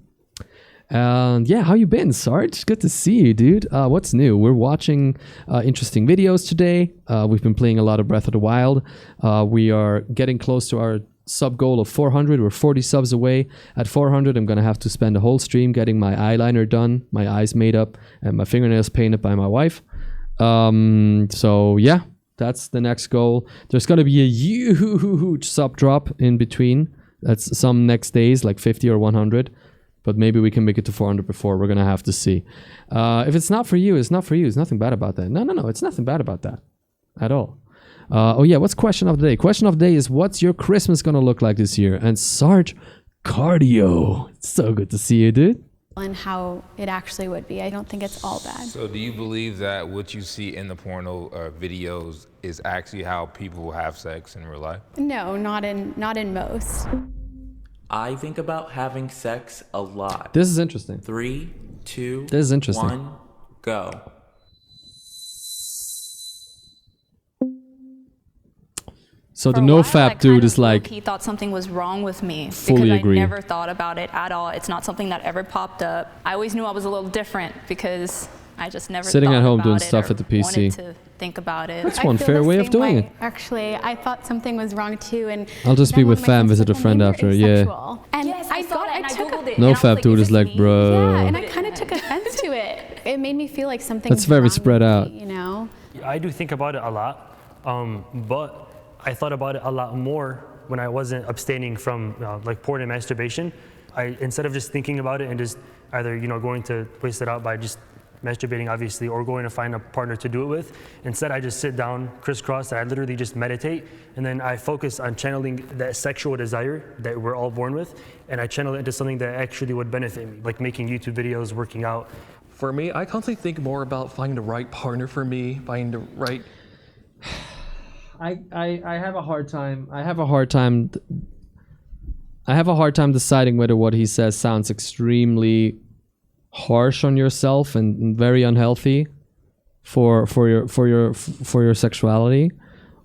Yeah, how you been, Sarge? Good to see you, dude. What's new? We're watching interesting videos today. We've been playing a lot of Breath of the Wild. We are getting close to our sub goal of 400. We're 40 subs away. At 400, I'm gonna have to spend a whole stream getting my eyeliner done, my eyes made up, and my fingernails painted by my wife. So yeah, that's the next goal. There's gonna be a huge sub drop in between. That's some next days, like 50 or 100. But maybe we can make it to 400 before. We're going to have to see. If it's not for you, it's not for you. There's nothing bad about that. No. It's nothing bad about that at all. Oh, yeah. What's question of the day? Question of the day is, what's your Christmas going to look like this year? And Sarge Cardio. It's so good to see you, dude. And how it actually would be. I don't think it's all bad. So do you believe that what you see in the porno videos is actually how people have sex in real life? No, not in most. I think about having sex a lot. This is interesting. 3, 2, this is interesting. 1, go. So the NoFap dude is like, he thought something was wrong with me fully because agree. I never thought about it at all. It's not something that ever popped up. I always knew I was a little different because I just never sitting thought at home about doing it stuff or at the PC. wanted to think about it. That's one fair way of doing it. Actually, I thought something was wrong too, and I'll just be with fam, visit a friend after. Yeah. And yes, I saw that and I googled it. NoFap dude is like, bro. Yeah, and I kind of took offense to it. It made me feel like something. That's very spread out. You know. I do think about it a lot, but I thought about it a lot more when I wasn't abstaining from like porn and masturbation. Instead of just thinking about it and just either going to waste it out by just masturbating, obviously, or going to find a partner to do it with. Instead, I just sit down, crisscross, and I literally just meditate, and then I focus on channeling that sexual desire that we're all born with, and I channel it into something that actually would benefit me, like making YouTube videos, working out. For me, I constantly think more about finding the right partner for me, finding the right. I have a hard time. I have a hard time deciding whether what he says sounds extremely harsh on yourself and very unhealthy for your sexuality,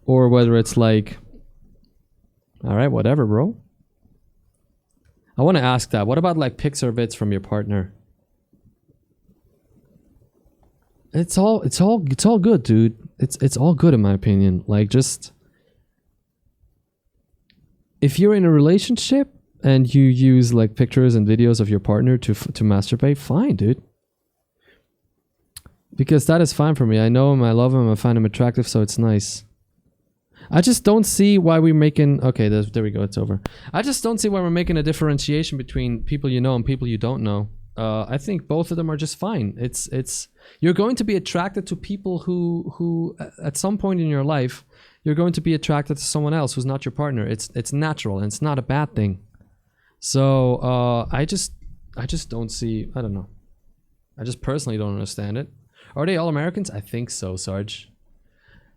or whether it's like, all right, whatever, bro. I want to ask that. What about like pics or bits from your partner? It's all good, dude. It's all good in my opinion. Like, just if you're in a relationship, and you use like pictures and videos of your partner to masturbate, fine, dude. Because that is fine for me. I know him, I love him, I find him attractive, so it's nice. I just don't see why we're making... Okay, there we go, it's over. I just don't see why we're making a differentiation between people you know and people you don't know. I think both of them are just fine. You're going to be attracted to people who at some point in your life, you're going to be attracted to someone else who's not your partner. It's natural and it's not a bad thing. So I just don't see... I don't know. I just personally don't understand it. Are they all Americans? I think so, Sarge.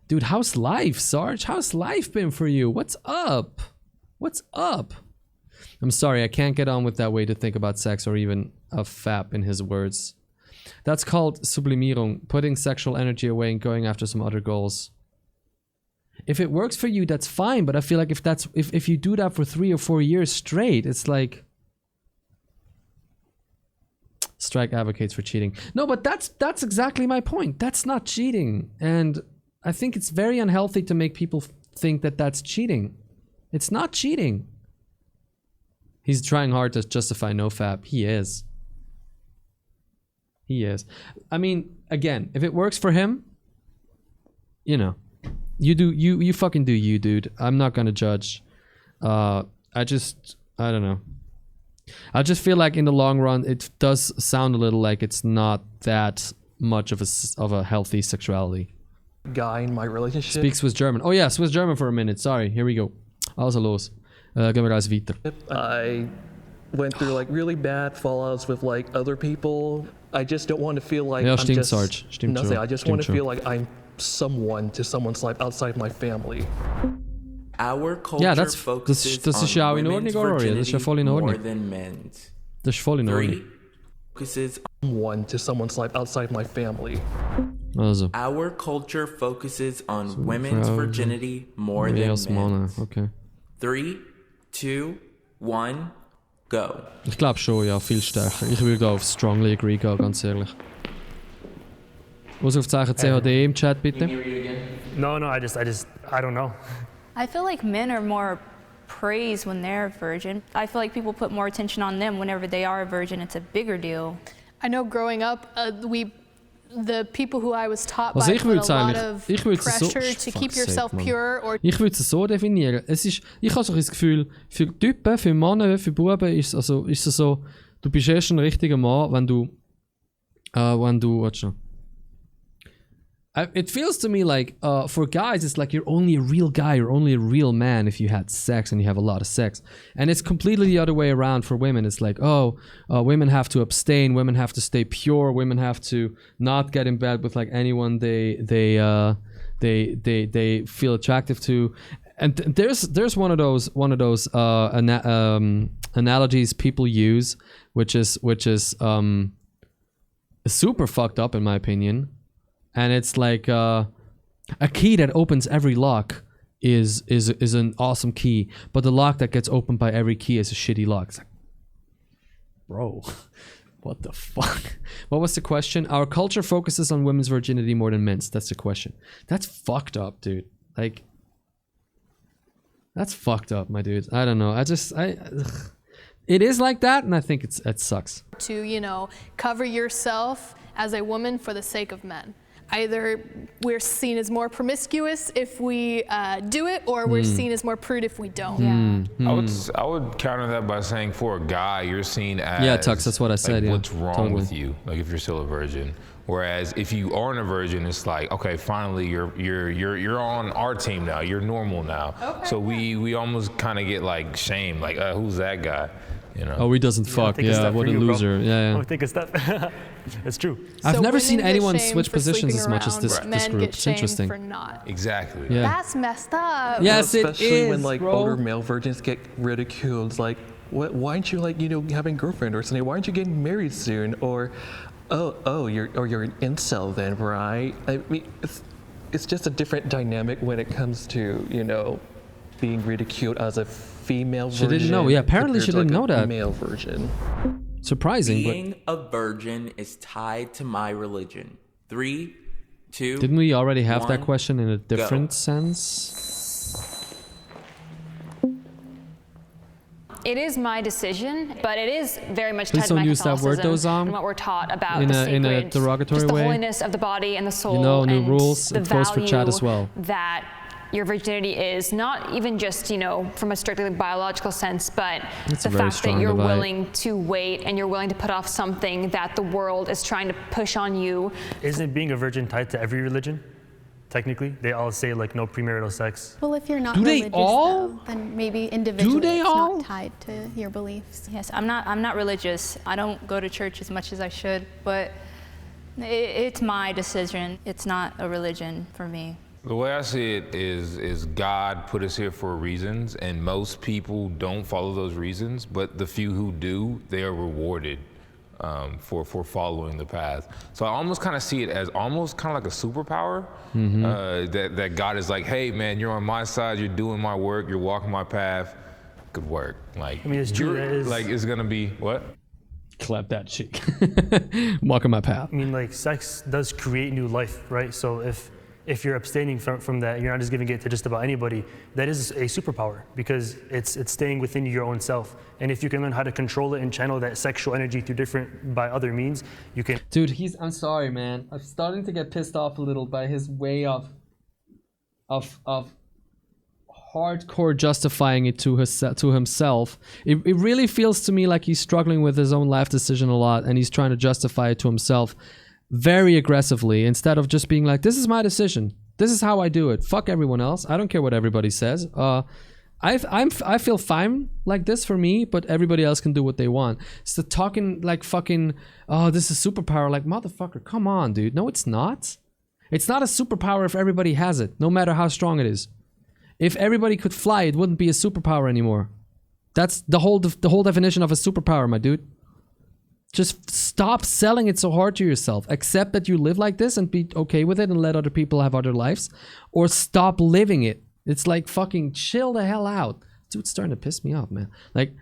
Dude, how's life, Sarge? How's life been for you? What's up? What's up? I'm sorry, I can't get on with that way to think about sex, or even a fap in his words. That's called sublimierung, putting sexual energy away and going after some other goals. If it works for you, that's fine, but I feel like if you do that for 3 or 4 years straight, it's like... Strike advocates for cheating. No, but that's exactly my point. That's not cheating. And I think it's very unhealthy to make people think that that's cheating. It's not cheating. He's trying hard to justify nofap. He is. He is. I mean, again, if it works for him, you know, you fucking do you, dude. I'm not gonna judge. I don't know. I just feel like in the long run, it does sound a little like it's not that much of a healthy sexuality. Guy in my relationship speaks Swiss German. Oh yeah, Swiss German for a minute. Sorry, here we go. Also los. Gehen wir als weiter. I went through like really bad fallouts with like other people. I just don't want to feel like ja, I'm stimmt, just Sarge. Stimmt nothing. schon. I just Stimmt want to schon. feel like I'm someone to someone's life outside my family. Our culture Ja, das ist ja auch in Ordnung, Aurora. Das ist ja voll in Ordnung. Das ist voll in Ordnung. Focuses on to someone's life outside my family. Also. Our culture focuses on women's virginity more than men's. Okay. 3, 2, 1, go. Ich glaube schon, ja, viel stärker. Ich würde auf strongly agree gehen, ganz ehrlich. Ausrufzeichen CHD im Chat, bitte. No, I don't know. I feel like men are more praised when they're a virgin. I feel like people put more attention on them whenever they are a virgin. It's a bigger deal. I know growing up, the people who I was taught Also by ich put würde a lot eigentlich, of pressure to keep yourself pure. Or ich würde es so definieren. Ich habe so das Gefühl, für Typen, für Männer, für Buben ist es so, du bist erst ein richtiger Mann, wenn du warte schon. It feels to me like for guys it's like you're only a real guy, you're only a real man if you had sex and you have a lot of sex. And it's completely the other way around for women. It's like, women have to abstain, women have to stay pure, women have to not get in bed with like anyone they feel attractive to. And there's one of those analogies people use, which is super fucked up in my opinion. And it's like a key that opens every lock is an awesome key, but the lock that gets opened by every key is a shitty lock. It's like, bro, what the fuck? What was the question? Our culture focuses on women's virginity more than men's. That's the question. That's fucked up, dude. Like, that's fucked up, my dude. I don't know. It is like that, and I think it sucks. To, cover yourself as a woman for the sake of men. Either we're seen as more promiscuous if we do it, or we're seen as more prude if we don't. I would counter that by saying for a guy, you're seen as Tux, that's what I said. What's wrong totally. with you? Like if you're still a virgin. Whereas if you aren't a virgin, it's like, okay, finally you're on our team now. You're normal now. Okay, so we almost kind of get like shamed, like who's that guy? Oh, he doesn't fuck. Yeah, what a loser. Bro. Yeah. I think it's that. It's true. I've never seen anyone switch positions as much as this group. It's interesting. Exactly. Yeah. That's messed up. Yes, especially when bro. older male virgins get ridiculed. It's like, why aren't you having a girlfriend or something? Why aren't you getting married soon? Or, you're an incel then, right? I mean, it's just a different dynamic when it comes to being ridiculed as a female virgin. She didn't know. Yeah, apparently she didn't know that. Male virgin. Surprising, Being a virgin is tied to my religion. 3, 2. Didn't we already have 1, that question in a different go. sense? It is my decision, but it is very much Please tied to don't my use that word, Catholicism Dozam. and what we're taught about In the a sacred, derogatory just the way. holiness of the body and the soul. You know, new and rules. the It goes for chat as well. That your virginity is not even just, you know, from a strictly biological sense, but It's the a very fact that strong you're divide. willing to wait and you're willing to put off something that the world is trying to push on you. Isn't being a virgin tied to every religion? Technically, they all say like no premarital sex. Well, if you're not Do they religious, all? though, then maybe individually they it's all? not tied to your beliefs. Yes, I'm not religious. I don't go to church as much as I should, but it's my decision. It's not a religion for me. The way I see it is God put us here for reasons, and most people don't follow those reasons, but the few who do, they are rewarded for following the path. So I almost kind of see it as almost kind of like a superpower, that God is like, hey man, you're on my side, you're doing my work, you're walking my path, good work. Like, I mean, it's true. Like it's gonna be, what? Clap that cheek. Walking my path. I mean, like sex does create new life, right? So if you're abstaining from that, you're not just giving it to just about anybody, that is a superpower because it's staying within your own self. And if you can learn how to control it and channel that sexual energy by other means, you can. Dude, I'm sorry, man. I'm starting to get pissed off a little by his way of hardcore justifying it to himself. It really feels to me like he's struggling with his own life decision a lot, and he's trying to justify it to himself very aggressively instead of just being like, this is my decision, this is how I do it, fuck everyone else, I don't care what everybody says. I feel fine like this for me, but everybody else can do what they want. So talking like fucking, oh, this is superpower, like motherfucker, come on, dude. No, it's not. It's not a superpower if everybody has it, no matter how strong it is. If everybody could fly, it wouldn't be a superpower anymore. That's the whole definition of a superpower, my dude. Just stop selling it so hard to yourself. Accept that you live like this and be okay with it and let other people have other lives. Or stop living it. It's like fucking chill the hell out. Dude, it's starting to piss me off, man. Like,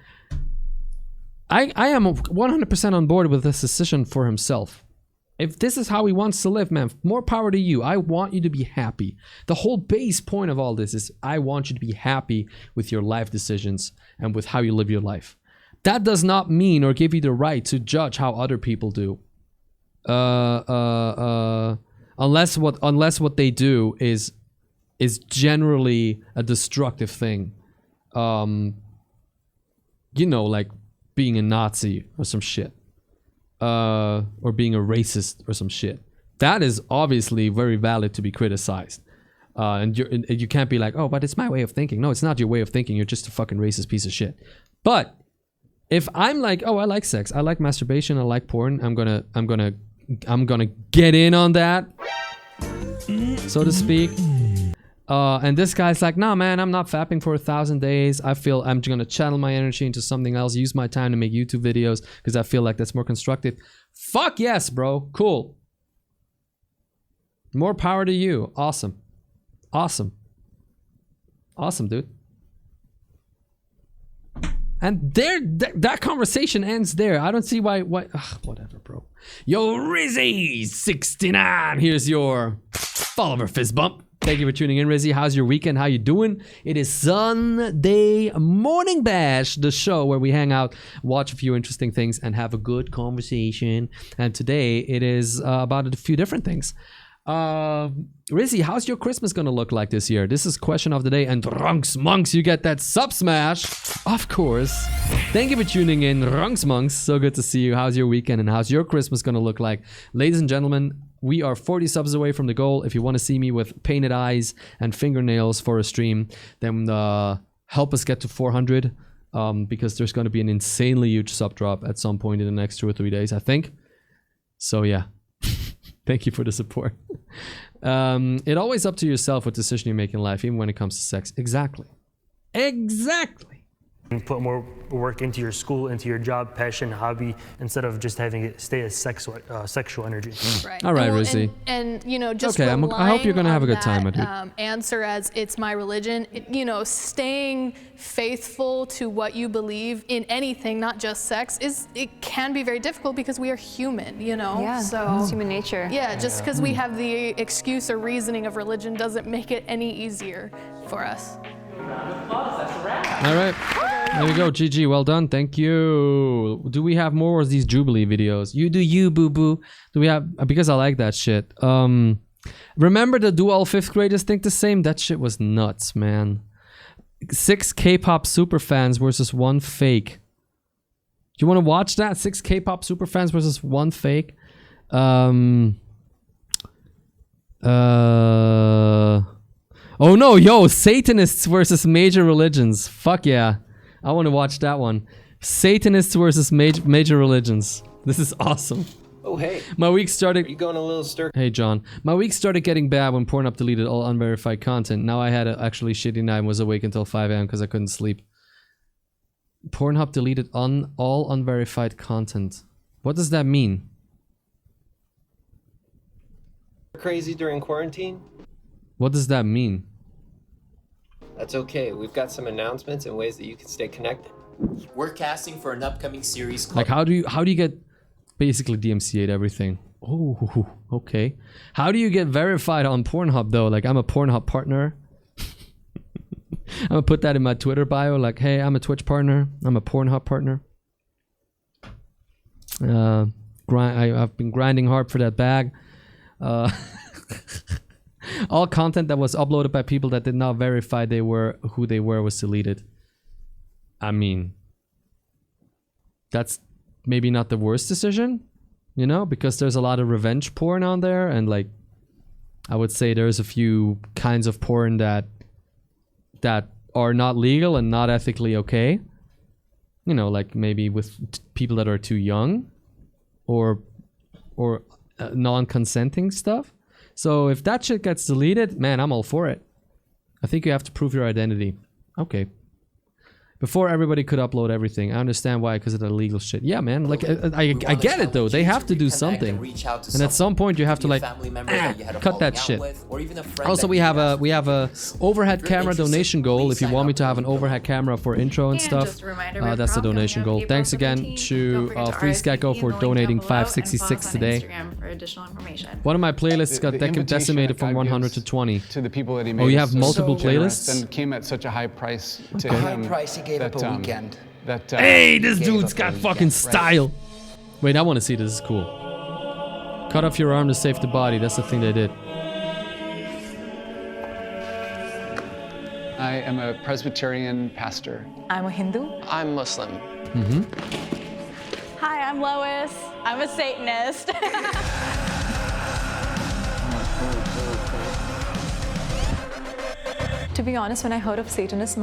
I am 100% on board with this decision for himself. If this is how he wants to live, man, more power to you. I want you to be happy. The whole base point of all this is I want you to be happy with your life decisions and with how you live your life. That does not mean or give you the right to judge how other people do. Unless what they do is generally a destructive thing. You know, like being a Nazi or some shit. Or being a racist or some shit. That is obviously very valid to be criticized. And you can't be like, oh, but it's my way of thinking. No, it's not your way of thinking. You're just a fucking racist piece of shit. But if I'm like, oh, I like sex, I like masturbation, I like porn, I'm gonna get in on that, so to speak. And this guy's like, nah, man, I'm not fapping for 1,000 days. I feel I'm gonna channel my energy into something else, use my time to make YouTube videos because I feel like that's more constructive. Fuck yes, bro. Cool. More power to you. Awesome. Awesome. Awesome, dude. And that conversation ends there. I don't see why. Whatever, bro. Yo, Rizzy69. Here's your follower fist bump. Thank you for tuning in, Rizzy. How's your weekend? How you doing? It is Sunday Morning Bash, the show where we hang out, watch a few interesting things, and have a good conversation. And today it is about a few different things. Rizzy, how's your Christmas gonna look like this year? This is question of the day, and Runks Monks, you get that sub smash, of course. Thank you for tuning in, Runks Monks. So good to see you. How's your weekend and how's your Christmas gonna look like? Ladies and gentlemen, we are 40 subs away from the goal. If you want to see me with painted eyes and fingernails for a stream, then help us get to 400, because there's going to be an insanely huge sub drop at some point in the next 2 or 3 days, I think. So yeah, thank you for the support. It always up to yourself what decision you make in life, even when it comes to sex. Exactly. And put more work into your school, into your job, passion, hobby, instead of just having it stay as sexual energy. Right. All right, Well, Rizzy. And you know, just Okay, I hope you're gonna have a good time, my dude. Answer as it's my religion. You know, staying faithful to what you believe in anything, not just sex, it can be very difficult because we are human. You know, Yeah, so it's human nature. Yeah, just because we have the excuse or reasoning of religion doesn't make it any easier for us. All right. There we go, GG, well done, thank you. Do we have more of these Jubilee videos? You do you, boo-boo. Do we have, because I like that shit. Remember the Do All 5th Graders Think the Same? That shit was nuts, man. 6 K-pop superfans versus 1 fake. Do you want to watch that? 6 K-pop superfans versus 1 fake? Oh no, yo, Satanists versus major religions. Fuck yeah. I want to watch that one. Satanists versus major religions. This is awesome. Oh, hey. My week started... Are you going a little stir? Hey, John. My week started getting bad when Pornhub deleted all unverified content. Now I had a actually shitty night and was awake until 5 a.m. because I couldn't sleep. Pornhub deleted all unverified content. What does that mean? Crazy during quarantine? What does that mean? That's okay. We've got some announcements and ways that you can stay connected. We're casting for an upcoming series called... Like, how do you get basically DMCA'd everything? Oh, okay. How do you get verified on Pornhub though? Like, I'm a Pornhub partner. I'm gonna put that in my Twitter bio. Like, hey, I'm a Twitch partner. I'm a Pornhub partner. I've been grinding hard for that bag. All content that was uploaded by people that did not verify who they were was deleted. I mean, that's maybe not the worst decision, you know, because there's a lot of revenge porn on there, and like, I would say there's a few kinds of porn that are not legal and not ethically okay. You know, like maybe with people that are too young, or non-consenting stuff. So if that shit gets deleted, man, I'm all for it. I think you have to prove your identity. Okay. Before everybody could upload everything. I understand why, because of the illegal shit. Yeah, man. Like, I get it though. They have to do something. And at some point you have to like cut that shit. Also, we have a overhead camera donation goal. If you want me to have an overhead camera for intro and stuff, that's the donation goal. Thanks again to FreeSkyGo for donating $5.66 today. One of my playlists got decimated from 100 to 20. To the people that he made. Oh, you have multiple playlists? And came at such a high price to Okay. him. High price he gave up a weekend. Hey, this dude's got fucking style. Wait, I want to see this. This is cool. Cut off your arm to save the body. That's the thing they did. I am a Presbyterian pastor. I'm a Hindu. I'm Muslim. Mm-hmm. Hi, I'm Lois. I'm a Satanist. To be honest, when I heard of Satanist,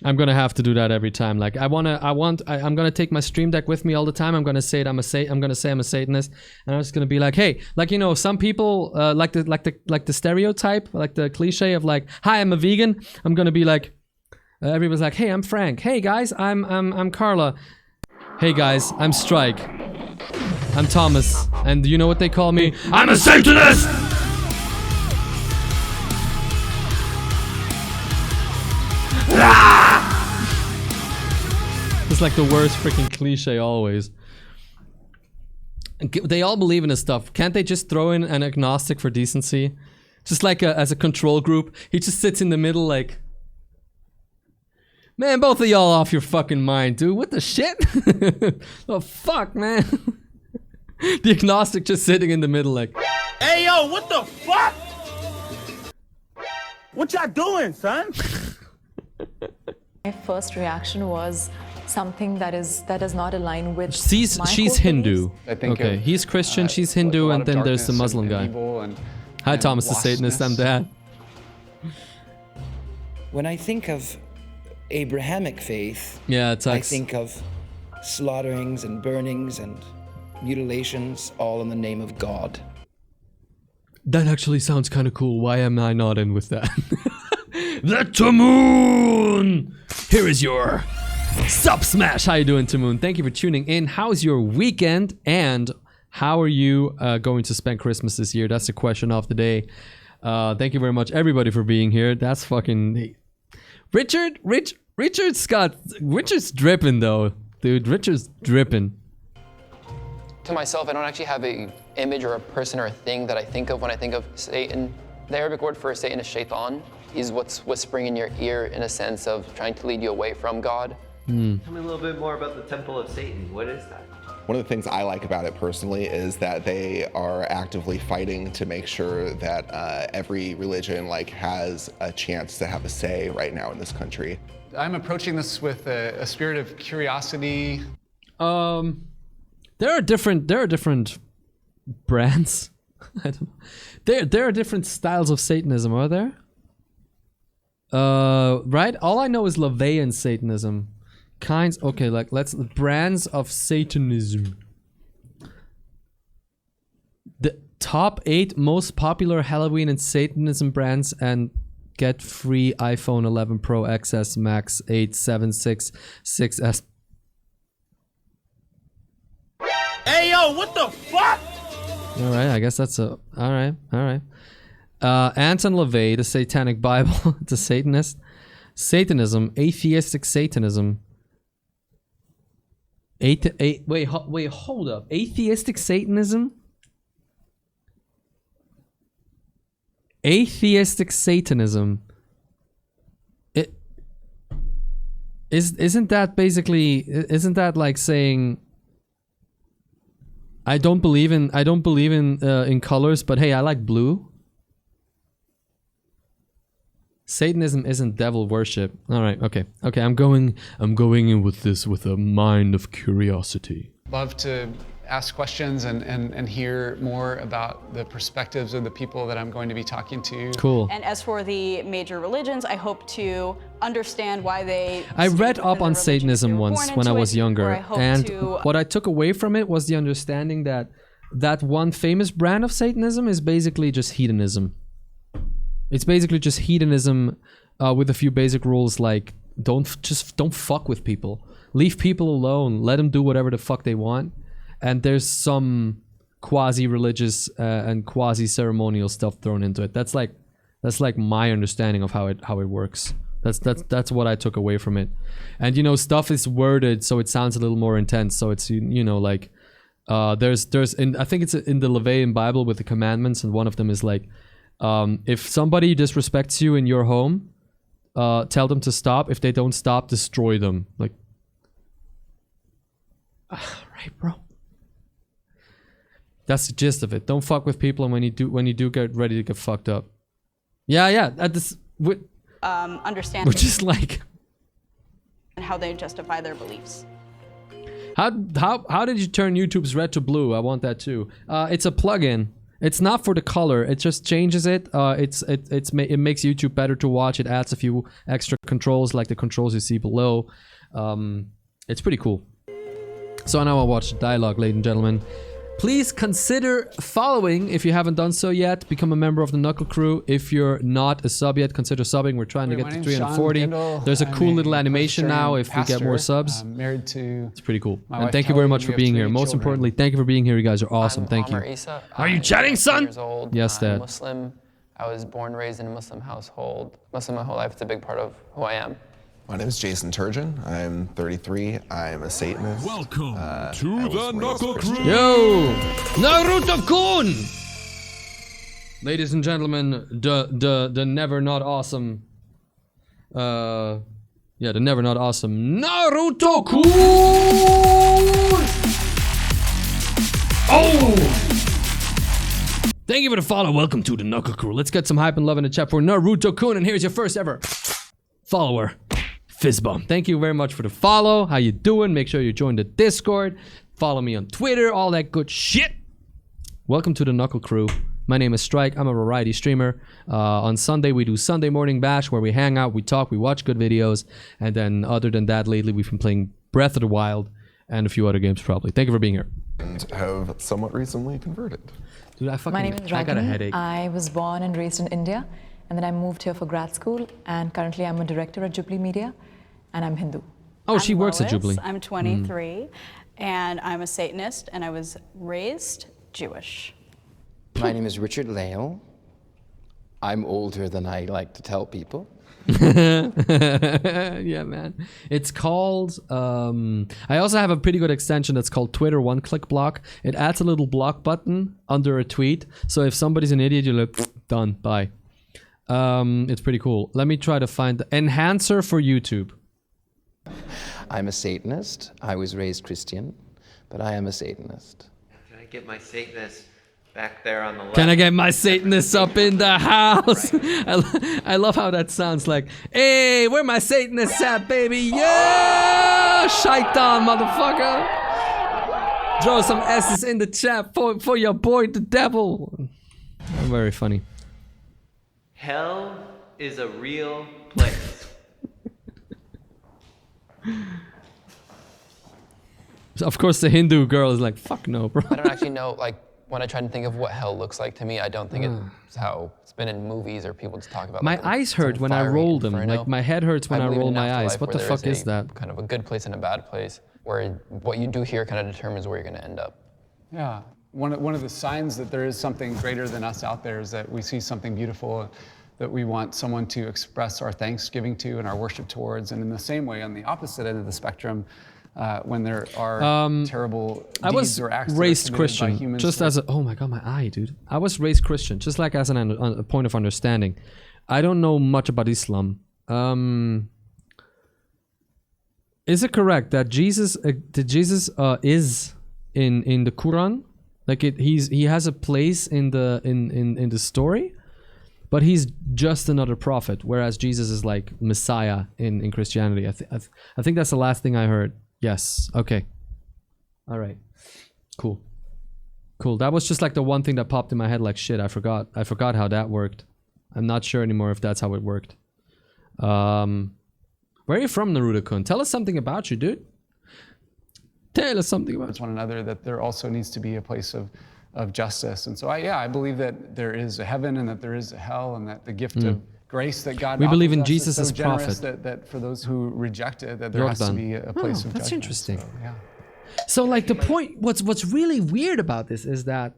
I'm gonna have to do that every time. Like, I'm gonna take my stream deck with me all the time. I'm gonna say I'm a Satanist, and I'm just gonna be like, hey, like, you know, some people like the stereotype, like the cliche of like, hi, I'm a vegan. I'm gonna be like, everybody's like, hey, I'm Frank. Hey guys, I'm Carla. Hey guys, I'm Strike. I'm Thomas, and you know what they call me? I'm a Satanist. It's like the worst freaking cliche always. They all believe in this stuff. Can't they just throw in an agnostic for decency? Just like as a control group. He just sits in the middle like... Man, both of y'all off your fucking mind, dude. What the shit? Oh, fuck, man. The agnostic just sitting in the middle like... Hey, yo, what the fuck? What y'all doing, son? my first reaction was something that does not align with she's Hindu. Okay, he's Christian, she's Hindu, and then there's the Muslim guy. Hi, Thomas the Satanist, I'm Dad. When I think of Abrahamic faith, I think of slaughterings and burnings and mutilations, all in the name of God. That actually sounds kind of cool. Why am I not in with that? The Tamoon! Here is your Sup Smash. How you doing, Tamoon? Thank you for tuning in. How's your weekend? And how are you going to spend Christmas this year? That's the question of the day. Thank you very much, everybody, for being here. That's fucking... Richard's dripping, though. Dude, Richard's dripping. To myself, I don't actually have a image or a person or a thing that I think of when I think of Satan. The Arabic word for Satan is shaitan. He's what's whispering in your ear in a sense of trying to lead you away from God. Tell me a little bit more about the Temple of Satan. What is that? One of the things I like about it personally is that they are actively fighting to make sure that every religion has a chance to have a say right now in this country. I'm approaching this with a spirit of curiosity. There are different brands. I don't know. There are different styles of Satanism, are there? Right? All I know is LaVeyan Satanism. Kinds, okay, brands of Satanism. The top 8 most popular Halloween and Satanism brands, and get free iPhone 11 Pro XS Max 8 7 6 6S. Hey yo, what the fuck? All right, I guess that's a all right. Anton LaVey, the Satanic Bible, the Satanist, Satanism, atheistic Satanism. Wait, hold up. Atheistic Satanism? Atheistic Satanism. Isn't that like saying I don't believe in colors, but hey, I like blue? Satanism isn't devil worship. All right, okay. I'm going in with this with a mind of curiosity. Love to ask questions and hear more about the perspectives of the people that I'm going to be talking to. Cool. And as for the major religions, I hope to understand why they... I read up on Satanism once when I was younger, and what I took away from it was the understanding that one famous brand of Satanism is basically just hedonism. It's basically just hedonism with a few basic rules like don't fuck with people. Leave people alone. Let them do whatever the fuck they want. And there's some quasi-religious and quasi-ceremonial stuff thrown into it. That's like my understanding of how it works. That's what I took away from it. And stuff is worded so it sounds a little more intense. So it's there's I think it's in the LaVeyan Bible with the commandments, and one of them is like, if somebody disrespects you in your home, tell them to stop. If they don't stop, destroy them. Like, right, bro. That's the gist of it. Don't fuck with people, and when you do get ready to get fucked up. Yeah. Understand. Which is like, and how they justify their beliefs. How did you turn YouTube's red to blue? I want that too. It's a plugin. It's not for the color. It just changes it. It makes YouTube better to watch. It adds a few extra controls, like the controls you see below. It's pretty cool. So now I'll watch the dialogue, ladies and gentlemen. Please consider following if you haven't done so yet. Become a member of the Knuckle Crew. If you're not a sub yet, consider subbing. We're trying to get to 340. There's a cool little animation now if we get more subs. I'm married to... It's pretty cool. And thank you very much for being here. Most importantly, thank you for being here. You guys are awesome. Thank you. Are you chatting, son? Years old. Yes, Dad. I'm Muslim. I was born and raised in a Muslim household. Muslim my whole life. It's a big part of who I am. My name is Jason Turgeon. I'm 33. I'm a Satanist. Welcome to the Knuckle Crew. Yo, Naruto-kun! Ladies and gentlemen, the never not awesome. The never not awesome Naruto-kun! Oh! Thank you for the follow. Welcome to the Knuckle Crew. Let's get some hype and love in the chat for Naruto-kun, and here's your first ever follower. Fizzbomb. Thank you very much for the follow. How you doing? Make sure you join the Discord. Follow me on Twitter. All that good shit. Welcome to the Knuckle Crew. My name is Strike. I'm a variety streamer. On Sunday, we do Sunday Morning Bash, where we hang out, we talk, we watch good videos. And then other than that, lately we've been playing Breath of the Wild and a few other games probably. Thank you for being here. And have somewhat recently converted. Dude, My name is I got a Ragini. headache. I was born and raised in India, and then I moved here for grad school, and currently I'm a director at Jubilee Media, and I'm Hindu. Oh, she works at Lois. Jubilee. I'm 23, and I'm a Satanist, and I was raised Jewish. My name is Richard Lale. I'm older than I like to tell people. Yeah, man. It's called, I also have a pretty good extension that's called Twitter One-Click Block. It adds a little block button under a tweet. So if somebody's an idiot, you're like, done, bye. It's pretty cool. Let me try to find the enhancer for YouTube. I'm a Satanist. I was raised Christian, but I am a Satanist. Can I get my Satanist back there on the left? Can I get my Satanists up in the house? I love how that sounds like, hey, where my Satanists at, baby? Yeah! Shaitan, motherfucker! Throw some S's in the chat for your boy, the devil. Very funny. Hell is a real place. Of course, the Hindu girl is like, fuck no, bro. I don't actually know, like, when I try to think of what hell looks like to me, I don't think it's how it's been in movies or people just talk about. My like, eyes hurt when I roll them. inferno. Like, my head hurts when I believe roll in an my eyes. afterlife What the where fuck there's is that? kind of a good place and a bad place, where what you do here kind of determines where you're going to end up. Yeah, one of the signs that there is something greater than us out there is that we see something beautiful that we want someone to express our thanksgiving to and our worship towards. And in the same way, on the opposite end of the spectrum, when there are terrible deeds or acts that are raised committed by Christian, humans. just as a, oh my god, my eye, dude. I was raised Christian, just like as a point of understanding. I don't know much about Islam. Is it correct that Jesus is in the Quran? Like he has a place in the story, but he's just another prophet, whereas Jesus is like Messiah in Christianity. I think that's the last thing I heard. Yes. Okay. All right. Cool. That was just like the one thing that popped in my head. Like shit, I forgot how that worked. I'm not sure anymore if that's how it worked. Where are you from, Naruto-kun? Tell us something about you, dude. Tell us something about one another, that there also needs to be a place of justice. And so I believe that there is a heaven and that there is a hell, and that the gift of grace that God we believe offers in us Jesus is so as generous prophet. That for those who reject it, that there has to be a place of that's judgment. interesting. So, yeah. So like the point, what's really weird about this is that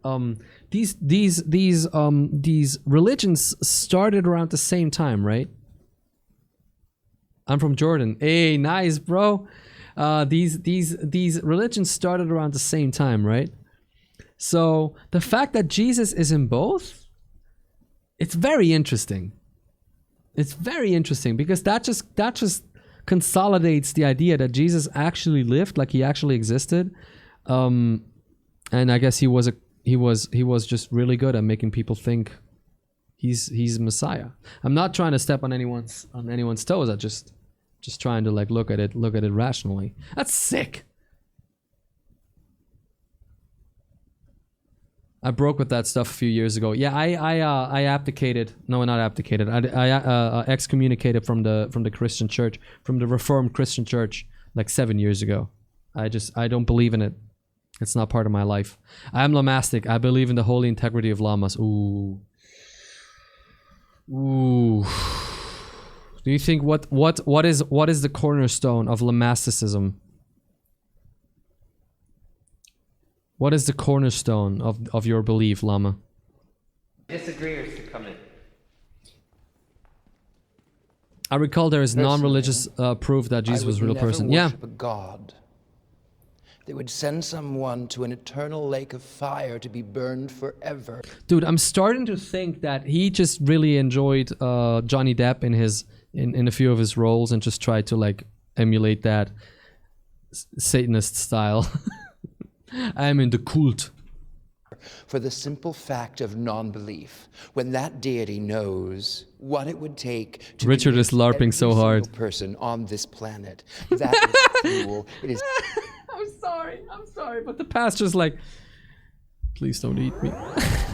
these religions started around the same time, right? I'm from Jordan. Hey, nice, bro. These religions started around the same time, right? So the fact that Jesus is in both, it's very interesting. It's very interesting because that just consolidates the idea that Jesus actually lived, like he actually existed, and I guess he was just really good at making people think he's Messiah. I'm not trying to step on anyone's toes. I just trying to like look at it rationally. That's sick. I broke with that stuff a few years ago. Yeah, I abdicated. No, not abdicated. I excommunicated from the Christian church, from the Reformed Christian church, like 7 years ago. I don't believe in it. It's not part of my life. I am Lamastic. I believe in the holy integrity of Lamas. Ooh. Do you think what is the cornerstone of Lamasticism? What is the cornerstone of your belief, Lama? Disagreeers to come in. I recall there is non-religious proof that Jesus was a real person. Yeah. A God. They would send someone to an eternal lake of fire to be burned forever. Dude, I'm starting to think that he just really enjoyed Johnny Depp in a few of his roles and just tried to like emulate that Satanist style. I am in the cult. For the simple fact of non-belief, when that deity knows what it would take to Richard is LARPing so hard. Person on this planet, that is cruel. It is. I'm sorry, but the pastor's like, please don't eat me.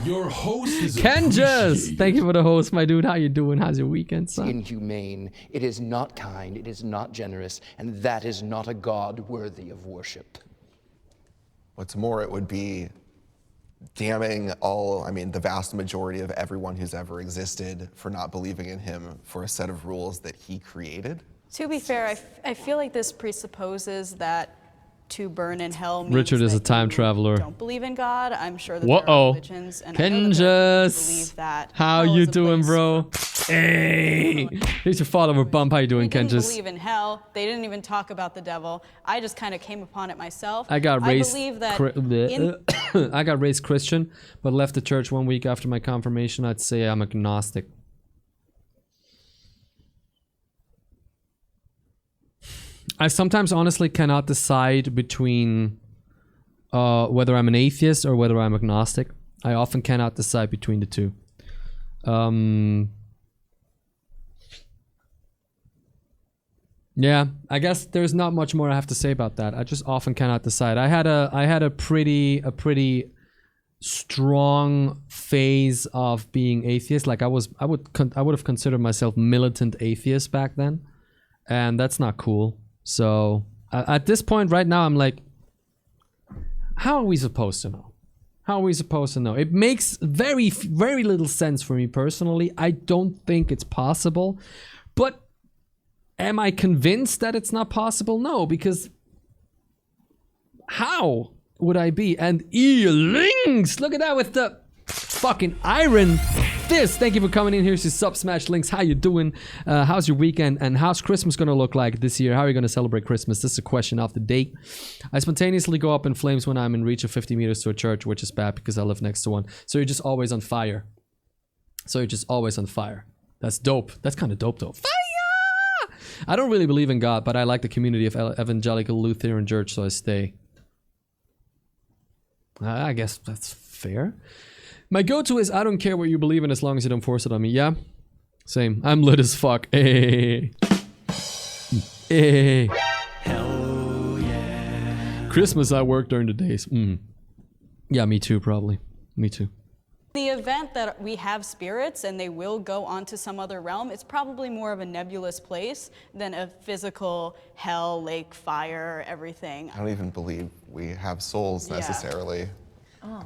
Your host is Kenjas! Thank you for the host, my dude. How you doing? How's your weekend, son? Inhumane. It is not kind. It is not generous, and that is not a God worthy of worship. What's more, it would be damning the vast majority of everyone who's ever existed for not believing in him for a set of rules that he created. To be fair, I feel like this presupposes that to burn in hell means Richard is a time traveler. Don't believe in God. I'm sure that there are religions, and I know that there are people who believe that. How you doing, bro? Hey, here's your follower bump. How you doing, They didn't Kenjas? believe in hell. They didn't even talk about the devil. I just kind of came upon it myself. I got raised. I believe that I got raised Christian, but left the church 1 week after my confirmation. I'd say I'm agnostic. I sometimes honestly cannot decide between whether I'm an atheist or whether I'm agnostic. I often cannot decide between the two. Yeah, I guess there's not much more I have to say about that. I just often cannot decide. I had a pretty strong phase of being atheist. Like I would have considered myself militant atheist back then, and that's not cool. So at this point right now, I'm like, how are we supposed to know? How are we supposed to know? It makes very little sense for me personally. I don't think it's possible, but am I convinced that it's not possible? No, because how would I be? And Links, look at that with the fucking iron fist. Thank you for coming in. Here's your sub smash links. How you doing? How's your weekend? And how's Christmas gonna look like this year? How are you gonna celebrate Christmas? This is a question of the day. I spontaneously go up in flames when I'm in reach of 50 meters to a church, which is bad because I live next to one. So you're just always on fire. That's dope. That's kind of dope though. Fire! I don't really believe in God, but I like the community of evangelical Lutheran church, so I stay. I guess that's fair. My go-to is I don't care what you believe in as long as you don't force it on me. Yeah, same. I'm lit as fuck. Hey. Hell yeah. Christmas I work during the days. Yeah, me too, probably. Me too. The event that we have spirits and they will go onto some other realm, it's probably more of a nebulous place than a physical hell, lake, fire, everything. I don't even believe we have souls necessarily.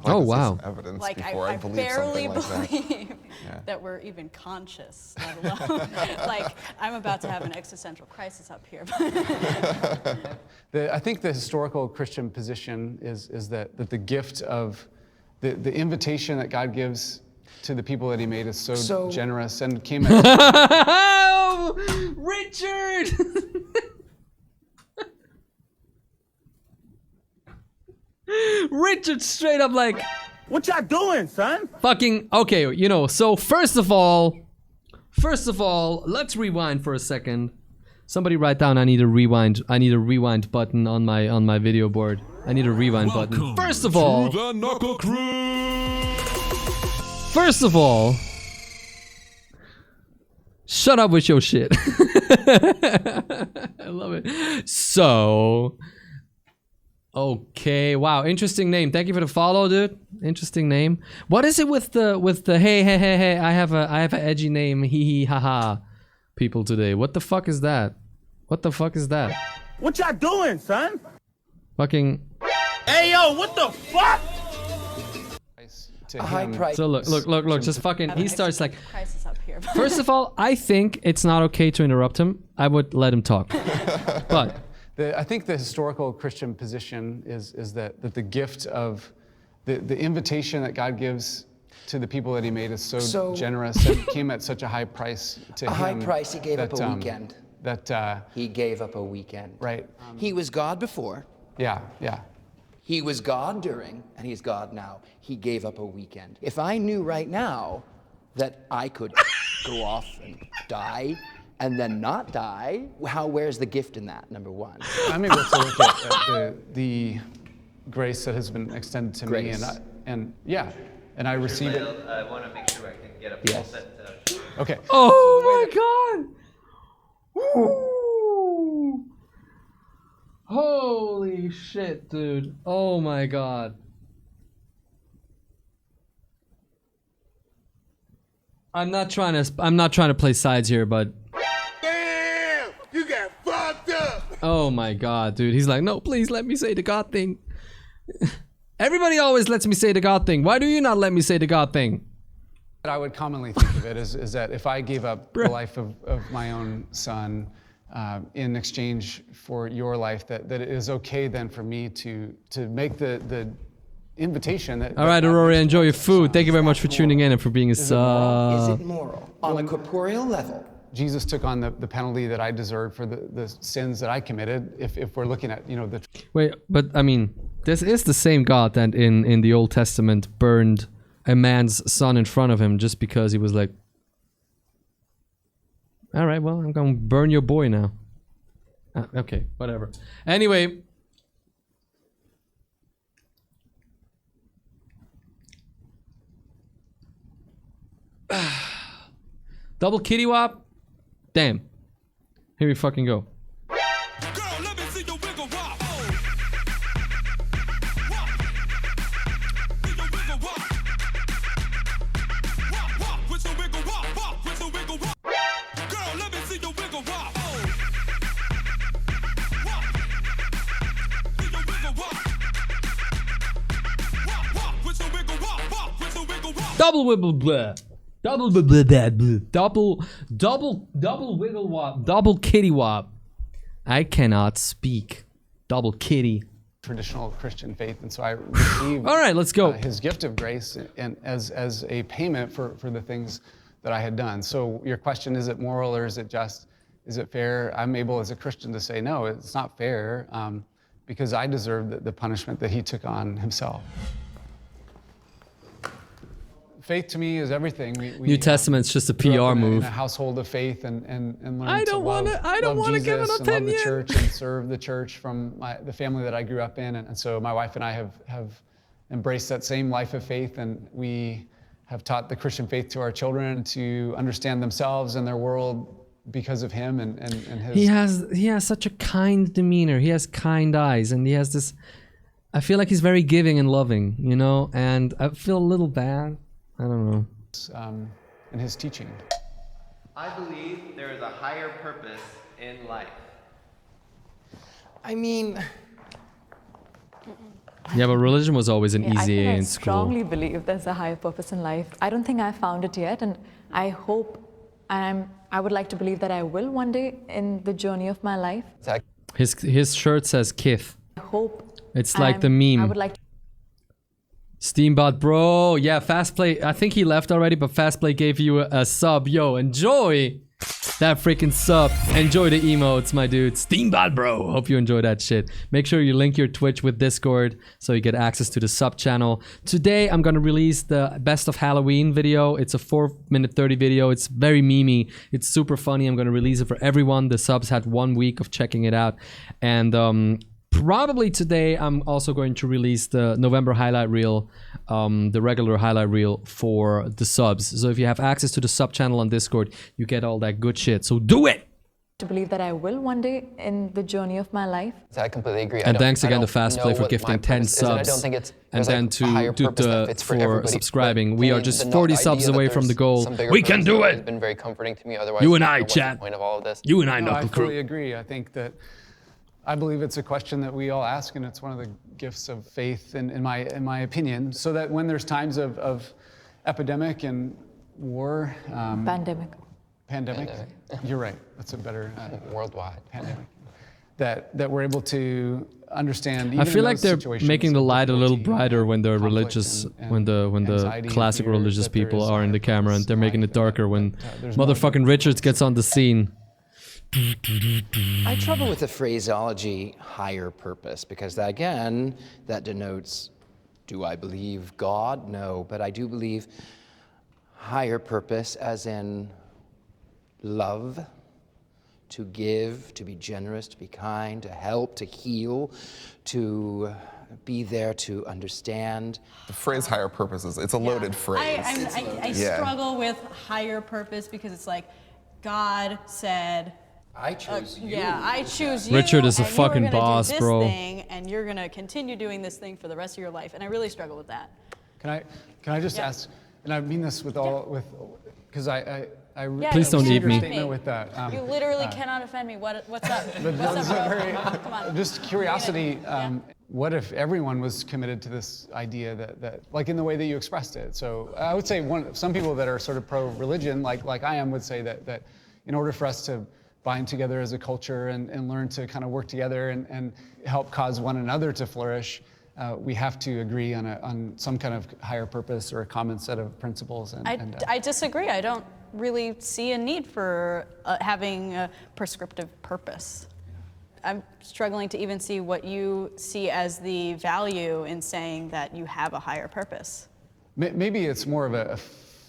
Oh wow. Evidence like before I believe barely something like believe that. that we're even conscious, let alone like I'm about to have an existential crisis up here. I think the historical Christian position is that the gift of the invitation that God gives to the people that he made is so generous and came at Oh, Richard! Richard straight up like, what y'all doing, son? Fucking, okay, you know, so first of all, let's rewind for a second. Somebody write down I need a rewind button on my video board. I need a rewind button. First of all, the Knuckle Crew. First of all, shut up with your shit. I love it. So, okay, wow, interesting name. Thank you for the follow, dude. Interesting name. What is it with the hey? I have an edgy name. Hee hee ha ha. People today. What the fuck is that? What the fuck is that? What y'all doing, son? Fucking. Hey yo, what the fuck? to him. So look, just fucking, he starts like, crisis up here. first of all, I think it's not okay to interrupt him. I would let him talk. But I think the historical Christian position is that the gift of the invitation that God gives to the people that he made is so generous and came at such a high price to him. A high price, he gave up a weekend. He gave up a weekend. Right. He was God before. Yeah. He was God during, and he's God now. He gave up a weekend. If I knew right now that I could go off and die and then not die, where's the gift in that, number one? I'm able to look at the grace that has been extended to me, and I receive it. I want to make sure I can get a full set. Okay. Oh my God! Ooh. Holy shit, dude! Oh my God! I'm not trying to play sides here, but damn, you got fucked up. Oh my God, dude! He's like, no, please let me say the God thing. Everybody always lets me say the God thing. Why do you not let me say the God thing? What I would commonly think of it is that if I gave up the life of my own son in exchange for your life, that it is okay then for me to make the invitation that. All right, Aurora, enjoy your food. Thank you very much for tuning in and for being a sub. Is it moral? On a corporeal level. Jesus took on the penalty that I deserved for the sins that I committed. If we're looking at the. Wait, but I mean, this is the same God that in the Old Testament burned a man's son in front of him just because he was like, all right, well, I'm gonna burn your boy now. Okay, whatever. Anyway. Double kitty wop? Damn. Here we fucking go. Double wiggle blah. Double blah blah blah blah. Double wiggle wop. Double kitty wop. I cannot speak. Double kitty. Traditional Christian faith, and so I received all right, let's go. His gift of grace and as a payment for the things that I had done. So your question, is it moral or is it just? Is it fair? I'm able as a Christian to say, no, it's not fair because I deserve the punishment that he took on himself. Faith to me is everything. We New Testament's just a PR move. In a household of faith and learn I don't want to give an opinion. And love the church and serve the church from the family that I grew up in. And so my wife and I have embraced that same life of faith, and we have taught the Christian faith to our children to understand themselves and their world because of him and his... He has such a kind demeanor. He has kind eyes, and he has this... I feel like he's very giving and loving, you know? And I feel a little bad. I don't know. In his teaching. I believe there is a higher purpose in life. I mean... Yeah, but religion was always an easy A in school. I strongly believe there's a higher purpose in life. I don't think I found it yet, and I hope, and I would like to believe that I will one day in the journey of my life. His shirt says Kith. I hope. It's like the meme. I would like to Steambot, bro. Yeah, Fastplay. I think he left already, but Fastplay gave you a sub. Yo, enjoy that freaking sub. Enjoy the emotes, my dude. Steambot, bro. Hope you enjoy that shit. Make sure you link your Twitch with Discord so you get access to the sub channel. Today, I'm gonna release the Best of Halloween video. It's a 4-minute 30 video. It's very memey. It's super funny. I'm gonna release it for everyone. The subs had 1 week of checking it out. And probably today, I'm also going to release the November highlight reel, the regular highlight reel for the subs. So if you have access to the sub channel on Discord, you get all that good shit. So do it! To believe that I will one day in the journey of my life. I completely agree. And thanks again to Fastplay for gifting 10 subs. And then to Dutta for subscribing. We are just 40 subs away from the goal. We can do it! It's been very comforting to me. Otherwise, you and I, chat. Point of all of this? You and I, No, Knuckle Crew. I fully agree. I think that I believe it's a question that we all ask, and it's one of the gifts of faith, in my opinion, so that when there's times of epidemic and war, Pandemic. You're right. That's a better worldwide pandemic. That we're able to understand. Even I feel in like those they're making the light a little brighter when the religious, when the classic religious people are in the camera, and they're making it darker when motherfucking Richards gets on the scene. I trouble with the phraseology higher purpose because that, again, that denotes, do I believe God? No, but I do believe higher purpose as in love, to give, to be generous, to be kind, to help, to heal, to be there to understand. The phrase higher purpose it's a loaded phrase. I struggle with higher purpose because it's like God said, I choose you. Yeah, I choose you. Richard is a and fucking you're gonna boss, do this bro. Thing, and you're gonna continue doing this thing for the rest of your life, and I really struggle with that. Can I just ask, and I mean this with all because I Please don't eat me. Statement with that. You literally cannot offend me. What's up? What's up, bro? Come on. Just curiosity. What if everyone was committed to this idea that like in the way that you expressed it? So I would say some people that are sort of pro-religion, like I am, would say that in order for us to bind together as a culture and learn to kind of work together and help cause one another to flourish, we have to agree on some kind of higher purpose or a common set of principles. I disagree. I don't really see a need for having a prescriptive purpose. I'm struggling to even see what you see as the value in saying that you have a higher purpose. Maybe it's more of a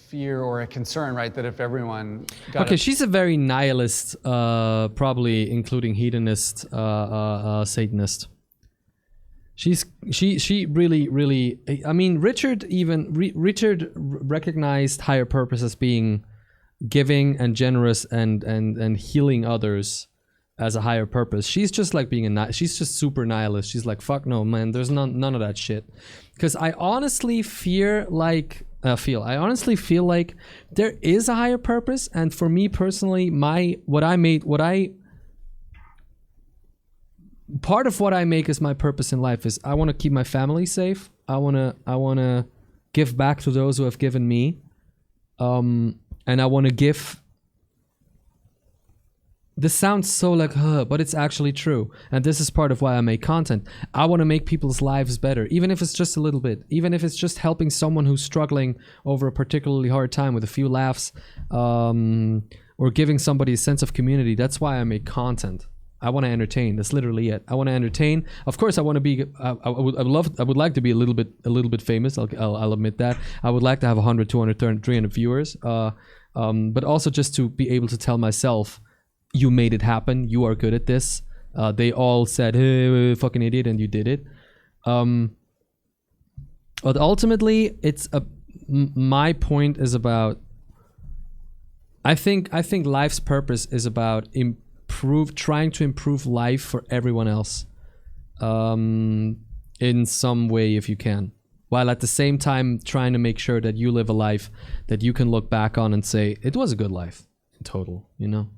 fear or a concern, right? That if everyone got Okay, she's a very nihilist, probably including hedonist, Satanist. She really. I mean, Richard recognized higher purpose as being giving and generous and healing others as a higher purpose. She's just like she's just super nihilist. She's like, fuck no, man. There's none of that shit. Because I honestly feel like there is a higher purpose, and for me personally, part of what I make as my purpose in life is I want to keep my family safe. I wanna give back to those who have given me, and I want to give. This sounds so like, but it's actually true. And this is part of why I make content. I want to make people's lives better, even if it's just a little bit. Even if it's just helping someone who's struggling over a particularly hard time with a few laughs, or giving somebody a sense of community. That's why I make content. I want to entertain. That's literally it. I want to entertain. Of course, I want to be. I would like to be a little bit famous. I'll admit that. I would like to have 100, 200, 300 viewers. But also just to be able to tell myself, you made it happen. You are good at this. They all said, "Hey, fucking idiot," and you did it. But ultimately, my point is about. I think life's purpose is about trying to improve life for everyone else, in some way if you can, while at the same time trying to make sure that you live a life that you can look back on and say it was a good life in total, you know.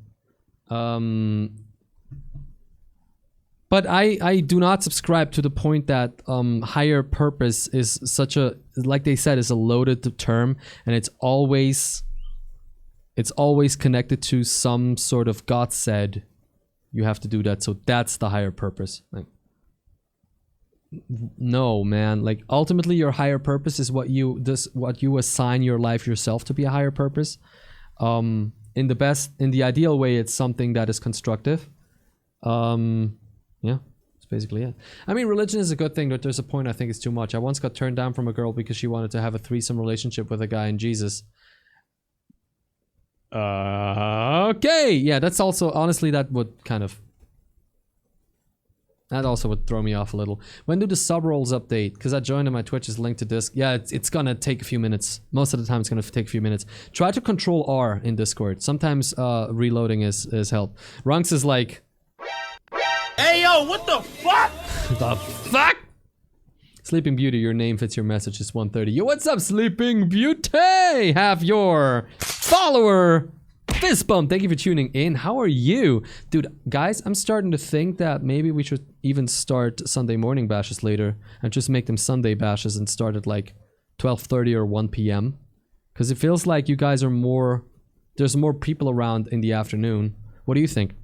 But I do not subscribe to the point that higher purpose is such a, like they said, is a loaded term, and it's always connected to some sort of God said you have to do that, so that's the higher purpose. Like, no, man. Like, ultimately your higher purpose is what you assign your life yourself to be a higher purpose. In the ideal way, it's something that is constructive. Yeah, that's basically it. I mean, religion is a good thing, but there's a point I think it's too much. I once got turned down from a girl because she wanted to have a threesome relationship with a guy in Jesus. Okay, yeah, that's also, honestly, that also would throw me off a little. When do the sub rolls update? Because I joined and my Twitch is linked to Discord. Yeah, it's gonna take a few minutes. Most of the time it's gonna take a few minutes. Try to control R in Discord. Sometimes reloading is help. Runks is like, hey yo, what the fuck? The fuck? Sleeping Beauty, your name fits your message. It's 1:30. Yo, what's up, Sleeping Beauty? Have your follower fist bump. Thank you for tuning in. How are you? Dude, guys, I'm starting to think that maybe we should even start Sunday morning bashes later and just make them Sunday bashes and start at like 12:30 or 1 p.m. Because it feels like you guys are there's more people around in the afternoon. What do you think?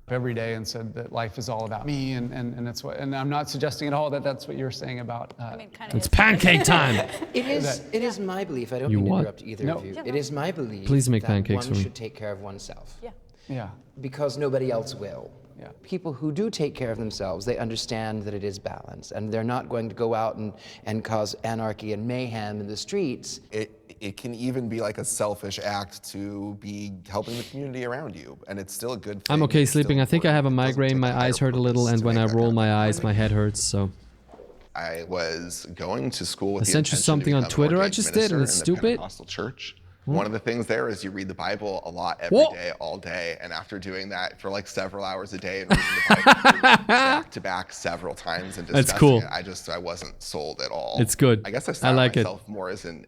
Every day and said that life is all about me, and that's what. And I'm not suggesting at all that that's what you're saying about. It's pancake time. It is my belief. I don't mean to interrupt either of you. It is my belief. Please make that pancakes for one me. should take care of oneself. Yeah. Because nobody else will. Yeah. People who do take care of themselves, they understand that it is balance, and they're not going to go out and cause anarchy and mayhem in the streets. It can even be like a selfish act to be helping the community around you, and it's still a good thing. I'm okay sleeping. I think I have a migraine. My eyes hurt a little, and when I roll my eyes, my head hurts, so. I was going to school with I sent you something on Twitter I just did, and it's stupid. Pentecostal church. One of the things there is you read the Bible a lot every day, all day, and after doing that for like several hours a day and reading the Bible back to back several times and discussing That's cool. it, I wasn't sold at all. It's good. I guess I I saw like myself more as a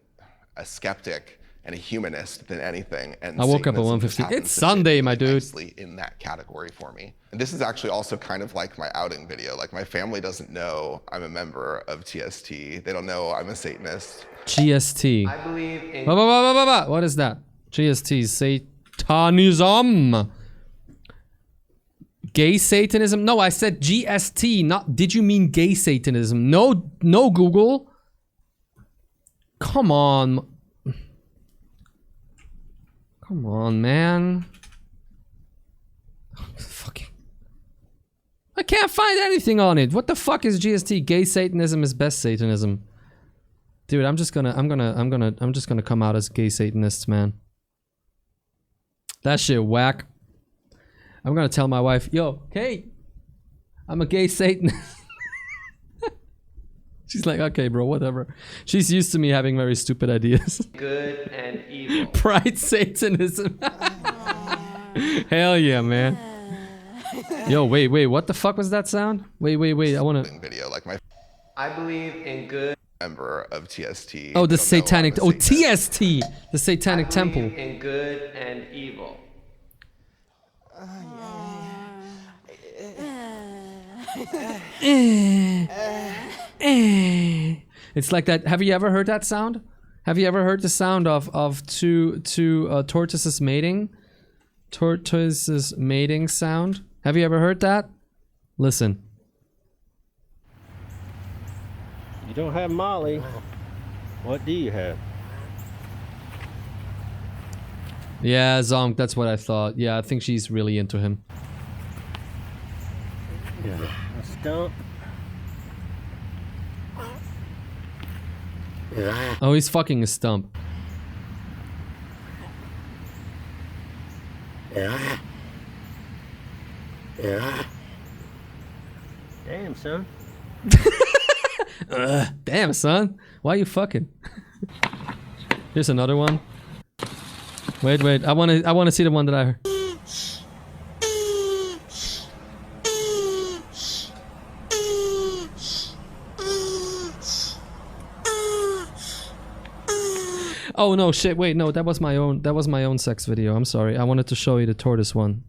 skeptic and a humanist than anything. And I woke up at Satanism just 1:50. happens It's to Sunday, fit my dude. nicely in that category for me. And this is actually also kind of like my outing video. Like, my family doesn't know I'm a member of TST. They don't know I'm a Satanist. GST. I believe in. What is that? GST, Satanism. Gay Satanism? No, I said GST. Not. Did you mean gay Satanism? No, Google. Come on. Come on, man. Fucking. I can't find anything on it. What the fuck is GST? Gay Satanism is best Satanism. Dude, I'm just gonna come out as gay Satanists, man. That shit whack. I'm gonna tell my wife, yo, Kate, I'm a gay Satanist. She's like, okay, bro, whatever. She's used to me having very stupid ideas. Good and evil. Pride Satanism. Hell yeah, man. Yo, wait, what the fuck was that sound? Wait, I wanna... Video, like my... I believe in good... member of TST. Oh, the satanic... Oh, TST! The Satanic Temple. I believe in good and evil. It's like that. Have you ever heard that sound? Have you ever heard the sound of two tortoises mating? Tortoises mating sound. Have you ever heard that? Listen. You don't have Molly. What do you have? Yeah, Zonk, that's what I thought. Yeah, I think she's really into him. Yeah, a stump. Oh, he's fucking a stump. Damn, son. Damn, son. Why are you fucking? Here's another one. Wait. I wanna see the one that I heard. Oh no, shit, wait, no, that was my own sex video. I'm sorry. I wanted to show you the tortoise one.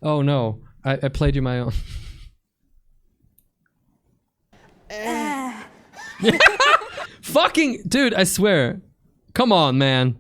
Oh no. I played you my own. Fucking dude, I swear. Come on, man.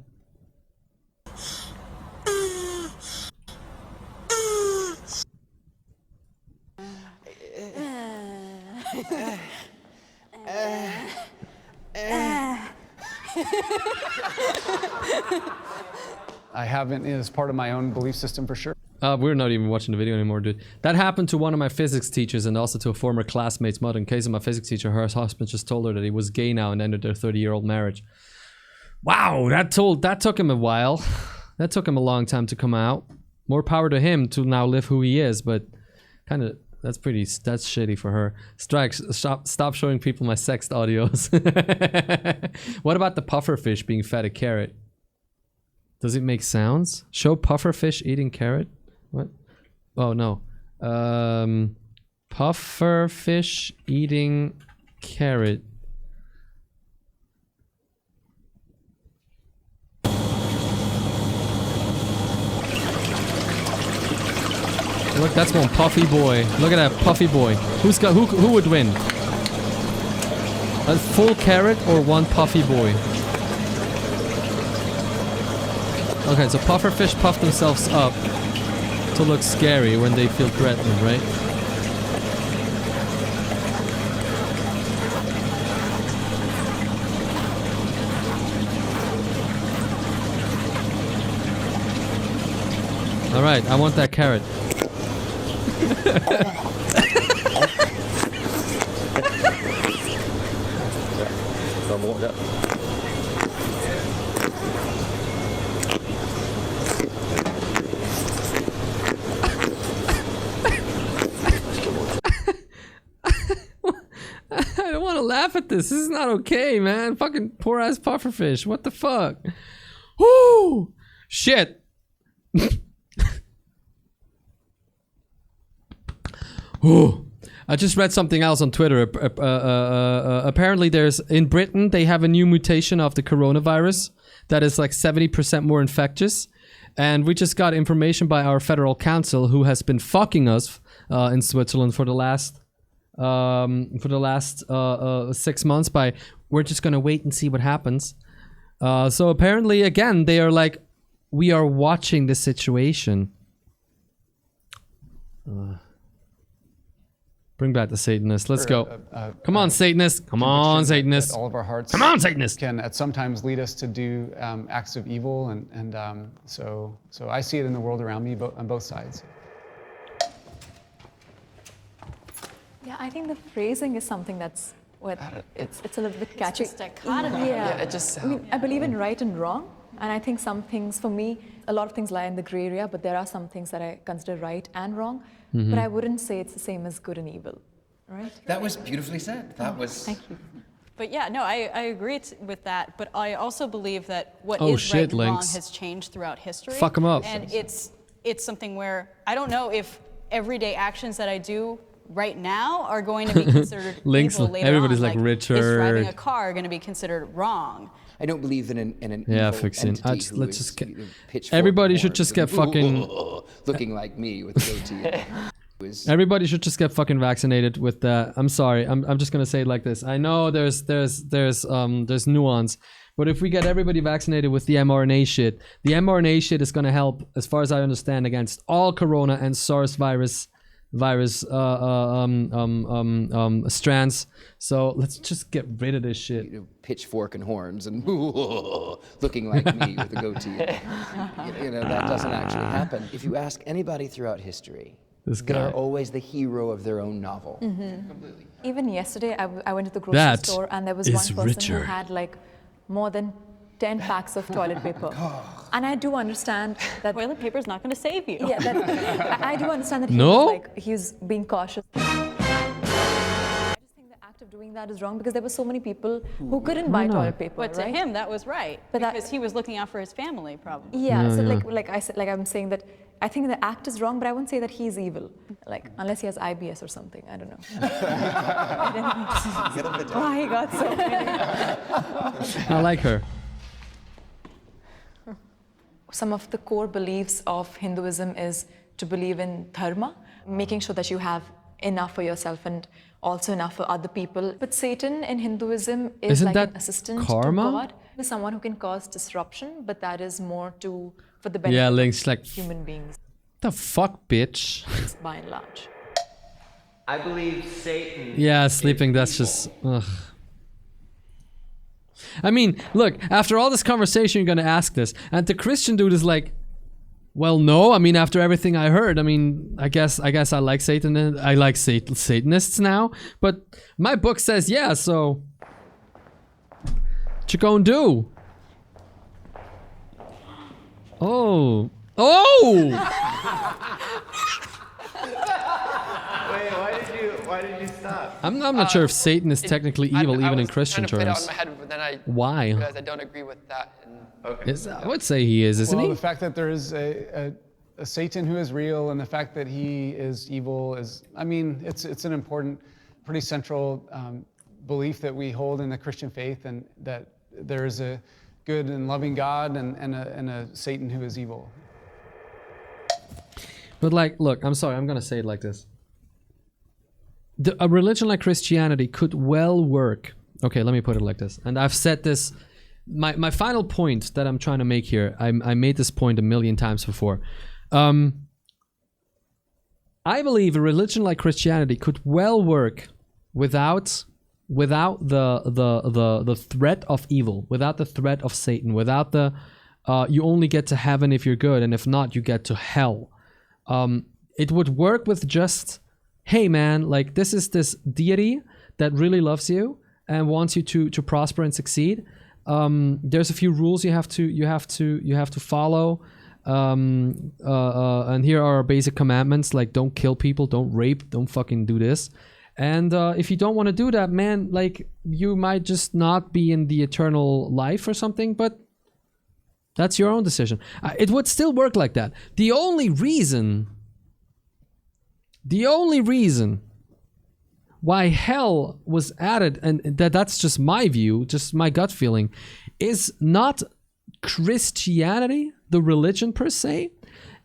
I haven't as part of my own belief system for sure. We're not even watching the video anymore, dude. That happened to one of my physics teachers and also to a former classmate's mother. In case of my physics teacher, her husband just told her that he was gay now and ended their 30-year-old marriage. Wow, that took him a while. That took him a long time to come out. More power to him to now live who he is, but kind of that's shitty for her. Strikes, stop showing people my sext audios. What about the pufferfish being fed a carrot? Does it make sounds? Show pufferfish eating carrot? What? Oh no. Pufferfish eating carrot. Look, that's one puffy boy. Look at that puffy boy. Who would win? A full carrot or one puffy boy? Okay, so pufferfish puff themselves up to look scary when they feel threatened, right? Alright, I want that carrot. I don't want to laugh at this. This is not okay, man. Fucking poor ass pufferfish. What the fuck? Whoo! Shit. Ooh. I just read something else on Twitter. Apparently in Britain, they have a new mutation of the coronavirus that is like 70% more infectious. And we just got information by our federal council who has been fucking us in Switzerland for the last 6 months by, we're just gonna wait and see what happens. So apparently, again, they are like, we are watching the situation. Bring back the Satanists. Let's go. Come on, Satanists. Come on, Satanists. All of our hearts. Come on, Satanists. Can at sometimes lead us to do acts of evil, and so I see it in the world around me, on both sides. Yeah, I think the phrasing is something that's what it's a little bit catchy. It's a dichotomy. Yeah. It just I mean, I believe in right and wrong, and I think some things, for me, a lot of things lie in the gray area, but there are some things that I consider right and wrong. But I wouldn't say it's the same as good and evil, right? That was beautifully said. That was. Thank you. But yeah, no, I agree with that. But I also believe that what Oh, is shit, right and wrong Lynx. has changed throughout history. Fuck 'em up. And it's something where I don't know if everyday actions that I do right now are going to be considered Lynx, evil later everybody's on. like, Is Richard. driving a car going to be considered wrong? I don't believe in an Yeah, evil fixing. entity who Let's is, just get. you know, pitchfork Everybody and should just get horns and fucking. looking like me with a goatee. Everybody should just get fucking vaccinated with that. I'm sorry. I'm just gonna say it like this. I know there's nuance, but if we get everybody vaccinated with the mRNA shit, the mRNA shit is gonna help, as far as I understand, against all corona and SARS virus strands. So let's just get rid of this shit. You know, pitchfork and horns and looking like me with a goatee. You know, that doesn't actually happen. If you ask anybody throughout history, they're always the hero of their own novel. Completely. Even yesterday, I went to the grocery That store and there was is one person who Richard. had like more than 10 packs of toilet paper. And I do understand that toilet paper is not going to save you. Yeah, that, I do understand that No? he's being cautious. I just think the act of doing that is wrong because there were so many people who couldn't buy toilet paper. But to right? him, that was right. But because he was looking out for his family, probably. Yeah, so like I said, like I'm saying that I think the act is wrong, but I wouldn't say that he's evil. Like unless he has IBS or something, I don't know. Why he got so many. I like her. Some of the core beliefs of Hinduism is to believe in dharma, making sure that you have enough for yourself and also enough for other people. But Satan in Hinduism is Isn't like that an assistant karma? to God. He's someone who can cause disruption, but that is more for the benefit Yeah, of Lynx like. human beings, The fuck, bitch. by and large. I believe Satan. Yeah, is sleeping. That's evil. just. Ugh. I mean, look. After all this conversation, you're gonna ask this, and the Christian dude is like, "Well, no. I mean, after everything I heard, I mean, I guess I like Satan. And I like Satanists now. But my book says yeah. So, what you gonna do? Oh, Wait, why did you stop? I'm not sure if Satan is technically evil, even in Christian I was trying to terms. put it out in my head, but then I Why? realized I don't agree with that. And I would say he is, isn't Well, he? the fact that there is a Satan who is real and the fact that he is evil is, I mean, it's an important, pretty central belief that we hold in the Christian faith, and that there is a good and loving God and a Satan who is evil. But like, look, I'm sorry, I'm gonna say it like this. A religion like Christianity could well work. Okay, let me put it like this. And I've said this, my final point that I'm trying to make here, I made this point a million times before. I believe a religion like Christianity could well work without the threat of evil, without the threat of Satan, without the you only get to heaven if you're good, and if not, you get to hell. It would work with just, hey man, like this is this deity that really loves you and wants you to prosper and succeed. There's a few rules you have to follow. And here are our basic commandments, like don't kill people, don't rape, don't fucking do this. And if you don't want to do that, man, like you might just not be in the eternal life or something, but that's your own decision. It would still work like that. The only reason why hell was added, and that's just my view, just my gut feeling, is not Christianity, the religion per se,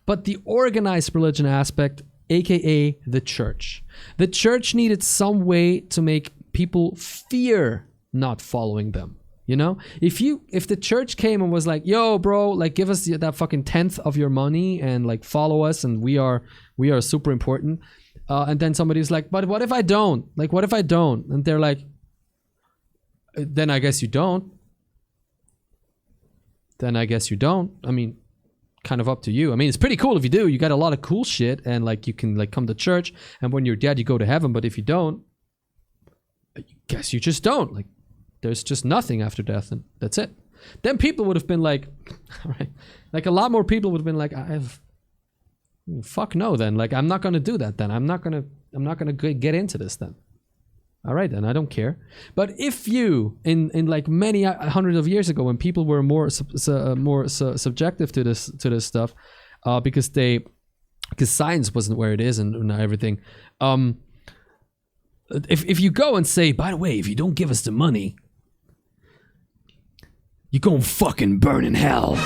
but the organized religion aspect, aka the church. The church needed some way to make people fear not following them. You know, if the church came and was like, yo bro, like give us that fucking 10th of your money and like follow us, and we are super important, and then somebody's like, but what if I don't? Like, what if I don't? And they're like, then I guess you don't. Then I guess you don't. I mean, kind of up to you. I mean, it's pretty cool if you do. You got a lot of cool shit, and like you can like come to church, and when you're dead, you go to heaven. But if you don't, I guess you just don't. Like, there's just nothing after death, and that's it. Then people would have been like, all right, like a lot more people would have been like, fuck no. Then, like, I'm not gonna do that. Then I'm not gonna get into this. Then, all right, then I don't care. But if you, in like many hundreds of years ago, when people were more subjective to this stuff, because science wasn't where it is and everything. If you go and say, by the way, if you don't give us the money, you're gonna fucking burn in hell,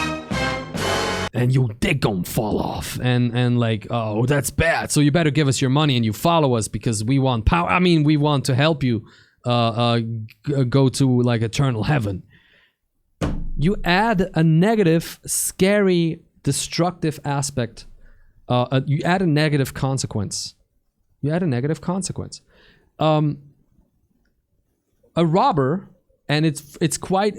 and your dick gonna fall off, and like, oh, that's bad, so you better give us your money and you follow us because we want power. I mean, we want to help you go to like eternal heaven. You add a negative, scary, destructive aspect. You add a negative consequence. A robber, and it's quite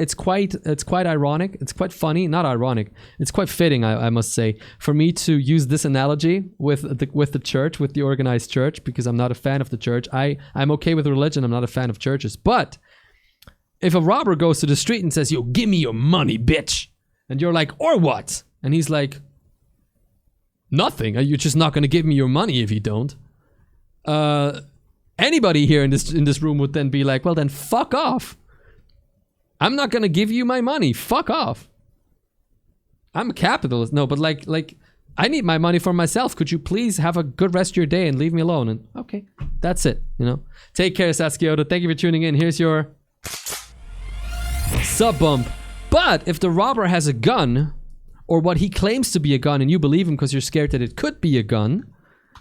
ironic. It's quite funny, not ironic. It's quite fitting, I must say, for me to use this analogy with the church, with the organized church, because I'm not a fan of the church. I'm okay with religion. I'm not a fan of churches. But if a robber goes to the street and says, "Yo, give me your money, bitch," and you're like, "Or what?" and he's like, "Nothing. You're just not gonna give me your money if you don't." Anybody here in this room would then be like, "Well, then fuck off. I'm not gonna give you my money. Fuck off. I'm a capitalist." No, but like I need my money for myself. Could you please have a good rest of your day and leave me alone? And okay, that's it. You know. Take care, Saskioda. Thank you for tuning in. Here's your sub bump. But if the robber has a gun, or what he claims to be a gun, and you believe him because you're scared that it could be a gun,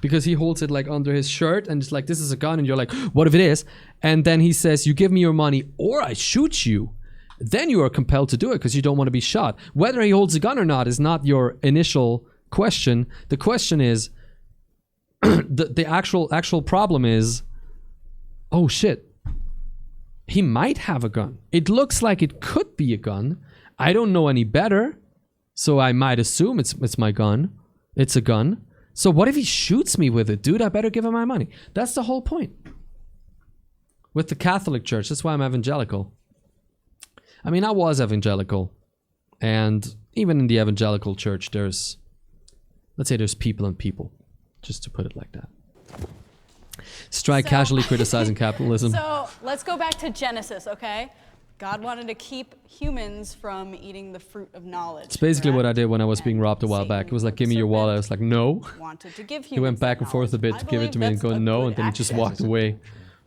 because he holds it like under his shirt and it's like, this is a gun, and you're like, what if it is? And then he says, you give me your money or I shoot you. Then you are compelled to do it because you don't want to be shot. Whether he holds a gun or not is not your initial question. The question is, the actual problem is, oh shit, he might have a gun. It looks like it could be a gun. I don't know any better, so I might assume it's my gun. It's a gun. So what if he shoots me with it? Dude, I better give him my money. That's the whole point. With the Catholic Church, that's why I'm evangelical. I mean, I was evangelical. And even in the evangelical church, there's people and people. Just to put it like that. Strike casually criticizing capitalism. So let's go back to Genesis, okay? God wanted to keep humans from eating the fruit of knowledge. It's basically what I did when I was being robbed a while back. It was like, give me your wallet. I was like, no. Wanted to give He went back and forth a bit to give it to me and go no, and then he just walked away.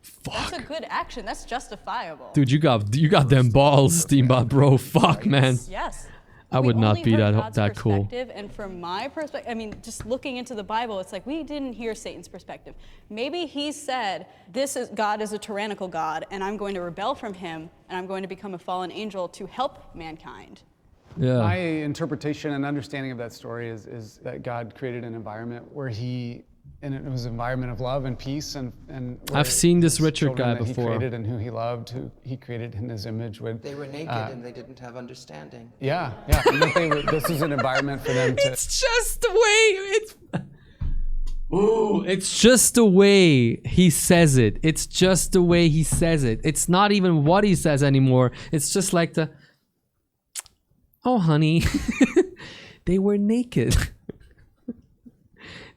Fuck. That's a good action. That's justifiable. Dude, you got them balls, Steambot, bro. Fuck, man. Yes. I would not be that cool. And from my perspective, I mean, just looking into the Bible, it's like we didn't hear Satan's perspective. Maybe he said, God is a tyrannical God, and I'm going to rebel from him, and I'm going to become a fallen angel to help mankind. Yeah. My interpretation and understanding of that story is that God created an environment where and it was an environment of love and peace, and I've seen this Richard guy that before. He created and who he loved, who he created in his image. They were naked and they didn't have understanding. Yeah. And that this is an environment for them to. It's just the way it's just the way he says it. It's just the way he says it. It's not even what he says anymore. It's just like oh honey, they were naked.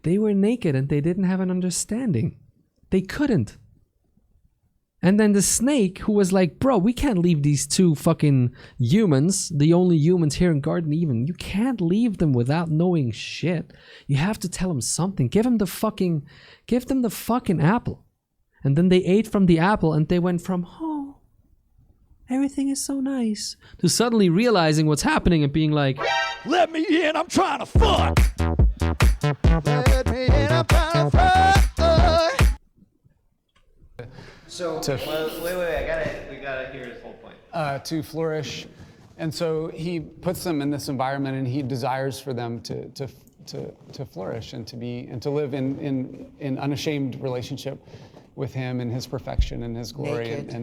They were naked and they didn't have an understanding. They couldn't. And then the snake, who was like, bro, we can't leave these two fucking humans, the only humans here in Garden Eden. You can't leave them without knowing shit. You have to tell them something. Give them the fucking apple. And then they ate from the apple and they went from, oh, everything is so nice, to suddenly realizing what's happening and being like, let me in, I'm trying to fuck. Let me in, I'm trying to fuck. So wait, we gotta hear his whole point. To flourish, and so he puts them in this environment, and he desires for them to flourish and to live in unashamed relationship with him and his perfection and his glory. Naked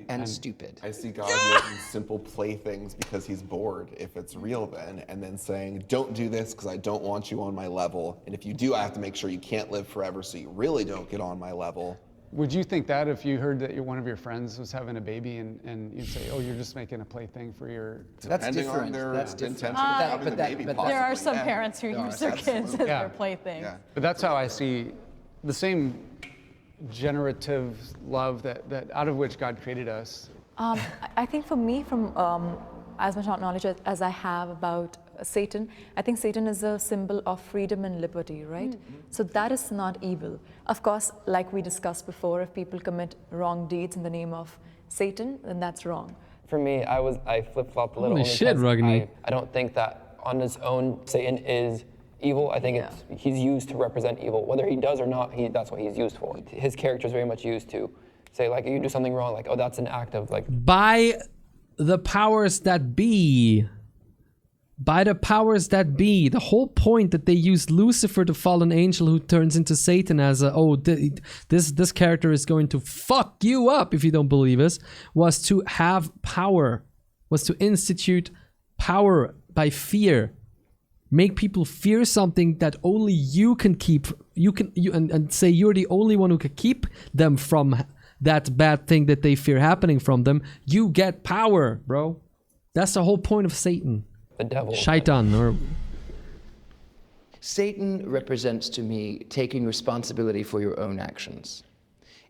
and stupid. I see God making simple playthings because he's bored, if it's real then, and then saying, don't do this because I don't want you on my level, and if you do, I have to make sure you can't live forever so you really don't get on my level. Would you think that if you heard that one of your friends was having a baby and you'd say, oh, you're just making a plaything for your... That's Depending on different. their That's intention different. of having the baby, There are some possibly, yeah. parents who use their kids as Yeah. their playthings. Yeah. But that's how I see the same generative love that out of which God created us. I think for me, from as much knowledge as I have about Satan, I think Satan is a symbol of freedom and liberty, right? So that is not evil. Of course, like we discussed before, if people commit wrong deeds in the name of Satan, then that's wrong. For me, I flip-flopped a little. Holy only shit, 'cause Ragni. I don't think that on his own Satan is evil. I think he's used to represent evil. Whether he does or not, that's what he's used for. His character is very much used to say, like, you do something wrong, like, oh, that's an act of, like... By the powers that be. By the powers that be. The whole point that they used Lucifer, the fallen angel who turns into Satan, as a, this character is going to fuck you up if you don't believe us, was to have power, was to institute power by fear. Make people fear something that only you can keep, and say you're the only one who can keep them from that bad thing that they fear happening from them. You get power, bro. That's the whole point of Satan. The devil. Shaitan, or... Satan represents to me taking responsibility for your own actions.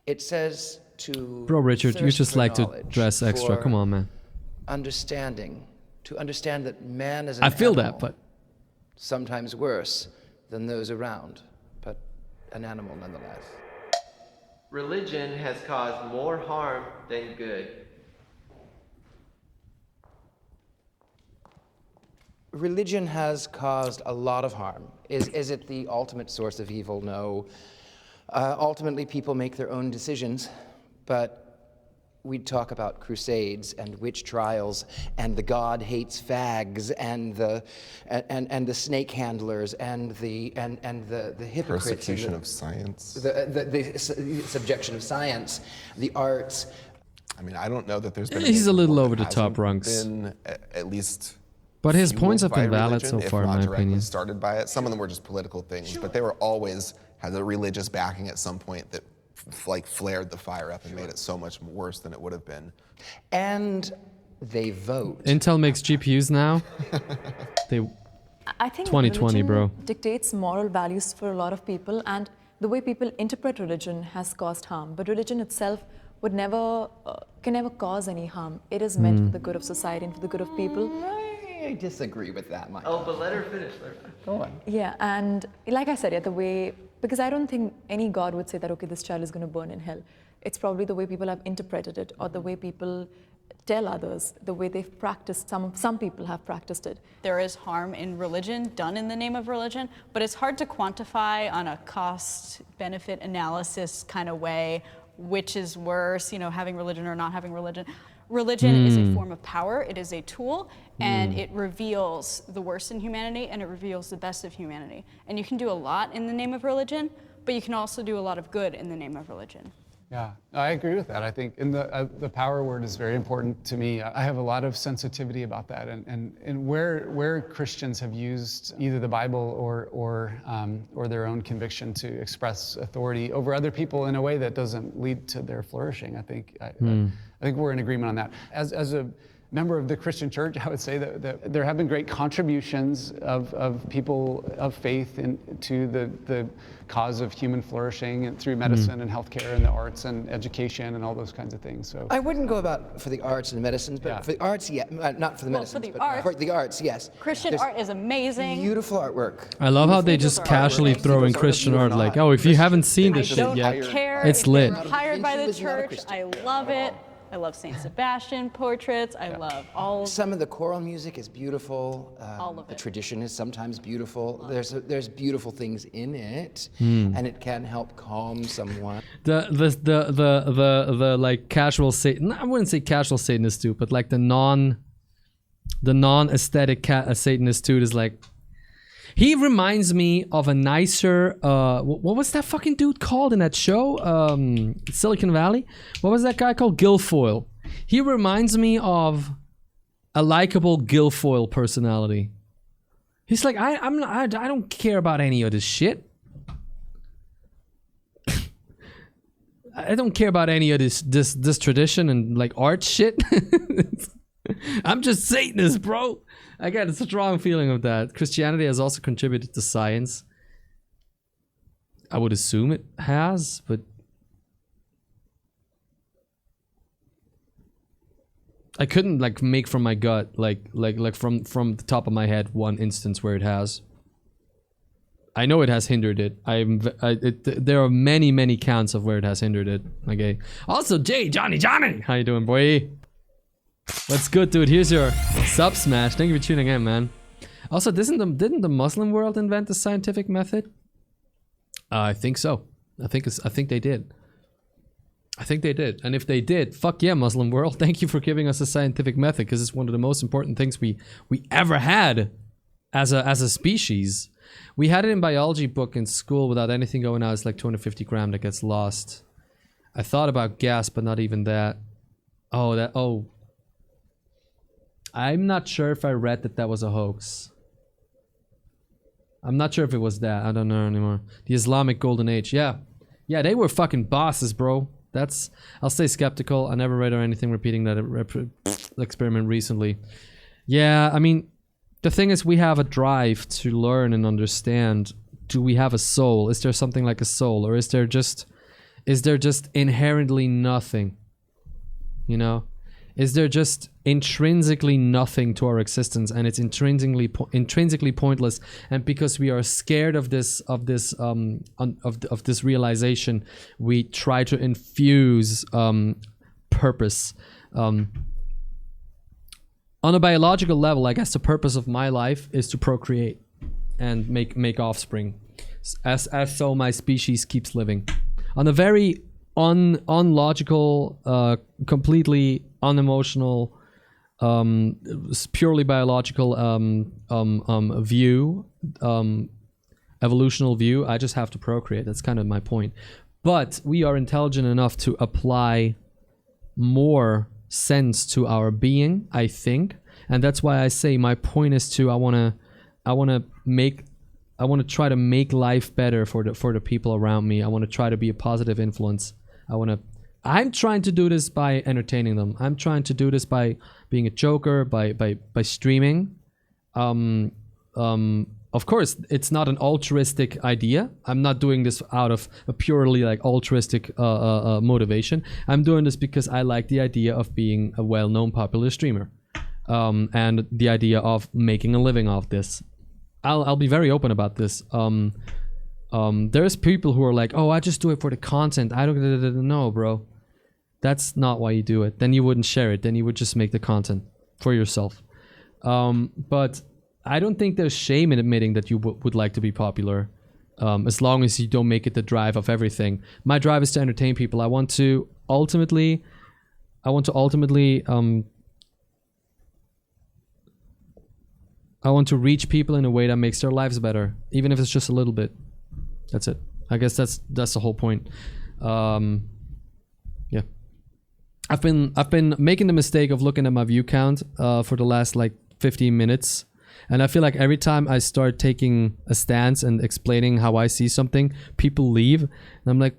It says to Bro, Richard, you thirst just for like to knowledge, dress extra. for Come on, man. Understanding, to understand that man is an I feel animal, that, but... sometimes worse than those around, but an animal nonetheless. Religion has caused more harm than good. Religion has caused a lot of harm. Is it the ultimate source of evil? No. Ultimately, people make their own decisions, but we talk about crusades and witch trials and the God hates fags and the snake handlers and the hypocrites. Persecution of science. The subjection of science, the arts. I mean, I don't know that there's been. He's a little over the hasn't top, Runks. Been at least. But his fueled points have by been valid religion, so far, if in not my directly opinion. started by it. Some of them were just political things, but they were always had a religious backing at some point that like flared the fire up and made it so much worse than it would have been. And they vote. Intel makes GPUs now. They I think 2020, religion bro. dictates moral values for a lot of people, and the way people interpret religion has caused harm. But religion itself would never, can never cause any harm. It is meant for the good of society and for the good of people. I disagree with that, Mike. Oh, but let her finish. Go on. Yeah, and like I said, the way, because I don't think any God would say that, okay, this child is going to burn in hell. It's probably the way people have interpreted it, or the way people tell others, the way they've practiced, some people have practiced it. There is harm in religion done in the name of religion, but it's hard to quantify on a cost-benefit analysis kind of way which is worse, having religion or not having religion. Religion is a form of power, it is a tool, and it reveals the worst in humanity and it reveals the best of humanity. And you can do a lot in the name of religion, but you can also do a lot of good in the name of religion. Yeah, I agree with that. I think the power word is very important to me. I have a lot of sensitivity about that, and where Christians have used either the Bible or their own conviction to express authority over other people in a way that doesn't lead to their flourishing. I think we're in agreement on that. As a member of the Christian church, I would say that there have been great contributions of people of faith to the cause of human flourishing and through medicine and healthcare and the arts and education and all those kinds of things. So I wouldn't go about for the arts and medicines, but for the arts, yeah, not for the medicines, for the arts, yes. Christian art is amazing. Beautiful artwork. I love how they just casually throw in Christian art, like, oh, if you haven't seen this shit yet, it's lit. Hired by the church, I love it. I love Saint Sebastian portraits. I love all of Some of the choral music is beautiful. All of the it. tradition is sometimes beautiful. There's beautiful things in it, and it can help calm someone. The like casual Satan. I wouldn't say casual Satanist dude, but like the non-aesthetic Satanist dude is like. He reminds me of a nicer, what was that fucking dude called in that show? Silicon Valley? What was that guy called? Guilfoyle. He reminds me of a likable Guilfoyle personality. He's like, I don't care about any of this shit. I don't care about any of this tradition and like art shit. I'm just Satanist, bro. I got a strong feeling of that. Christianity has also contributed to science. I would assume it has, but I couldn't like make from my gut like from the top of my head one instance where it has. I know it has hindered it. There are many counts of where it has hindered it. Okay. Also, Johnny, how you doing, boy? What's good, dude? Here's your sub smash. Thank you for tuning in, man. Also, didn't the Muslim world invent the scientific method? I think so. I think they did. I think they did. And if they did, fuck yeah, Muslim world. Thank you for giving us a scientific method, because it's one of the most important things we ever had as a species. We had it in biology book in school without anything going out. It's like 250 gram that gets lost. I thought about gas, but not even that. Oh. I'm not sure if I read that was a hoax. I'm not sure if it was that. I don't know anymore. The Islamic Golden Age. Yeah, they were fucking bosses, bro. I'll stay skeptical. I never read or anything repeating that experiment recently. Yeah, I mean, the thing is, we have a drive to learn and understand. Do we have a soul? Is there something like a soul, or is there just inherently nothing? You know, is there just intrinsically nothing to our existence, and it's intrinsically pointless? And because we are scared of this realization, we try to infuse purpose. On a biological level, I guess the purpose of my life is to procreate and make offspring, as so my species keeps living. On a very unlogical, completely unemotional, purely biological view, evolutional view, I just have to procreate. That's kind of my point. But we are intelligent enough to apply more sense to our being, I think, and that's why I say my point is to I want to try to make life better for the people around me. I want to try to be a positive influence. I'm trying to do this by entertaining them. I'm trying to do this by being a joker, by streaming. Of course, it's not an altruistic idea. I'm not doing this out of a purely like altruistic motivation. I'm doing this because I like the idea of being a well-known popular streamer, and the idea of making a living off this. I'll be very open about this. There's people who are like, oh, I just do it for the content. I don't know, bro. That's not why you do it. Then you wouldn't share it. Then you would just make the content for yourself. But I don't think there's shame in admitting that you would like to be popular, as long as you don't make it the drive of everything. My drive is to entertain people. I want to ultimately reach people in a way that makes their lives better, even if it's just a little bit. That's it. I guess that's the whole point. Yeah. I've been making the mistake of looking at my view count for the last like 15 minutes. And I feel like every time I start taking a stance and explaining how I see something, people leave. And I'm like,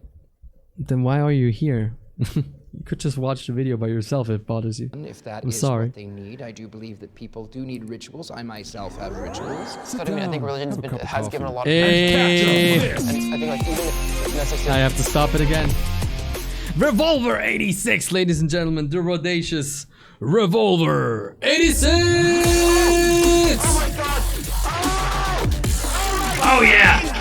then why are you here? You could just watch the video by yourself if it bothers you. If that I'm is sorry. what they need, I do believe that people do need rituals. I myself have rituals. But I mean, I think religion has given a lot of... Hey. I think like even if necessarily... I have to stop it again. Revolver 86, ladies and gentlemen, the Rodacious Revolver 86! Oh yeah!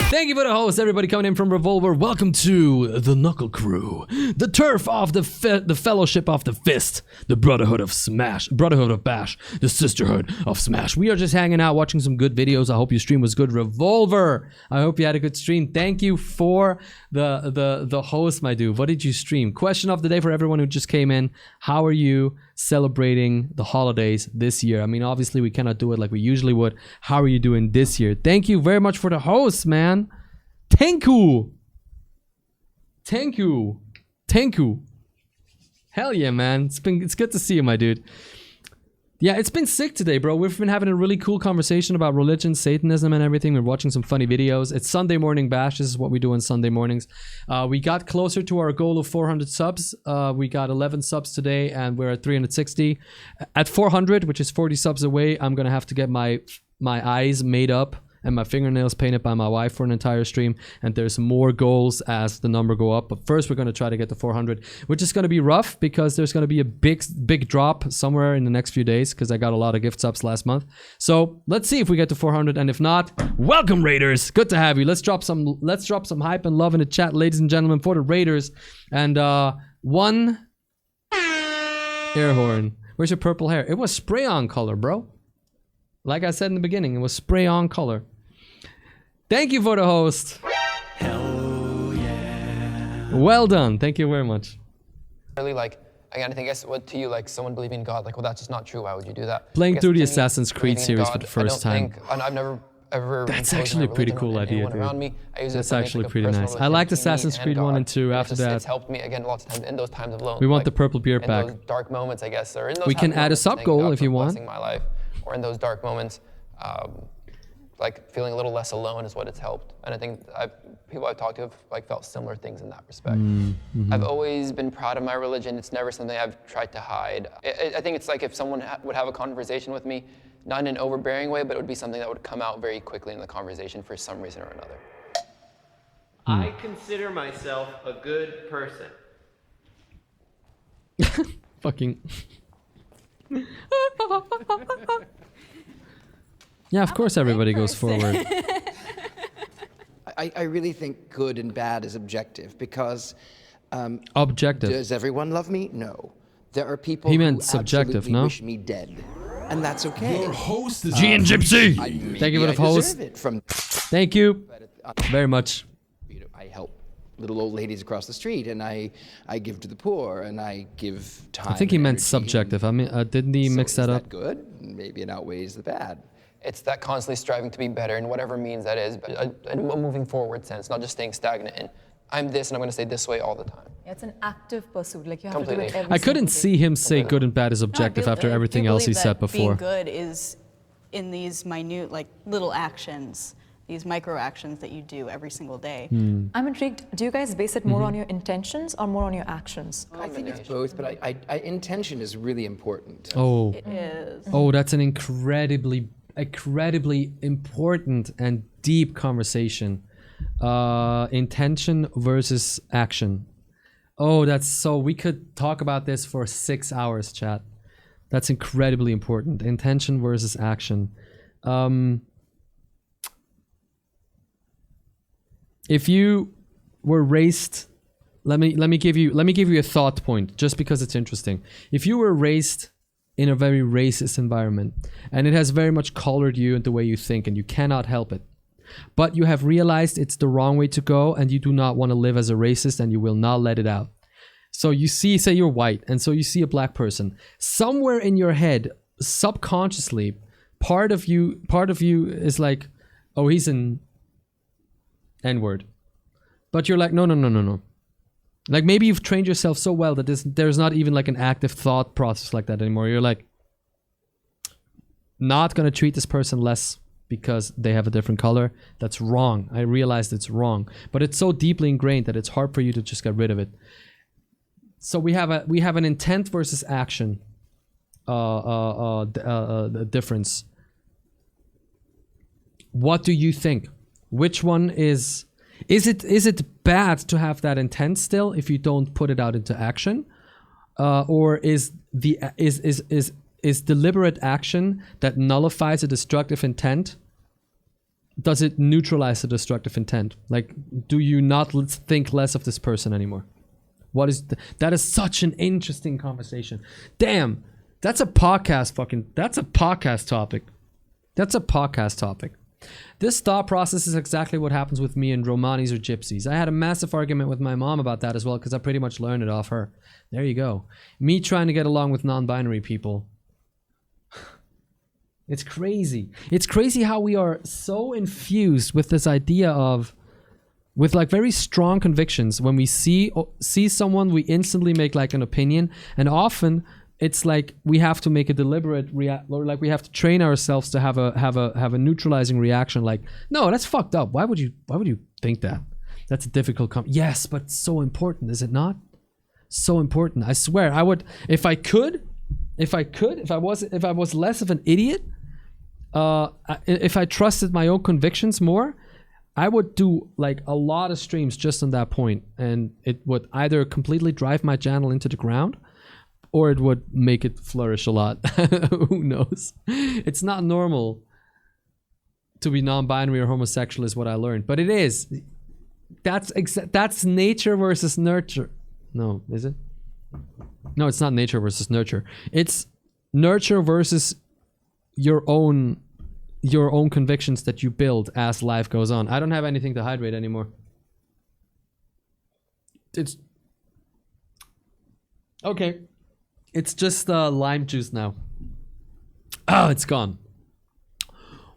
Thank you for the host, everybody coming in from Revolver. Welcome to the Knuckle Crew, the turf of the Fellowship of the Fist, the Brotherhood of Smash, Brotherhood of Bash, the Sisterhood of Smash. We are just hanging out, watching some good videos. I hope your stream was good. Revolver, I hope you had a good stream. Thank you for the host, my dude. What did you stream? Question of the day for everyone who just came in. How are you celebrating the holidays this year? I mean, obviously we cannot do it like we usually would. How are you doing this year? Thank you very much for the host, man. Thank you. Hell yeah, man. It's good to see you, my dude. Yeah, it's been sick today, bro. We've been having a really cool conversation about religion, Satanism, and everything. We're watching some funny videos. It's Sunday morning bash. This is what we do on Sunday mornings. We got closer to our goal of 400 subs. We got 11 subs today, and we're at 360. At 400, which is 40 subs away, I'm gonna have to get my eyes made up and my fingernails painted by my wife for an entire stream, and there's more goals as the number go up. But first we're going to try to get to 400, which is going to be rough because there's going to be a big drop somewhere in the next few days because I got a lot of gift subs last month. So let's see if we get to 400, and if not, welcome Raiders, good to have you. Let's drop some hype and love in the chat, ladies and gentlemen, for the Raiders. And one air horn. Where's your purple hair? It was spray on color, bro. Like I said in the beginning, it was spray on color. Thank you for the host. Hell yeah. Well done. Thank you very much. Really, like, again, I think what to you, like, someone believing in God, like, well, that's just not true. Why would you do that? Playing through the Assassin's Creed series for the first time. I've never ever. That's actually a pretty cool idea, dude. That's actually pretty nice. I liked Assassin's Creed 1 and 2 after that. It's helped me, again, lots of times in those times of alone. We want the purple beard back. In those dark moments, I guess, or in those we can add a sub goal if you want. My life, or in those dark moments, like feeling a little less alone is what it's helped. And I think people I've talked to have like felt similar things in that respect. I've always been proud of my religion. It's never something I've tried to hide. I think it's like if someone would have a conversation with me, not in an overbearing way, but it would be something that would come out very quickly in the conversation for some reason or another. I consider myself a good person. Fucking. Yeah, of course everybody goes forward. I really think good and bad is objective because... objective. Does everyone love me? No. There are people he meant who subjective, absolutely no? wish me dead. And that's okay. Your host is G and Gypsy. Thank you for the host. From Thank you very much. I help little old ladies across the street, and I give to the poor, and I give time. I think he meant subjective. I mean, didn't he mix that up? Good. Maybe it outweighs the bad. It's that constantly striving to be better in whatever means that is, but a moving forward sense, not just staying stagnant in, I'm this and I'm going to stay this way all the time. Yeah, it's an active pursuit. Like you have to do it every I couldn't single see him say good and bad is objective after everything else he said before. Being good is in these minute, like little actions, these micro actions that you do every single day. I'm intrigued. Do you guys base it more on your intentions or more on your actions? I think it's both, but intention is really important. Oh, it is. Oh, that's an incredibly important and deep conversation. Intention versus action. Oh, that's so. We could talk about this for 6 hours, chat. That's incredibly important. Intention versus action. If you were raised, let me give you a thought point, just because it's interesting. If you were raised in a very racist environment, and it has very much colored you and the way you think, and you cannot help it, but you have realized it's the wrong way to go, and you do not want to live as a racist, and you will not let it out. So you see, say you're white, and so you see a black person. Somewhere in your head, subconsciously, part of you is like, oh, he's an N-word. But you're like, no. Like maybe you've trained yourself so well that there's not even like an active thought process like that anymore. You're like, not gonna treat this person less because they have a different color. That's wrong. I realized it's wrong, but it's so deeply ingrained that it's hard for you to just get rid of it. So we have an intent versus action difference. What do you think? Which one is it bad to have that intent still if you don't put it out into action, or is deliberate action that nullifies a destructive intent? Does it neutralize the destructive intent? Like, do you not think less of this person anymore? That is such an interesting conversation. Damn, that's a podcast topic. That's a podcast topic. This thought process is exactly what happens with me and Romanis or gypsies. I had a massive argument with my mom about that as well, because I pretty much learned it off her. There you go. Me trying to get along with non-binary people. It's crazy. It's crazy how we are so infused with this idea of, with like very strong convictions. When we see someone, we instantly make like an opinion, and often it's like we have to make a deliberate or like we have to train ourselves to have a neutralizing reaction. Like, no, that's fucked up. Why would you think that? That's a difficult yes, but it's so important, is it not? So important. I swear, I would, if I was less of an idiot, if I trusted my own convictions more, I would do like a lot of streams just on that point, and it would either completely drive my channel into the ground, or it would make it flourish a lot. Who knows? It's not normal to be non-binary or homosexual, is what I learned, but it is. That's nature versus nurture. No, is it? No, it's not nature versus nurture. It's nurture versus your own convictions that you build as life goes on. I don't have anything to hydrate anymore. It's okay. It's just lime juice now. Oh, it's gone.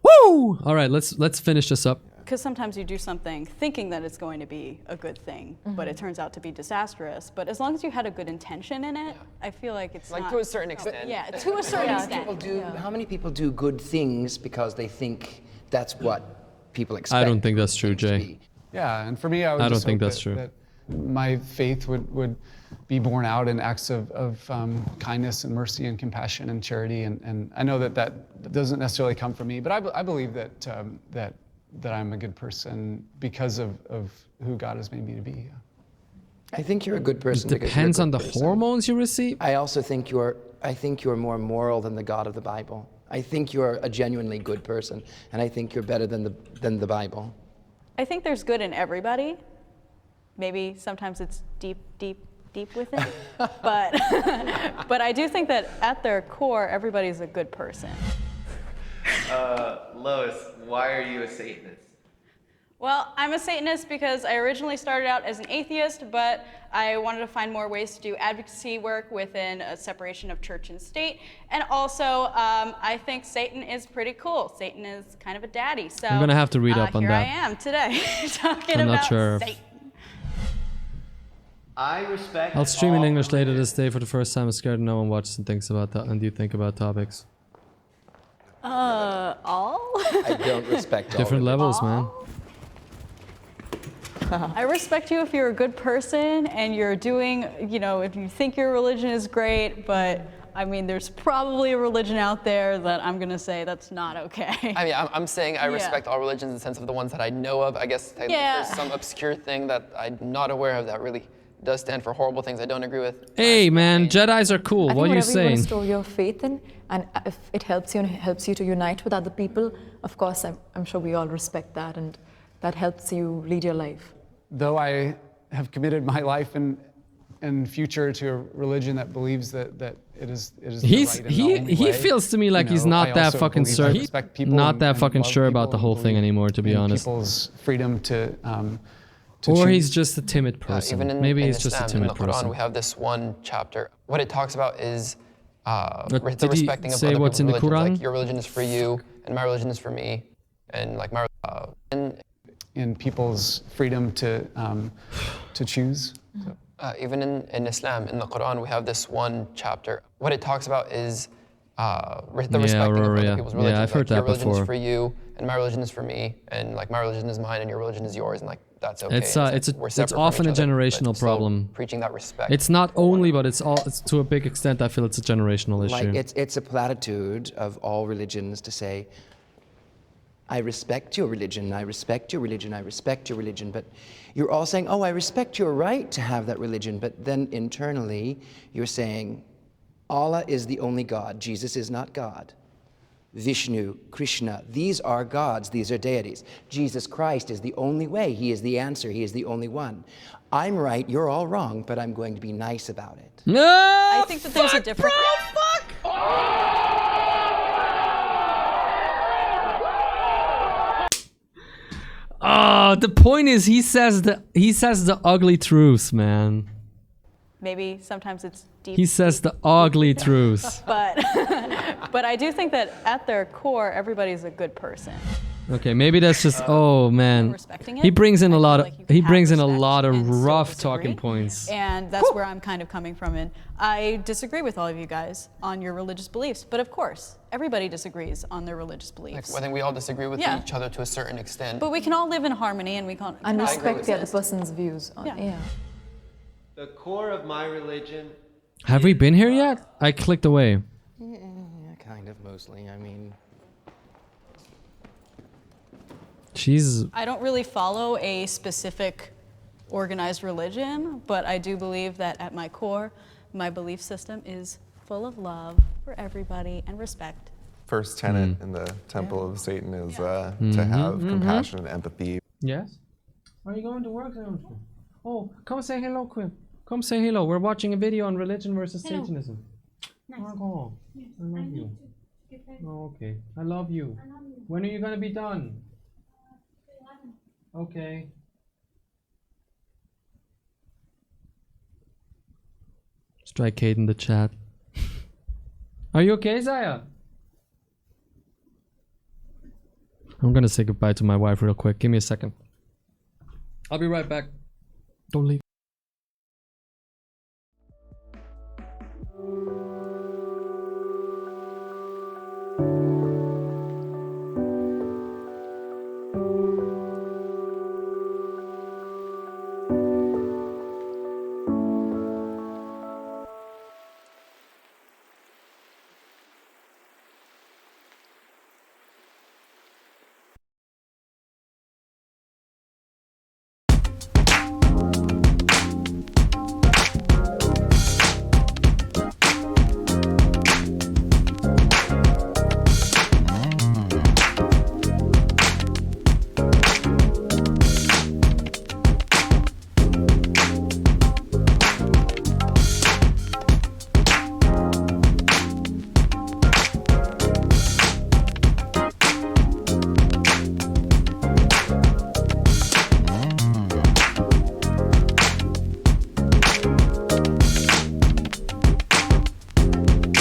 Woo! All right, let's finish this up. Because sometimes you do something thinking that it's going to be a good thing, but it turns out to be disastrous. But as long as you had a good intention in it, I feel like it's like not, to a certain extent. Yeah, to a certain extent. How many people do good things because they think that's what people expect? I don't think that's true, Jay. Yeah, and for me, I don't think that's true. That my faith would be borne out in acts of kindness and mercy and compassion and charity. And I know that doesn't necessarily come from me, but I believe that I'm a good person because of who God has made me to be. I think you're a good person. It depends on the hormones you receive. I also think you're more moral than the God of the Bible. I think you're a genuinely good person, and I think you're better than the Bible. I think there's good in everybody. Maybe sometimes it's deep within, but I do think that at their core, everybody's a good person. Lois, why are you a Satanist? Well, I'm a Satanist because I originally started out as an atheist, but I wanted to find more ways to do advocacy work within a separation of church and state. And also, I think Satan is pretty cool. Satan is kind of a daddy. So I'm gonna have to read up on that. Here I am today, talking I'm about not sure. Satan. I respect. I'll stream in English later this day for the first time. I'm scared no one watches and thinks about that. And you think about topics. All? I don't respect all. Different levels, man. I respect you if you're a good person and you're doing, if you think your religion is great, but I mean, there's probably a religion out there that I'm going to say that's not okay. I mean, I'm saying I respect all religions in the sense of the ones that I know of. I guess there's some obscure thing that I'm not aware of that really does stand for horrible things I don't agree with. Hey, man, Jedis are cool. What are you saying? Whatever you want to store your faith in, and if it helps you and helps you to unite with other people, of course, I'm sure we all respect that, and that helps you lead your life. Though I have committed my life and future to a religion that believes that it is the right and the only he way, feels to me like he's not that fucking sure, sure about the whole thing anymore, to be honest. People's freedom to or choose. he's just a timid person. Even Maybe in he's just a Islam, timid in the Quran, person. we have this one chapter. What it talks about is But the did he respecting of say other what's people's in the religions. Quran? Like your religion is for you, and my religion is for me, and like my in people's freedom to choose. even in Islam, in the Quran, we have this one chapter. What it talks about is the respecting of other people's religions. Yeah, I've heard that your religion before. is for you, and my religion is for me, and like my religion is mine, and your religion is yours, and like that's okay. It's often a generational problem. Preaching that respect. It's not only, but it's to a big extent. I feel it's a generational issue. Like it's a platitude of all religions to say, I respect your religion, I respect your religion, I respect your religion, but you're all saying, oh, I respect your right to have that religion, but then internally you're saying, Allah is the only God, Jesus is not God. Vishnu, Krishna, these are gods, these are deities. Jesus Christ is the only way, he is the answer, he is the only one. I'm right, you're all wrong, but I'm going to be nice about it. No! I think that there's a different... Oh, the point is he says the ugly truths, man. Maybe sometimes it's deep. He says the ugly truths. But I do think that at their core, everybody's a good person. Okay, maybe that's just. Oh man, respecting it. he brings in a lot of. like you can He have brings in a respect lot of and still rough disagree. talking points. And that's where I'm kind of coming from. And I disagree with all of you guys on your religious beliefs. But of course, everybody disagrees on their religious beliefs. I think we all disagree with Yeah. each other to a certain extent. But we can all live in harmony and we can And all respect the other coexist. person's views. Yeah. The core of my religion. Have we been here yet? I clicked away. Yeah, kind of mostly. I mean, She's. I don't really follow a specific organized religion, but I do believe that at my core, my belief system is full of love for everybody and respect. First tenet in the Temple of Satan is to Mhm, have mhm. compassion and empathy. Yes. Are you going to work? Oh, come say hello, Quinn. Come say hello. We're watching a video on religion versus Hello. Satanism. Margot, I love you. Oh, okay. I love you. When are you gonna be done? Okay. Strike Kate in the chat. Are you okay, Zaya? I'm gonna say goodbye to my wife real quick. Give me a second. I'll be right back. Don't leave.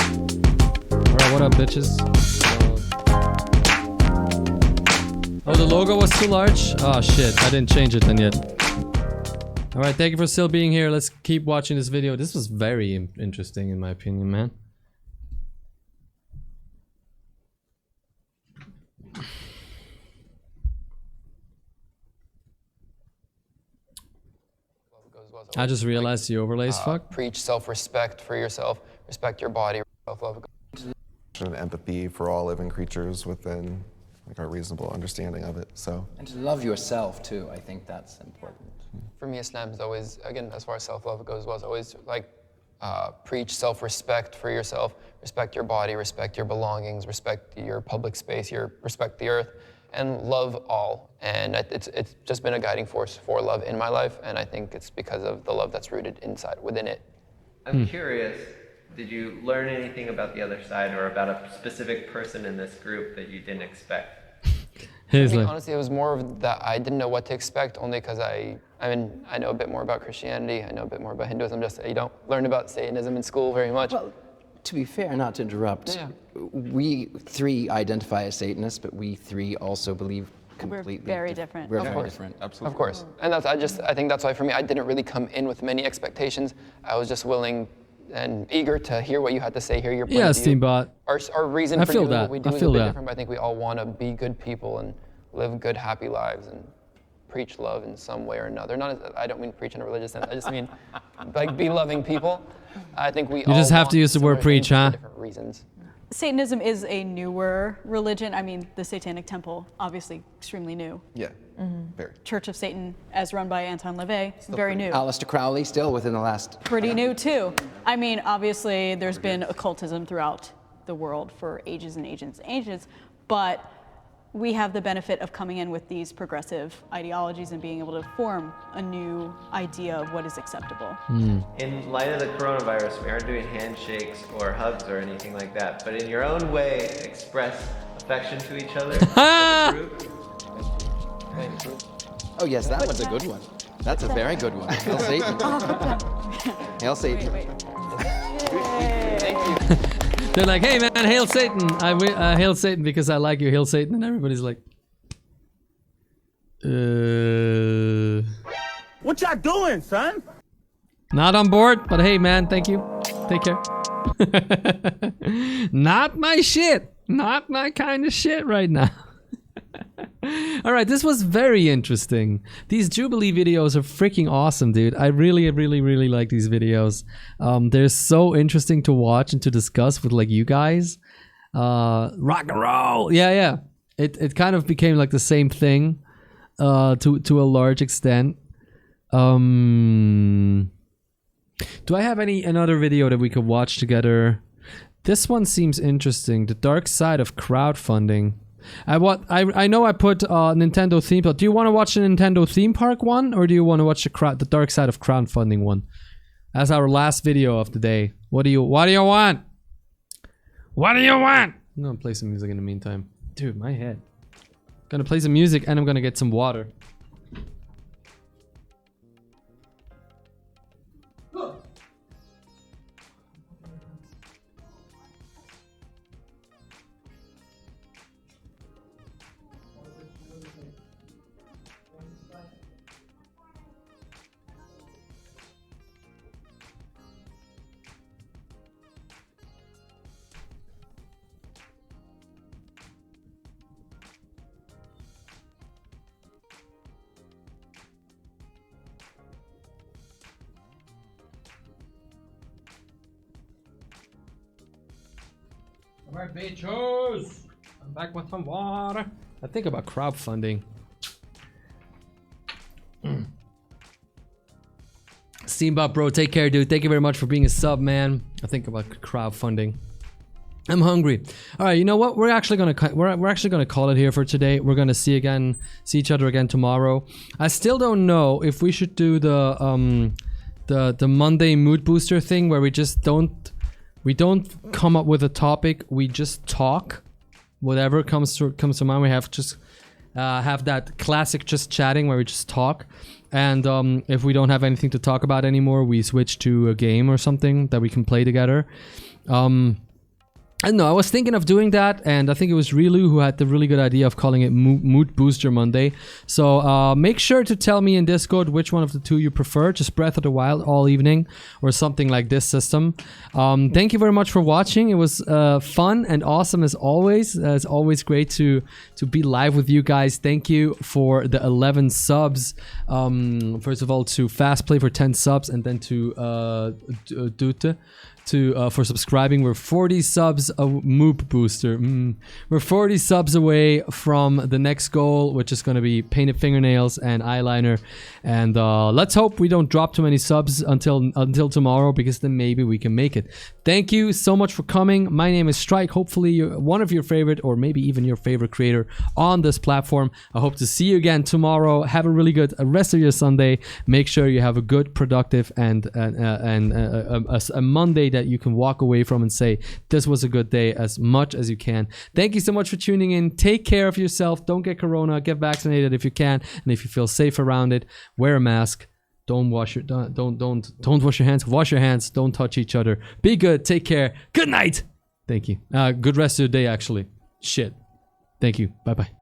Alright, what up, bitches? Oh, the logo was too large? Oh shit, I didn't change it then yet. Alright, thank you for still being here. Let's keep watching this video. This was very interesting in my opinion, man. I just realized the overlays fuck. Preach self-respect for yourself, respect your body, self-love. And empathy for all living creatures within like our reasonable understanding of it. So. And to love yourself too, I think that's important. For me, Islam is always, again, as far as self-love goes, was always like preach self-respect for yourself, respect your body, respect your belongings, respect your public space, respect the earth, and love all. And it's just been a guiding force for love in my life, and I think it's because of the love that's rooted inside, within it. I'm curious, did you learn anything about the other side or about a specific person in this group that you didn't expect? Honestly, it was more of that I didn't know what to expect, only because I know a bit more about Christianity, I know a bit more about Hinduism, just you don't learn about Satanism in school very much. Well, to be fair, not to interrupt, we three identify as Satanists, but we three also believe completely very different. We're Of very course. different. Of course. And I think that's why for me, I didn't really come in with many expectations. I was just willing and eager to hear what you had to say, hear your point Yeah, of view. Steambot. Our reason I for feel doing that. what we do I is feel a bit that. different, but I think we all want to be good people and live good, happy lives and preach love in some way or another. I don't mean preach in a religious sense. I just mean like be loving people. I think we You just have to use the word similar preach, huh? different reasons. Satanism is a newer religion. I mean, the Satanic Temple, obviously extremely new. Yeah, very. Church of Satan, as run by Anton LaVey, very new. Aleister Crowley, still within the last... Pretty new too. I mean, obviously there's been occultism throughout the world for ages and ages and ages, but we have the benefit of coming in with these progressive ideologies and being able to form a new idea of what is acceptable. In light of the coronavirus, we aren't doing handshakes or hugs or anything like that, but in your own way, express affection to each other as a group. Oh yes, that one's a good one. That's a very good one. Hail Satan. Hail Satan. Thank you. They're like, hey man, hail Satan. I hail Satan because I like you, hail Satan. And everybody's like, What y'all doing, son? Not on board, but hey, man, thank you. Take care. Not my shit. Not my kind of shit right now. All right, this was very interesting. These Jubilee videos are freaking awesome, dude. I really like these videos. They're so interesting to watch and to discuss with like you guys. Rock and roll. Yeah. It kind of became like the same thing to a large extent. Do I have another video that we could watch together? This one seems interesting. The dark side of crowdfunding. I know I put Nintendo theme park. Do you want to watch the Nintendo theme park one, or do you want to watch the dark side of crowdfunding one? As our last video of the day. What do you want? What do you want? I'm gonna play some music in the meantime. Dude, my head. Gonna play some music and I'm gonna get some water. Alright, bitches! I'm back with some water. I think about crowdfunding. Steambot bro, take care, dude. Thank you very much for being a sub, man. I think about crowdfunding. I'm hungry. All right, you know what? We're actually gonna call it here for today. We're gonna see each other again tomorrow. I still don't know if we should do the Monday mood booster thing where we don't come up with a topic. We just talk, whatever comes to mind. We have just have that classic just chatting where we just talk. And if we don't have anything to talk about anymore, we switch to a game or something that we can play together. I don't know, I was thinking of doing that, and I think it was Rilu who had the really good idea of calling it Mood Booster Monday. So make sure to tell me in Discord which one of the two you prefer, just Breath of the Wild all evening, or something like this system. Thank you very much for watching. It was fun and awesome as always. It's always great to be live with you guys. Thank you for the 11 subs. First of all, to Fast Play for 10 subs, and then to Dute for subscribing. We're 40 subs a Moop Booster. We're 40 subs away from the next goal, which is going to be painted fingernails and eyeliner. And let's hope we don't drop too many subs until tomorrow, because then maybe we can make it. Thank you so much for coming. My name is Strike. Hopefully you're one of your favorite, or maybe even your favorite creator on this platform. I hope to see you again tomorrow. Have a really good rest of your Sunday. Make sure you have a good, productive, and a Monday that you can walk away from and say, this was a good day, as much as you can. Thank you so much for tuning in. Take care of yourself. Don't get corona. Get vaccinated if you can, and if you feel safe around it, wear a mask. Don't wash your hands. Wash your hands. Don't touch each other. Be good. Take care. Good night. Thank you. Good rest of your day, actually. Shit. Thank you. Bye bye.